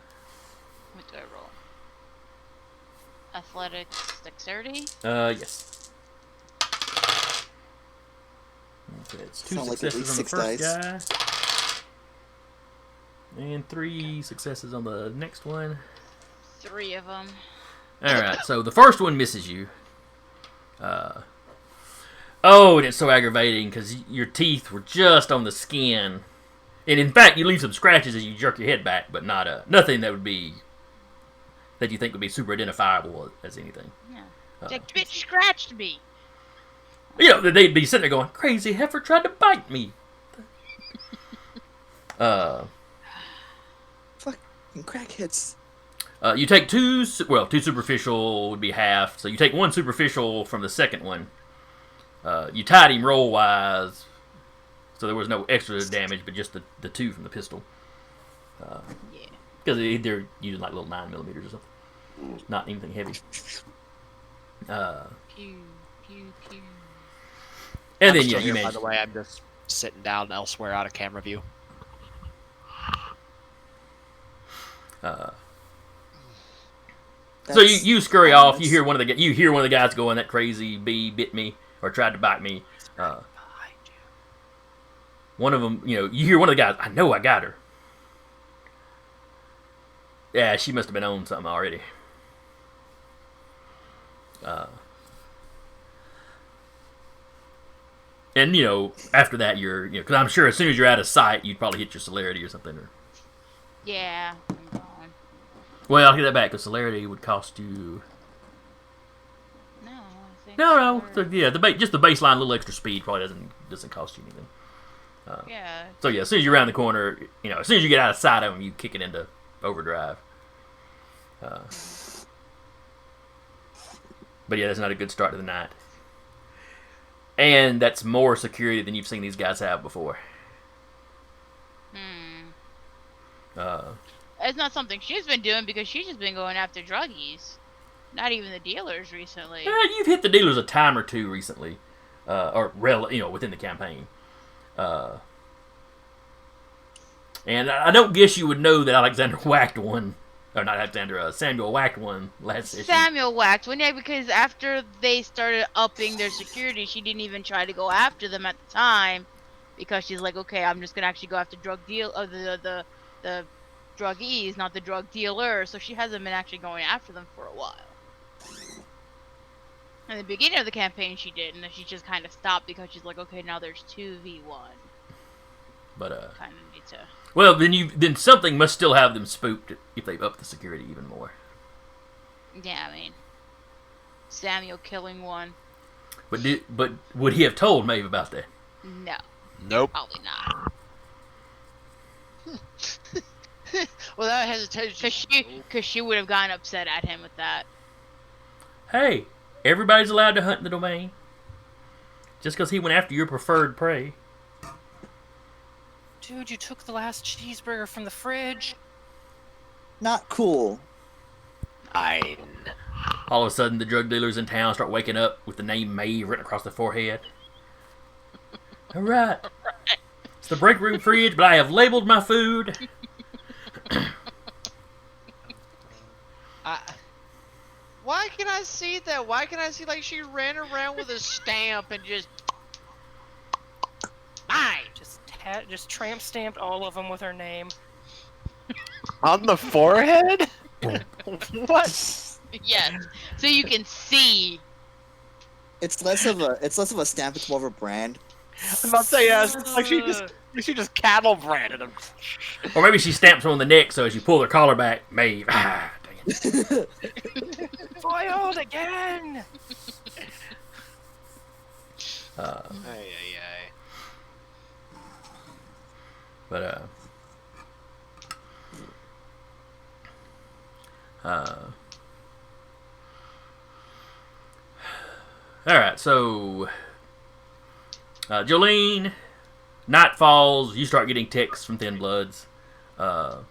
do I roll? Athletics, dexterity? Yes. Okay, it's 2 Sound like at successes least on the 6 first guy. And 3 successes on the next one. 3 of them. Alright, so the first one misses you. Oh, and it's so aggravating because your teeth were just on the skin. And in fact, you leave some scratches as you jerk your head back, but nothing that would be that you think would be super identifiable as anything. Yeah. Uh, Like, bitch scratched me. You know, they'd be sitting there going, "Crazy heifer tried to bite me." Fucking crackheads. You take two superficial would be half. So you take one superficial from the second one. You tied him roll-wise, so there was no extra damage, but just the two from the pistol. Yeah. Because they're using like little 9mm or something. Not anything heavy. Pew, pew, pew. And I'm then, still yeah, you here, by managed. the way, I'm just sitting down elsewhere out of camera view. So you scurry off. You hear one of the guys going, "That crazy bee bit me or tried to bite me." One of them, you hear one of the guys. "I know I got her." Yeah, she must have been on something already. And after that, because I'm sure as soon as you're out of sight, you'd probably hit your celerity or something. Yeah. I'm gone. Well, I'll get that back because celerity would cost you. No, I think No. we're- Just the baseline little extra speed probably doesn't cost you anything. Yeah. So yeah, as soon as you're around the corner, as soon as you get out of sight of them, you kick it into overdrive. But yeah, that's not a good start to the night. And that's more security than you've seen these guys have before. It's not something she's been doing because she's just been going after druggies. Not even the dealers recently. You've hit the dealers a time or two recently, within the campaign. And I don't guess you would know that Alexander whacked one, or not Alexander, Samuel whacked one last session. Samuel whacked one, yeah, because after they started upping their security, she didn't even try to go after them at the time, because she's like, okay, I'm just gonna actually go after the druggies, not the drug dealer. So she hasn't been actually going after them for a while. In the beginning of the campaign, she did, and then she just kind of stopped because she's like, okay, now there's 2v1. But Kind of need to. well, then something must still have them spooked if they've upped the security even more. Yeah, I mean, Samuel killing one. But would he have told Maeve about that? No, Nope. probably not. Without hesitation. Cause she would have gotten upset at him with that. Hey, everybody's allowed to hunt in the domain. Just because he went after your preferred prey. Dude, you took the last cheeseburger from the fridge. Not cool. Nine. All of a sudden, the drug dealers in town start waking up with the name Maeve written across their forehead. All right. It's the break room fridge, but I have labeled my food. Why can I see that? Why can I see like she ran around with a stamp and just mine? Just tramp stamped all of them with her name. On the forehead? What? Yes, so you can see. It's less of a stamp. It's more of a brand. I was about to say, yeah, it's like she just cattle branded him. Or maybe she stamps one on the neck, so as you pull her collar back, Maeve. Ah, dang it. Foiled again! But all right, so Jolene, night falls. You start getting texts from Thin Bloods. Now-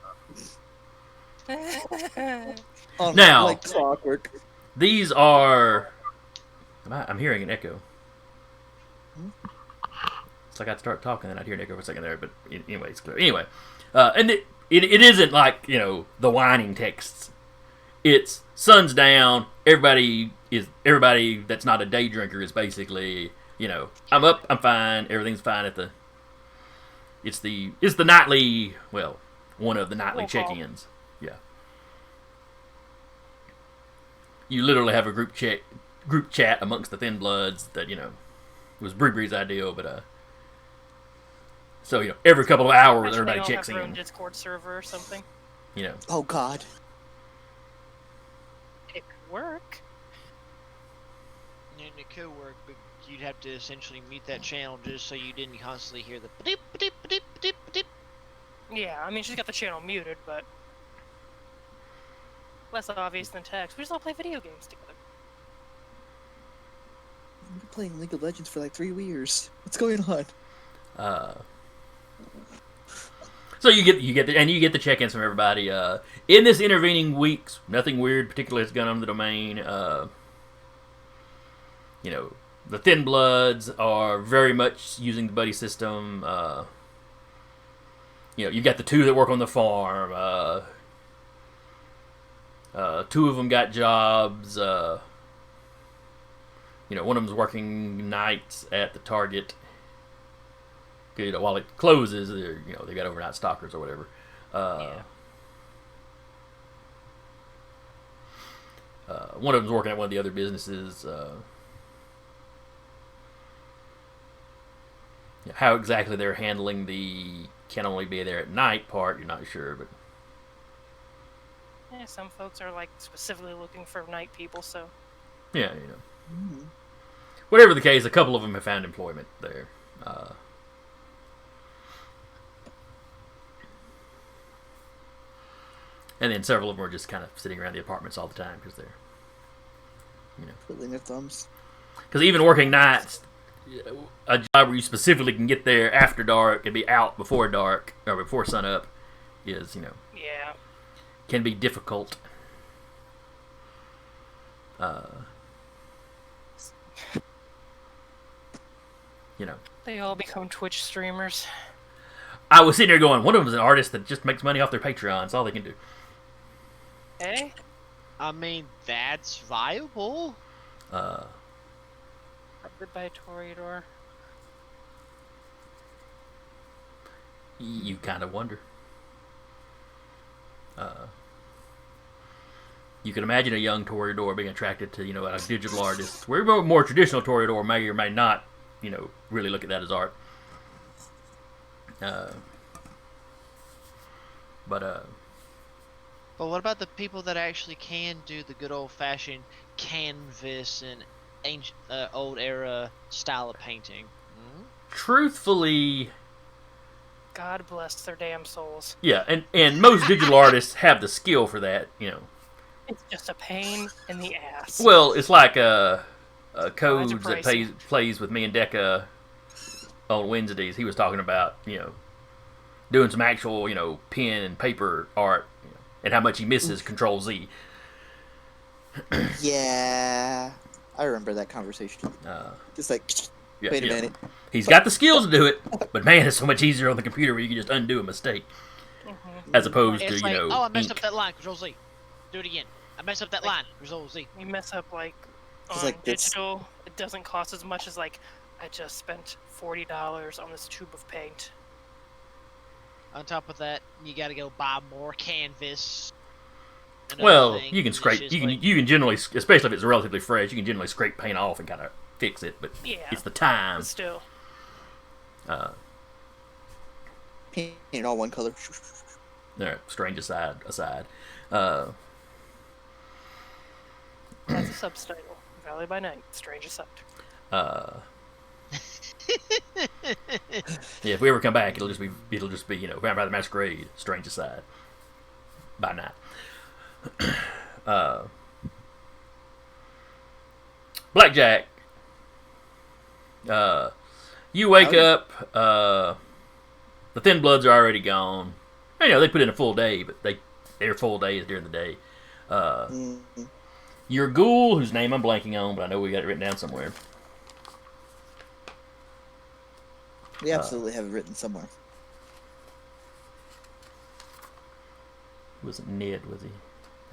Like clockwork. These are. I'm hearing an echo. It's like I'd start talking and I'd hear an echo for a second there, but anyway, it's clear. Anyway, and it isn't like the whining texts. It's sun's down. Everybody that's not a day drinker is basically I'm up, I'm fine, everything's fine at the. It's the nightly, well, one of the nightly Roll call. check-ins. Yeah. You literally have a group chat amongst the Thin Bloods that it was Bree's idea, but so every couple of hours Imagine everybody they all checks have their own in. Discord server or something. Oh God. work. And it could work, but you'd have to essentially mute that channel just so you didn't constantly hear the beep, beep, beep, beep, beep. Yeah, I mean, she's got the channel muted, but less obvious than text. We just all play video games together. I've been playing League of Legends for like 3 years. What's going on? So you get the check-ins from everybody. In this intervening weeks, nothing weird particularly has gone on the domain. You know, the Thin Bloods are very much using the buddy system. You know, you got the 2 that work on the farm. 2 of them got jobs. You know, one of them's working nights at the Target. You know, while it closes, they got overnight stockers or whatever. One of them's working at one of the other businesses. How exactly they're handling the can only be there at night part, you're not sure, but Yeah, some folks are like specifically looking for night people, so yeah, you know. Whatever the case, a couple of them have found employment there. And then several of them are just kind of sitting around the apartments all the time because they're, you know. Twiddling their thumbs. Because even working nights, a job where you specifically can get there after dark and be out before dark or before sunup is, you know, yeah. can be difficult. You know. They all become Twitch streamers. I was sitting there going, one of them is an artist that just makes money off their Patreon. That's all they can do. Hey? I mean, that's viable. Probably by a Toreador. You kind of wonder. You can imagine a young Toreador being attracted to, you know, a digital artist. Where a more traditional Toreador may or may not, you know, really look at that as art. But what about the people that actually can do the good old-fashioned canvas and ancient, old era style of painting? truthfully, God bless their damn souls. yeah, and most digital artists have the skill for that, you know. It's just a pain in the ass. Well, it's like Codes are that pricey. plays with me and Decca on Wednesdays. He was talking about, you know, doing some actual, you know, pen and paper art, you know, and how much he misses Control Z. Yeah, I remember that conversation. Just like, Yeah, wait a yeah. minute. He's got the skills to do it, but man, it's so much easier on the computer where you can just undo a mistake as opposed It's to, like, you know, oh, I messed ink. up that line. Control Z. Do it again. I messed up that line. Control Z. You mess up like It's on like this. digital, it doesn't cost as much as like I just spent $40 on this tube of paint. On top of that, you got to go buy more canvas. and Well, other things, you can and scrape. it's You just can generally, especially if it's relatively fresh, you can generally scrape paint off and kind of fix it. But Yeah. it's the time. But still. Paint it all one color. There, strange aside. That's a subtitle. Valley by Night, Strange Aside. Yeah, if we ever come back, it'll just be you know, Vampire the Masquerade, Strange Aside, by night. Blackjack. You wake Howdy. up. The Thin Bloods are already gone. You know, they put in a full day, but their full day is during the day. Mm, Your ghoul, whose name I'm blanking on, but I know we got it written down somewhere. we absolutely have it written somewhere. Wasn't Ned, was he?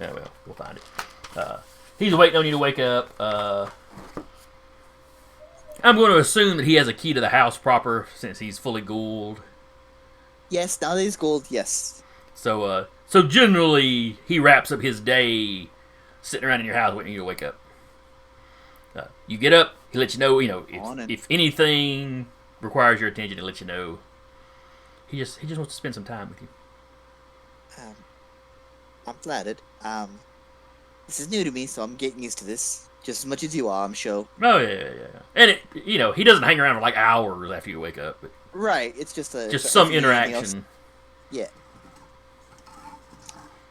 Oh, well, we'll find it. He's waiting on you to wake up. I'm going to assume that he has a key to the house proper, since he's fully ghouled. Yes, now that he's gold, yes. So generally, he wraps up his day sitting around in your house waiting for you to wake up. You get up, he lets you know, On it. if anything requires your attention, he lets you know. He just wants to spend some time with you. I'm flattered. This is new to me, so I'm getting used to this just as much as you are, I'm sure. Oh yeah. And it, he doesn't hang around for like hours after you wake up. But Right. It's just some if anything else- interaction. Yeah.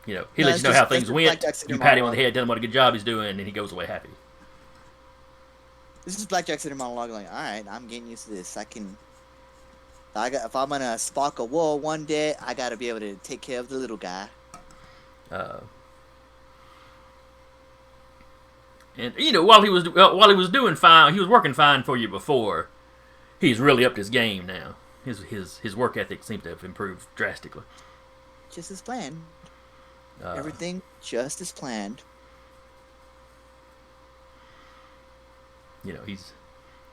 He No, lets you it's know just- how it's things just went. Blackjack sitting You in pat him on monologue. the head, tell him what a good job he's doing, and he goes away happy. This is Blackjack sitting monologue. Like, all right, I'm getting used to this. If I'm gonna spark a war one day, I gotta be able to take care of the little guy. And while he was doing fine, he was working fine for you before. He's really upped his game now. His work ethic seems to have improved drastically. Just as planned. Uh, Everything just as planned.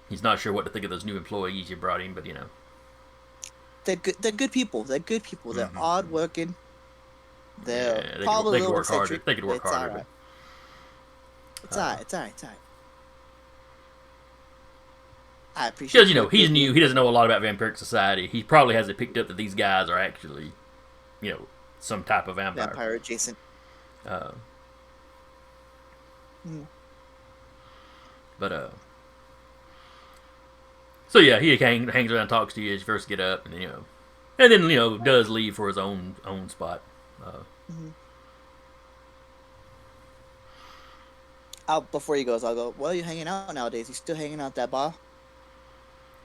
He's not sure what to think of those new employees you brought in, but They're good. They're good people. They're good people. They're hardworking. They're yeah, they probably could a work little harder. eccentric. They could work It's harder. alright. It's alright. It's alright. It's alright. I appreciate. Because he's new. He doesn't know a lot about vampiric society. He probably hasn't picked up that these guys are actually, some type of vampire. Vampire adjacent. But so yeah, he hangs around, and talks to you as you first get up, and then does leave for his own spot. Before he goes, I'll go. Well, you hanging out nowadays? You still hanging out at that bar?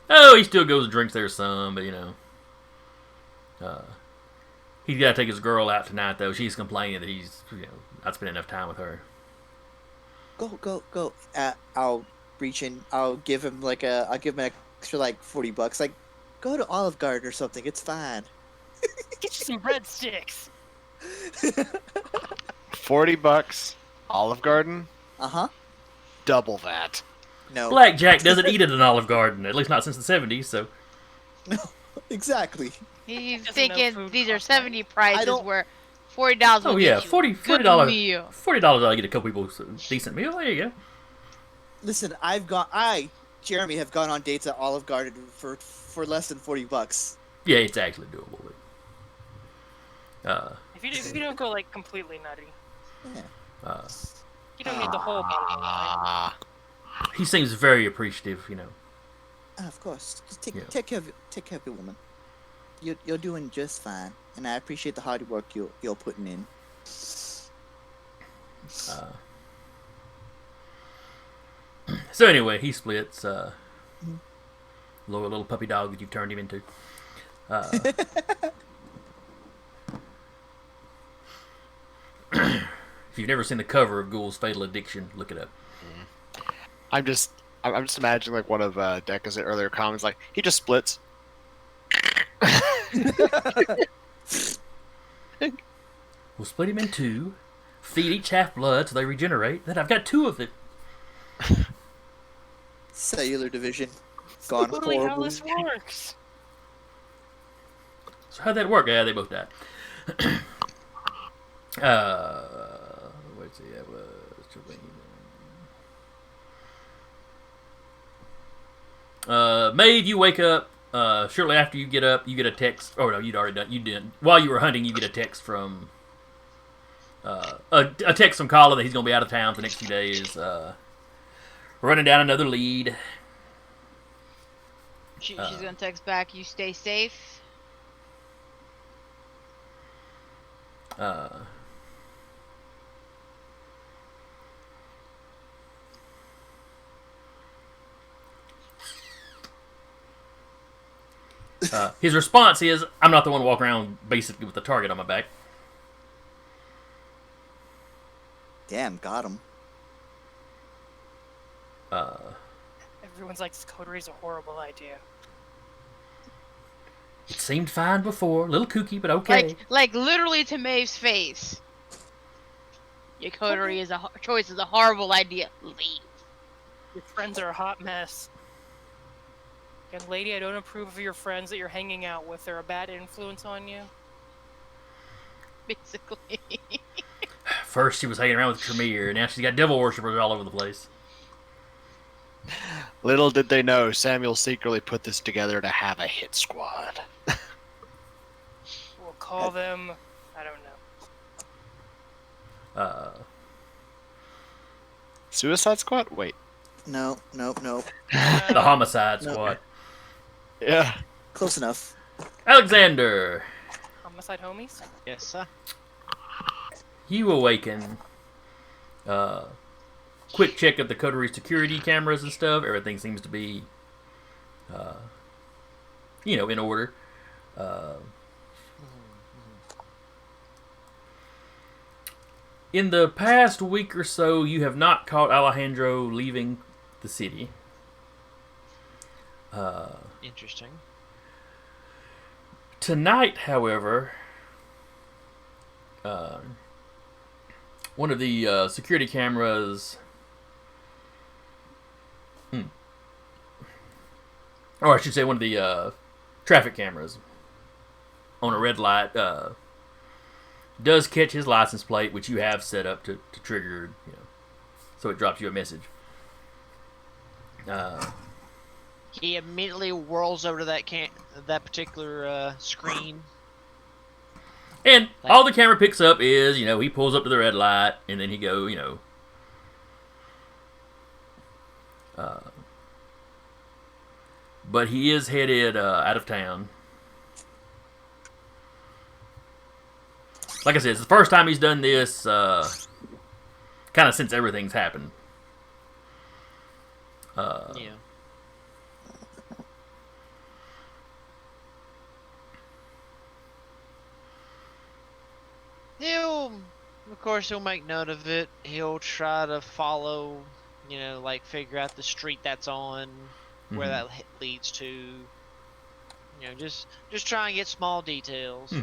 Oh, he still goes and drinks there some, but he's got to take his girl out tonight though. She's complaining that he's not spending enough time with her. Go. I'll reach in. I'll give him I'll give him an extra $40. Like, go to Olive Garden or something. It's fine. Get you some breadsticks. $40, Olive Garden, Uh-huh. double that. No. Blackjack doesn't eat at an Olive Garden, at least not since the 70s. So No. Exactly. He's Doesn't know thinking food these are costs money. 70 prices don't- where $40 will oh yeah, get you a good $40 meal. $40 I get a couple people a decent meal. There you go. Listen, Jeremy, have gone on dates at Olive Garden for less than $40. Yeah, it's actually doable. If you don't go completely nutty, Yeah. you don't need the whole bottle of wine. He seems very appreciative. Of course. Just Yeah. take care of your woman. You're doing just fine, and I appreciate the hard work you're putting in. So anyway, he splits. Little puppy dog that you've turned him into. If you've never seen the cover of Ghoul's Fatal Addiction, look it up. I'm just imagining one of Decca's earlier comments, he just splits. We'll split him in two, feed each half blood so they regenerate. Then I've got two of it. Cellular division gone Literally how horrible. this works. So how'd that work? Yeah, they both died. What's it? Maeve, you wake up. Shortly after you get up, you get a text. Oh no, you'd already done. You didn't. While you were hunting, you get a text from a text from Colin that he's going to be out of town for the next few days. Running down another lead. She's gonna text back, you stay safe. His response is, "I'm not the one walking around basically with the target on my back." Damn, got him. Everyone's like, this coterie is a horrible idea. It seemed fine before, a little kooky, but okay. Like literally to Maeve's face. Your coterie is choice is a horrible idea. Leave. Your friends are a hot mess. Young lady, I don't approve of your friends that you're hanging out with. They're a bad influence on you. Basically. First she was hanging around with Tremere, now she's got devil worshippers all over the place. Little did they know, Samuel secretly put this together to have a hit squad. We'll call them, I don't know. Suicide Squad? Wait. No. The Homicide No. Squad. Yeah. Close enough. Alexander, Homicide homies. Yes, sir. you awaken. Quick check of the coterie security cameras and stuff. Everything seems to be, in order. In the past week or so, you have not caught Alejandro leaving the city. Interesting. Tonight, however, one of the security cameras, or I should say one of the traffic cameras on a red light does catch his license plate, which you have set up to trigger, so it drops you a message. He immediately whirls over to that particular screen. And all the camera picks up is, he pulls up to the red light, and then he go, but he is headed out of town. Like I said, it's the first time he's done this, kind of since everything's happened. Yeah. Of course, he'll make note of it. He'll try to follow, figure out the street that's on, where that leads to. Just try and get small details.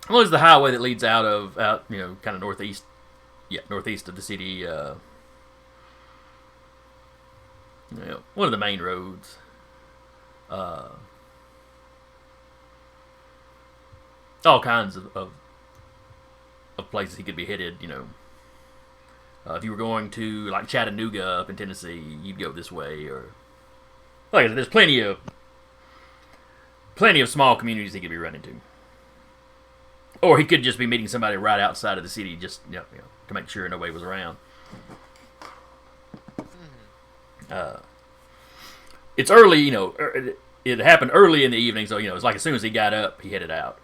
Well, it's the highway that leads out, kind of northeast of the city. One of the main roads. All kinds of places he could be headed. If you were going to like Chattanooga up in Tennessee, you'd go this way. Or like I said, there's plenty of small communities he could be running to. Or he could just be meeting somebody right outside of the city, just to make sure nobody was around. It's early, it happened early in the evening, so it's like as soon as he got up, he headed out.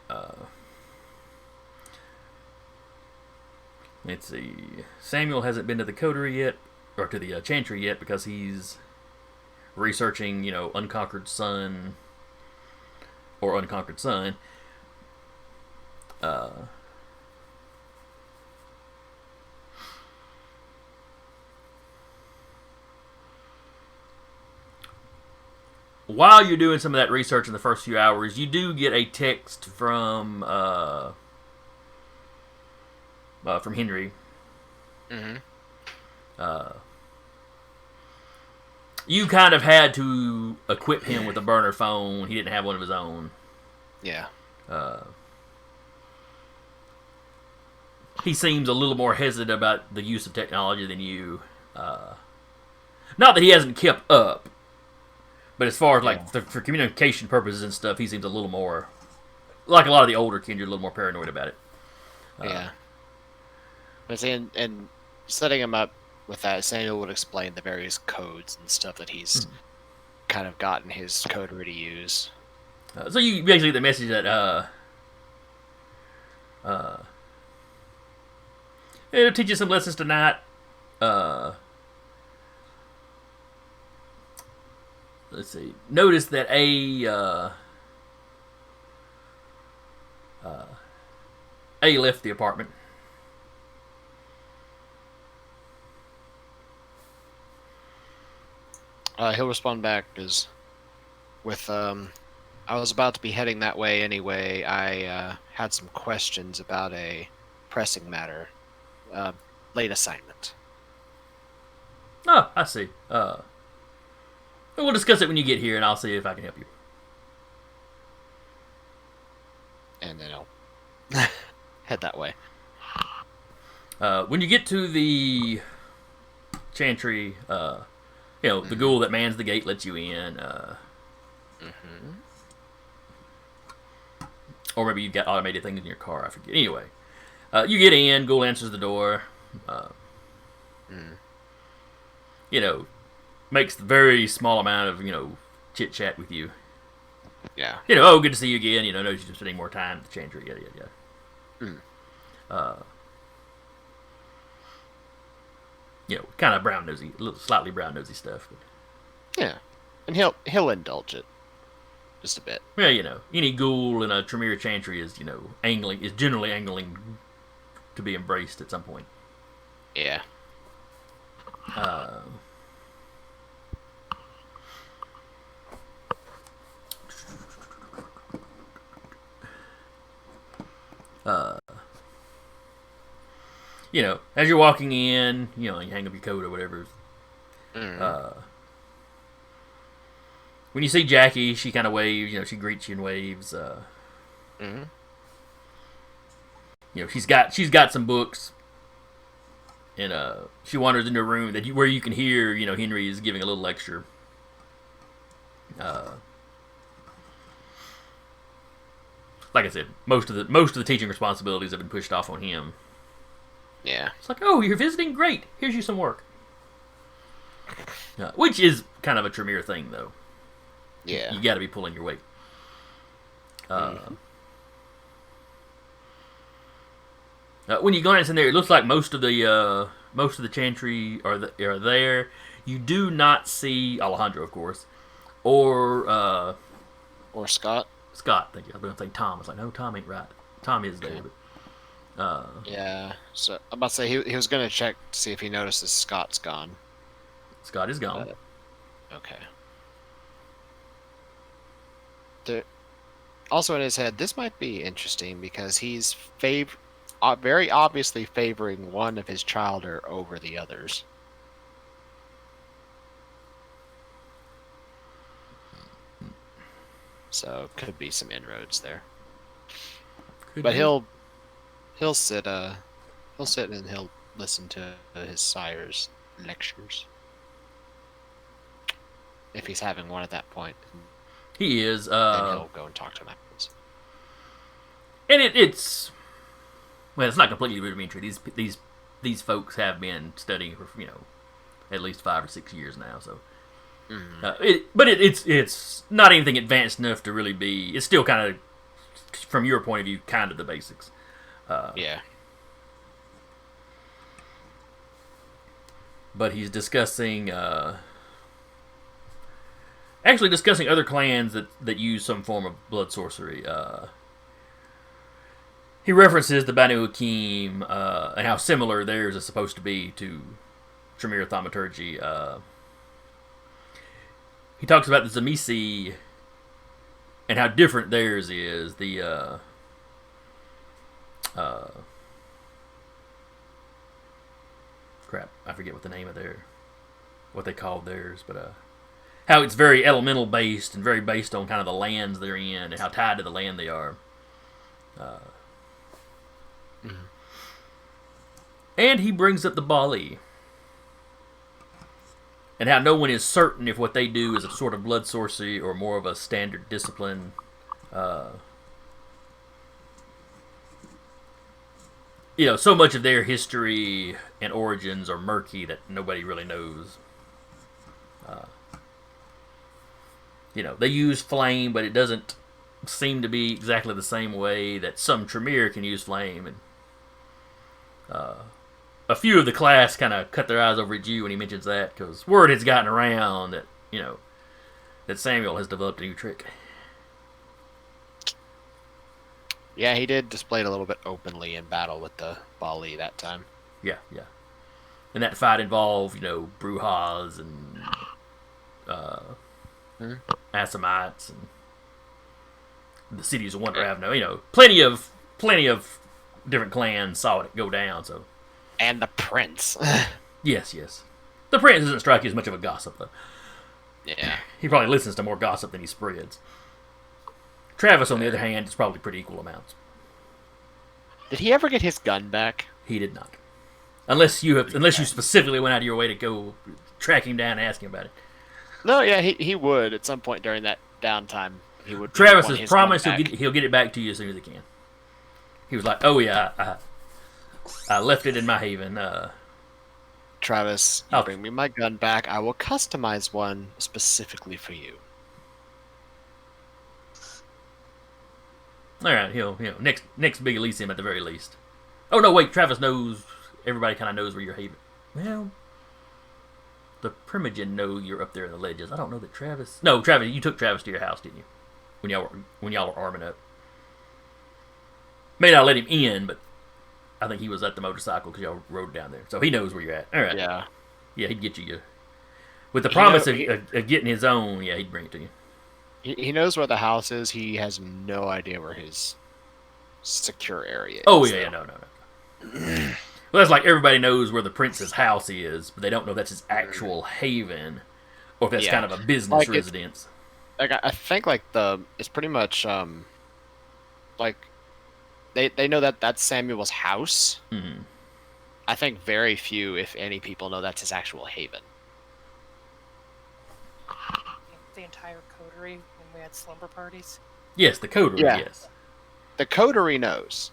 Let's see. Samuel hasn't been to the coterie yet, or to the chantry yet, because he's researching, Unconquered Sun or Unconquered Sun. While you're doing some of that research in the first few hours, you do get a text from Henry. You kind of had to equip him with a burner phone. He didn't have one of his own. Yeah. He seems a little more hesitant about the use of technology than you. Not that he hasn't kept up, but as far as for communication purposes and stuff, he seems a little more, like a lot of the older Kindred, a little more paranoid about it. Yeah. But and setting him up with that, Samuel would explain the various codes and stuff that he's kind of gotten his coterie to use. So you basically get the message that it'll teach you some lessons tonight. Let's see. Notice that A left the apartment. He'll respond back with I was about to be heading that way anyway. I had some questions about a pressing matter. Late assignment. Oh, I see. We'll discuss it when you get here, and I'll see if I can help you. And then I'll head that way. When you get to the chantry, the ghoul that mans the gate lets you in. Or maybe you've got automated things in your car, I forget. Anyway, You get in. Ghoul answers the door. You know, makes a very small amount of chit chat with you. Yeah. Oh, good to see you again. Knows you're spending more time at the Chantry. Yada yada yada. Kind of brown nosy, slightly brown nosy stuff. But, Yeah, and he'll indulge it just a bit. yeah, any ghoul in a Tremere Chantry is generally angling to be embraced at some point. Yeah. As you're walking in, you hang up your coat or whatever. When you see Jackie, she kind of waves. She greets you and waves. She's got some books, and she wanders into a room where you can hear. Henry is giving a little lecture. Like I said, most of the teaching responsibilities have been pushed off on him. Yeah. It's like, oh, you're visiting? Great. Here's you some work. Which is kind of a Tremere thing, though. Yeah. You got to be pulling your weight. When you glance in there, it looks like most of the Chantry are there. You do not see Alejandro, of course, or Scott. Scott, thank you. I was going to say Tom. I was like, no, Tom ain't right. Tom is there, but yeah. So I'm about to say he was going to check to see if he notices Scott's gone. Scott is gone. Okay. Also in his head, this might be interesting because he's very obviously favoring one of his childer over the others. So could be some inroads there. But he'll sit and he'll listen to his sire's lectures if he's having one at that point. He is. Then he'll go and talk to him afterwards. And it's not completely rudimentary. These folks have been studying for at least 5 or 6 years now. So, it's not anything advanced enough to really be. It's still kind of, from your point of view, kind of the basics. Yeah. But he's discussing. Actually discussing other clans that use some form of blood sorcery. He references the Banu Hakim and how similar theirs is supposed to be to Tremere thaumaturgy. He talks about the Zamisi and how different theirs is. The crap, I forget what the name of what they called theirs, but how it's very elemental based and very based on kind of the lands they're in and how tied to the land they are. And he brings up the Bali and how no one is certain if what they do is a sort of blood sorcery or more of a standard discipline. So much of their history and origins are murky that nobody really knows. They use flame, but it doesn't seem to be exactly the same way that some Tremere can use flame. And a few of the class kind of cut their eyes over at you when he mentions that, because word has gotten around that that Samuel has developed a new trick. Yeah, he did display it a little bit openly in battle with the Bali that time. Yeah. And that fight involved, Brujas and Assamites and the cities of Wonder Avenue. Plenty of different clans saw it go down. So, and the prince. yes, the prince doesn't strike you as much of a gossip though. Yeah, he probably listens to more gossip than he spreads. Travis, on the other hand, is probably pretty equal amounts. Did he ever get his gun back? He did not, unless you specifically went out of your way to go track him down and ask him about it. No, yeah, he would at some point during that downtime. He would. Travis has promised he'll get it back to you as soon as he can. He was like, "Oh yeah, I left it in my haven. Travis, you Oh. bring me my gun back. I will customize one specifically for you. All right, next big Elysium at the very least. Oh no, wait, Travis knows. Everybody kind of knows where your haven. Well, the Primogen know you're up there in the ledges. I don't know that Travis. No, Travis, you took Travis to your house, didn't you? When y'all were arming up. May not let him in, but I think he was at the motorcycle because y'all rode down there, so he knows where you're at. All right. Yeah. Yeah, he'd get you. With the You promise know, of getting his own, yeah, he'd bring it to you. He knows where the house is. He has no idea where his secure area is. Oh yeah, no. Well, that's like everybody knows where the prince's house is, but they don't know that's his actual haven, or if that's Yeah. kind of a business Like residence. Like I think like it's pretty much like they know that that's Samuel's house. Mhm. I think very few, if any, people know that's his actual haven. The entire coterie when we had slumber parties. Yes, the coterie. Yeah. Yes. The coterie knows.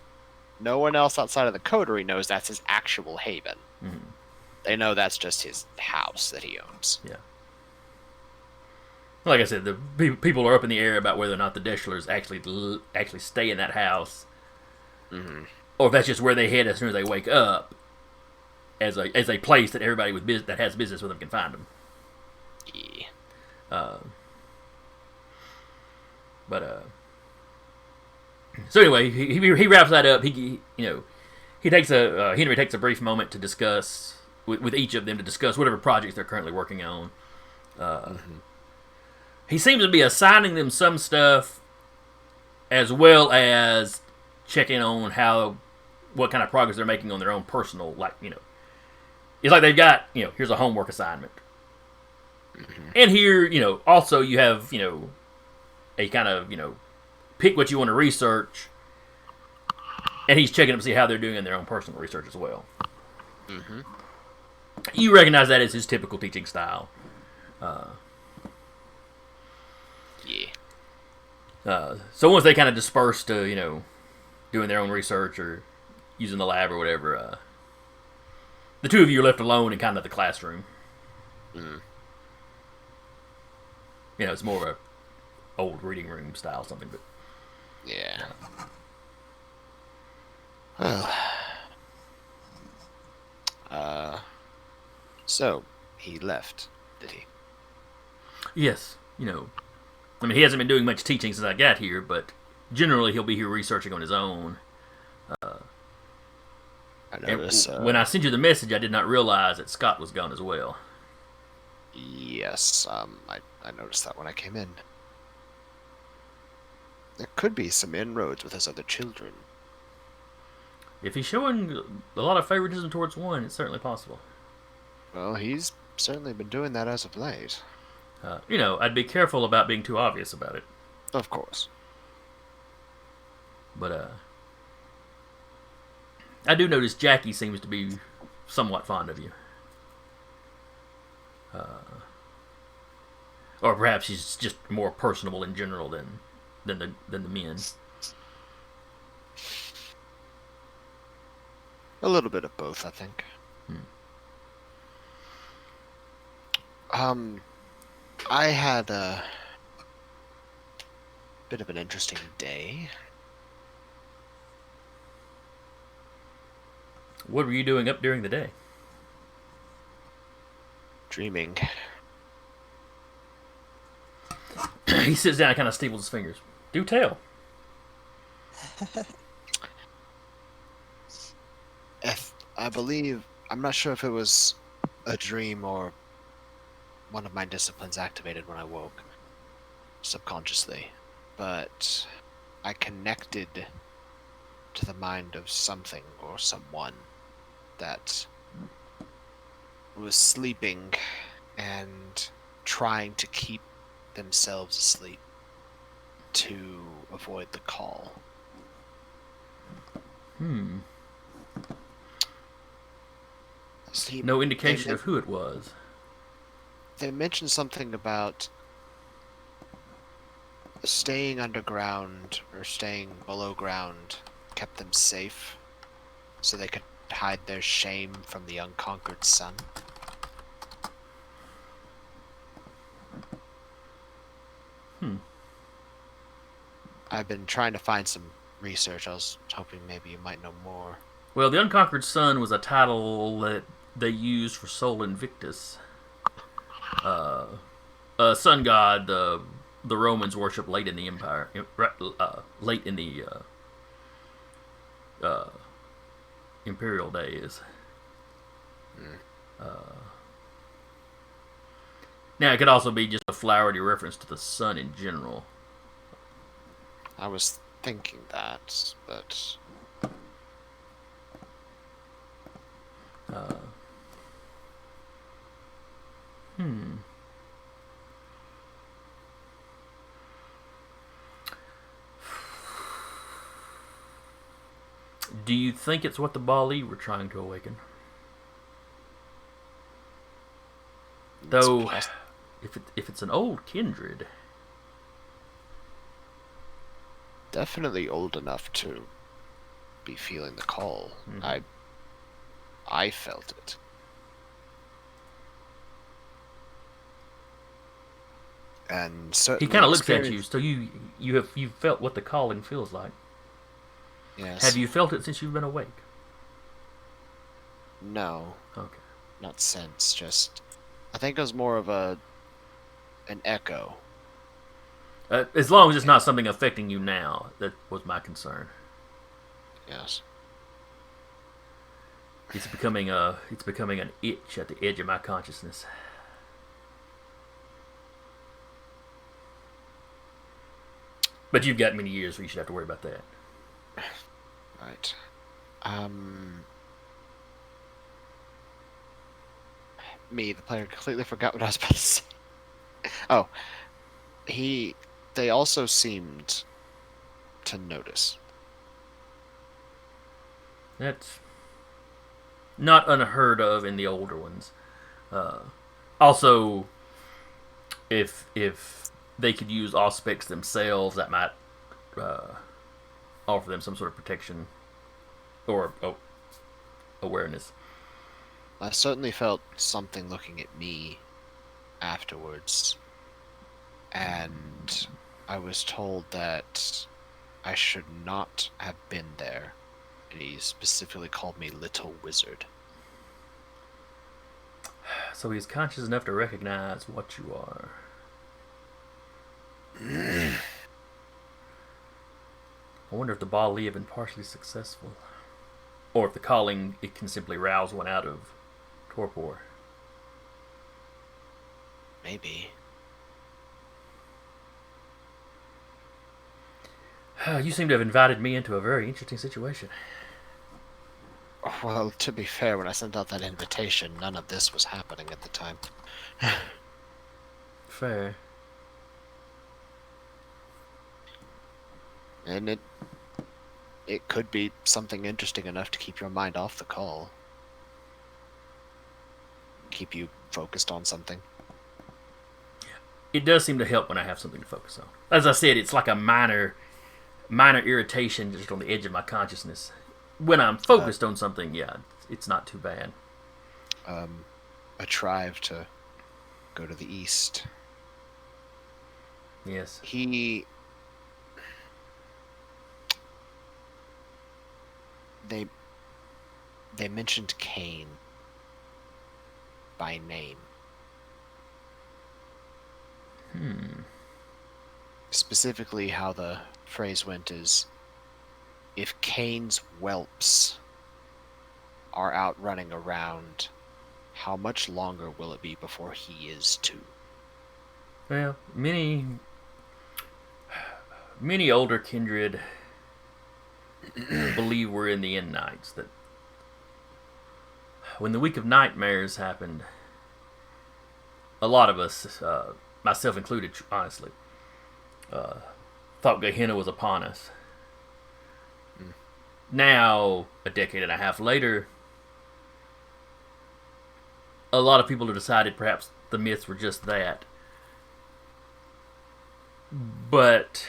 No one else outside of the coterie knows that's his actual haven. Mhm. They know that's just his house that he owns. Like I said, the people are up in the air about whether or not the Deschlers actually stay in that house, Mm-hmm. or if that's just where they head as soon as they wake up, as a place that everybody that has business with them can find them. Yeah. So anyway, he wraps that up. He takes Henry takes a brief moment to discuss with each of them to discuss whatever projects they're currently working on. He seems to be assigning them some stuff, as well as checking on what kind of progress they're making on their own personal, it's like they've got, here's a homework assignment. And here, also you have, a kind of, pick what you want to research, and he's checking up to see how they're doing in their own personal research as well. Mm-hmm. You recognize that as his typical teaching style. Yeah. So once they kind of disperse to, doing their own research or using the lab or whatever, the two of you are left alone in kind of the classroom. Mm. It's more of a old reading room style something, but Yeah. Well. So he left, did he? yes, I mean, he hasn't been doing much teaching since I got here, but generally he'll be here researching on his own. I noticed. When I sent you the message, I did not realize that Scott was gone as well. Yes, I noticed that when I came in. There could be some inroads with his other children. If he's showing a lot of favoritism towards one, it's certainly possible. Well, he's certainly been doing that as of late. I'd be careful about being too obvious about it. Of course. But, I do notice Jackie seems to be somewhat fond of you. Or perhaps she's just more personable in general than the men. A little bit of both, I think. I had a bit of an interesting day. What were you doing up during the day? Dreaming. He sits down and kind of steeples his fingers. Do tell. I believe, I'm not sure if it was a dream or one of my disciplines activated when I woke, subconsciously, but I connected to the mind of something or someone that was sleeping and trying to keep themselves asleep to avoid the call. See, No indication of who it was. they mentioned something about staying underground or staying below ground kept them safe, so they could hide their shame from the unconquered sun. I've been trying to find some research. I was hoping maybe you might know more. Well, the Unconquered Sun was a title that they used for Sol Invictus. Sun god the Romans worshipped late in the empire, late in the imperial days. Now, it could also be just a flowery reference to the sun in general. I was thinking that, but Do you think it's what the Bali were trying to awaken? Though, it's if it's an old kindred, definitely old enough to be feeling the call. Mhm. I felt it. And certainly he kind of looks at you. experienced- So you've felt what the calling feels like. Yes. Have you felt it since you've been awake? No, Okay. not since. Just, I think it was more of an echo. As long as it's not something affecting you now, that was my concern. Yes. It's becoming an itch at the edge of my consciousness. But you've got many years where you should have to worry about that. Right. Me, the player, completely forgot what I was about to say. Oh, they also seemed to notice. That's not unheard of in the older ones. Also, if they could use Auspex themselves, that might offer them some sort of protection or awareness. I certainly felt something looking at me afterwards, and I was told that I should not have been there. And he specifically called me Little Wizard. So he's conscious enough to recognize what you are. I wonder if the Bali have been partially successful. Or if the calling, it can simply rouse one out of torpor. Maybe. You seem to have invited me into a very interesting situation. Well, to be fair, when I sent out that invitation, none of this was happening at the time. Fair. And it could be something interesting enough to keep your mind off the call. Keep you focused on something. It does seem to help when I have something to focus on. As I said, it's like a minor irritation just on the edge of my consciousness. When I'm focused on something, yeah, it's not too bad. A tribe to go to the east. Yes. They mentioned Cain by name. Specifically, how the phrase went is, if Cain's whelps are out running around, how much longer will it be before he is too? Well, many older kindred believe we're in the end nights. That when the week of nightmares happened, a lot of us, myself included, honestly, thought Gehenna was upon us. Now, a decade and a half later, a lot of people have decided perhaps the myths were just that. But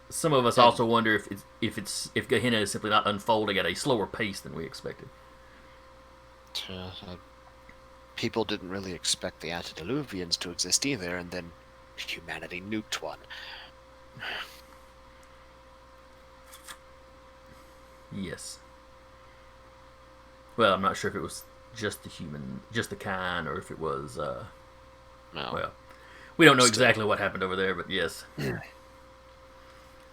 some of us also wonder if Gehenna is simply not unfolding at a slower pace than we expected. People didn't really expect the antediluvians to exist either, and then humanity nuked one. Yes. Well, I'm not sure if it was just the kind, or if it was. No. Well, we don't know Still. exactly what happened over there, but yes.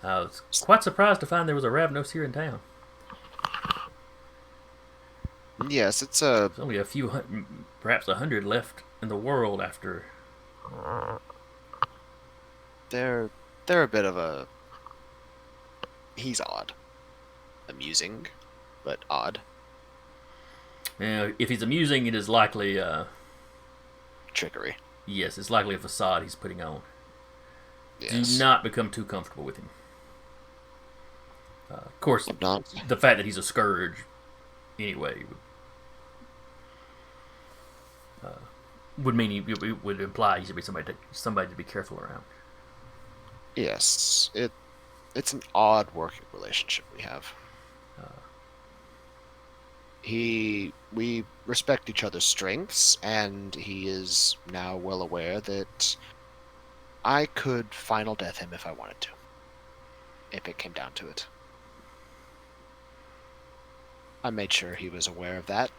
I was quite surprised to find there was a Ravnos here in town. Yes, it's a. There's only a few, perhaps 100 left in the world after. They're a bit of a. He's odd. Amusing, but odd. If he's amusing, it is likely. Trickery. Yes, it's likely a facade he's putting on. Yes. Do not become too comfortable with him. Of course, Not. the fact that he's a scourge, anyway, would mean it would imply he should be somebody to be careful around. Yes, it's an odd working relationship we have. We respect each other's strengths, and he is now well aware that I could final death him if I wanted to, if it came down to it. I made sure he was aware of that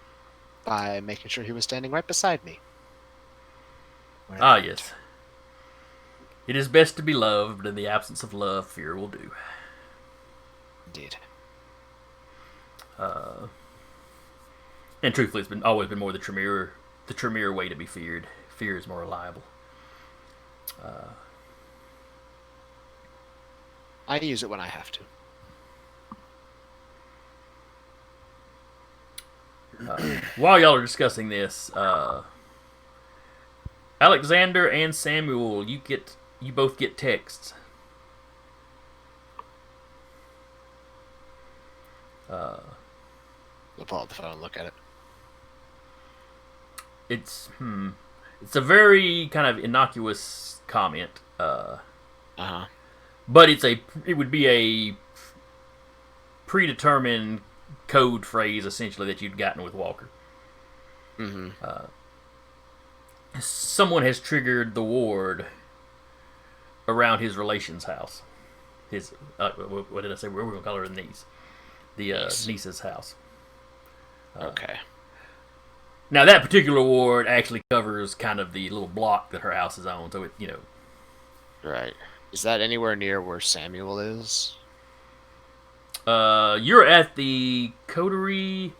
by making sure he was standing right beside me. Yes. It is best to be loved, but in the absence of love, fear will do. Indeed. And truthfully, it's always been more the Tremere way to be feared. Fear is more reliable. I use it when I have to. While y'all are discussing this, Alexander and Samuel, you both get texts. I'll pull out the phone and look at it. It's a very kind of innocuous comment. Uh-huh. But it would be a predetermined code phrase essentially that you'd gotten with Walker. Mm-hmm. Someone has triggered the ward around his relation's house. His what did I say? We're gonna call her a niece. The niece's house. Okay. Now that particular ward actually covers kind of the little block that her house is on, so it Right. Is that anywhere near where Samuel is? You're at the coterie,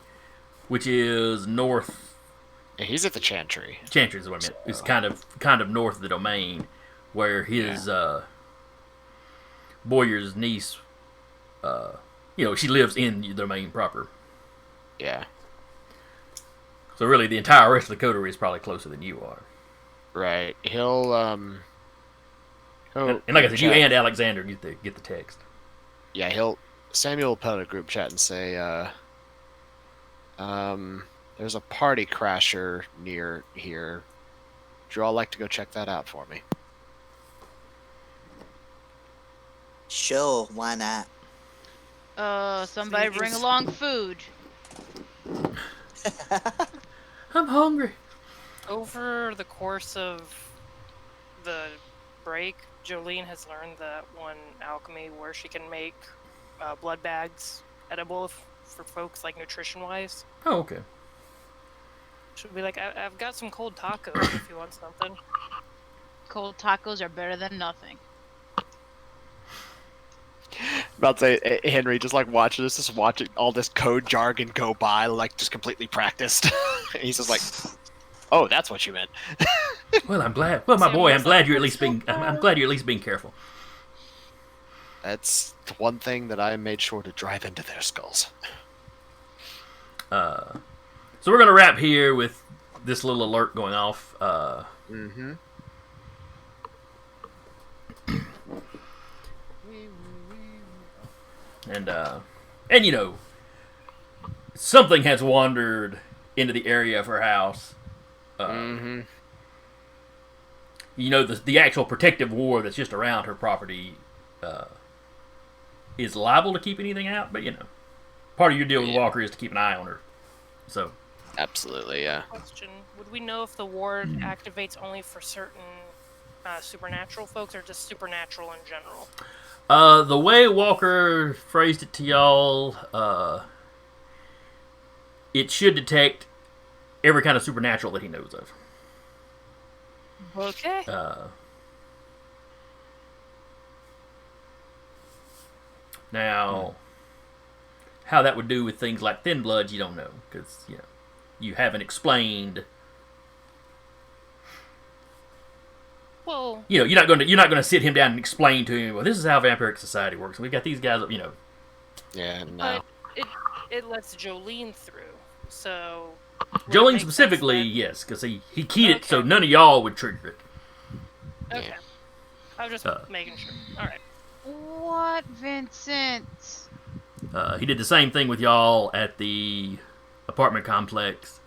which is north. Yeah, he's at the Chantry. Chantry is what I meant. It's kind of north of the domain, where his Boyer's niece, she lives in the domain proper. Yeah. So really, the entire rest of the coterie is probably closer than you are. Right. He'll and like I said, you and Alexander get the text. Yeah, Samuel will put out a group chat and say, there's a party crasher near here. Would you all like to go check that out for me? Sure, why not? Somebody bring along food. I'm hungry. Over the course of the break, Jolene has learned that one alchemy where she can make blood bags edible for folks, like nutrition-wise. Oh, okay. She'll be like, I've got some cold tacos if you want something. Cold tacos are better than nothing. About to say, Henry, just like watching this, just watching all this code jargon go by, like just completely practiced. He's just like, oh, that's what you meant. Well, I'm glad. Well, my boy, I'm glad you're at least being careful. That's the one thing that I made sure to drive into their skulls. So we're gonna wrap here with this little alert going off. Mm-hmm. And something has wandered into the area of her house. Mm-hmm. The actual protective ward that's just around her property is liable to keep anything out, but part of your deal with Yeah. Walker is to keep an eye on her. So, Absolutely, yeah. Question: would we know if the ward activates only for certain supernatural folks, or just supernatural in general? the way Walker phrased it to y'all, it should detect every kind of supernatural that he knows of. Okay. Now, how that would do with things like Thin Bloods, you don't know, because you haven't explained. Well, You're not going to sit him down and explain to him. Well, this is how vampiric society works. We've got these guys. Yeah, no. but it lets Jolene through. So. would it Jolene make specifically, sense yes, because he keyed it so Okay. none of y'all would trigger it. then? Okay. Yeah. I was just making sure. All right. What, Vincent? He did the same thing with y'all at the apartment complex,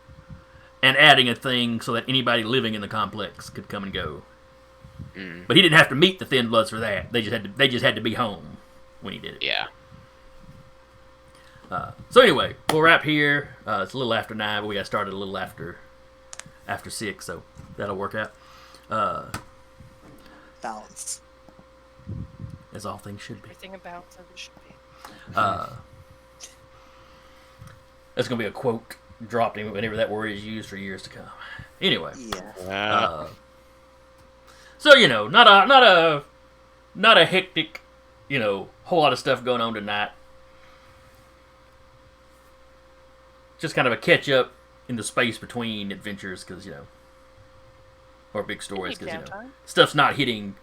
and adding a thing so that anybody living in the complex could come and go. Mm, But he didn't have to meet the Thin Bloods for that. They just had to be home when he did it. yeah. So anyway, we'll wrap here. It's a little after 9, but we got started a little after 6, so that'll work out. Balance. As all things should be. Everything about as it should be. That's gonna be a quote dropped in whenever that word is used for years to come. Anyway, Yeah. so not a hectic, whole lot of stuff going on tonight. Just kind of a catch up in the space between adventures, because or big stories, because Downtime. stuff's not hitting.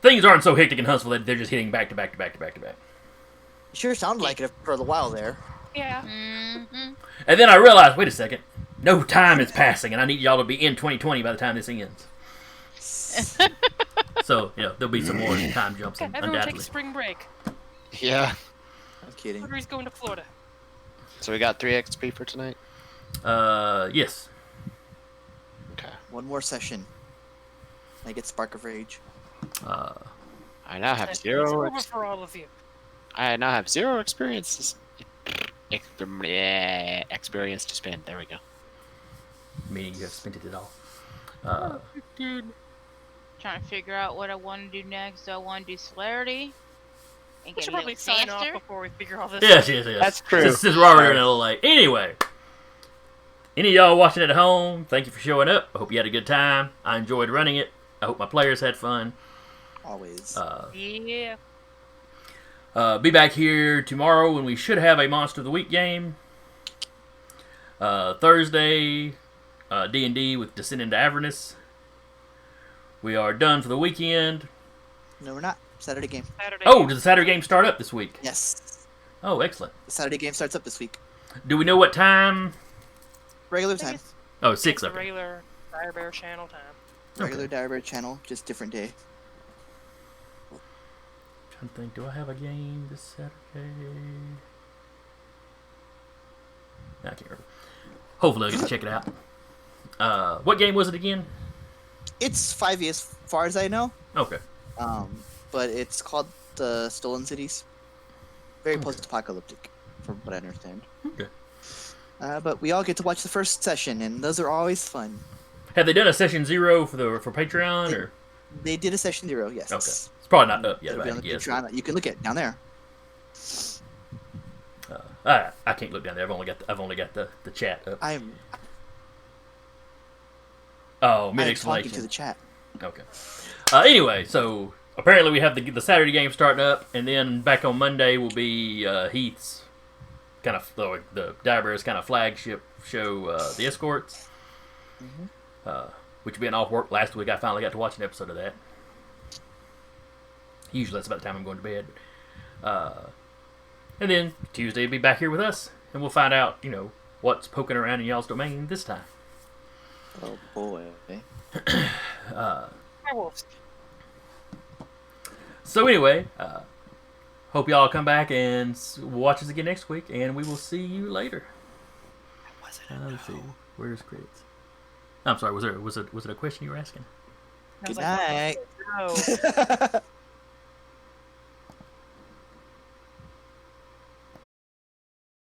Things aren't so hectic in Huntsville that they're just hitting back to back to back to back to back. Sure sounded like it for a while there. Yeah. Mm-hmm. And then I realized, wait a second, no time is passing, and I need y'all to be in 2020 by the time this ends. So, there'll be some more time jumps, Okay, everyone undoubtedly. take a spring break. Yeah. I'm kidding. Audrey's going to Florida. So we got 3 XP for tonight? Yes. Okay. One more session. I get Spark of Rage. I now have It's 0. over for all of you. I now have 0 experiences. Experience to spend. There we go. Meaning you have spent it all. Dude. Trying to figure out what I want to do next. Do I want to do celerity? And We get should a probably little sign off faster? before we figure all this Yes, out. yes, yes. That's true. Since we're already running a little late. Anyway, any of y'all watching at home, thank you for showing up. I hope you had a good time. I enjoyed running it. I hope my players had fun. Always. Yeah. Be back here tomorrow when we should have a Monster of the Week game. Thursday, D&D with Descend into Avernus. We are done for the weekend. No, we're not. Saturday game. Saturday. Oh, does the Saturday game start up this week? Yes. Oh, excellent. The Saturday game starts up this week. Do we know what time? Regular I think time. it's Oh, 6. the Okay. regular Dire Bear channel time. Regular Direbird channel, just different day. Trying to think, do I have a game this Saturday? I can't remember. Hopefully I'll get to check it out. What game was it again? It's 5e as far as I know. Okay. But it's called the Stolen Cities. Very post-apocalyptic, from what I understand. Okay. But we all get to watch the first session, and those are always fun. Have they done a session 0 for Patreon or? They did a session 0, yes. Okay. It's probably not up yet, It'll be right? on the Yes. Patreon. You can look at it down there. I can't look down there. I've only got the chat up. I'm Oh, mid talking exclamation. to the chat. Okay. Anyway, so apparently we have the Saturday game starting up, and then back on Monday will be Heath's kind of the Direbear's kind of flagship show, The Escorts, which being off work last week, I finally got to watch an episode of that. Usually that's about the time I'm going to bed. And then Tuesday will be back here with us, and we'll find out, what's poking around in y'all's domain this time. Oh boy. Werewolves. So anyway, hope y'all come back and watch us again next week, and we will see you later. Was it Let's see. Where's credits? I'm sorry. Was it a question you were asking? I was Good like, night. no.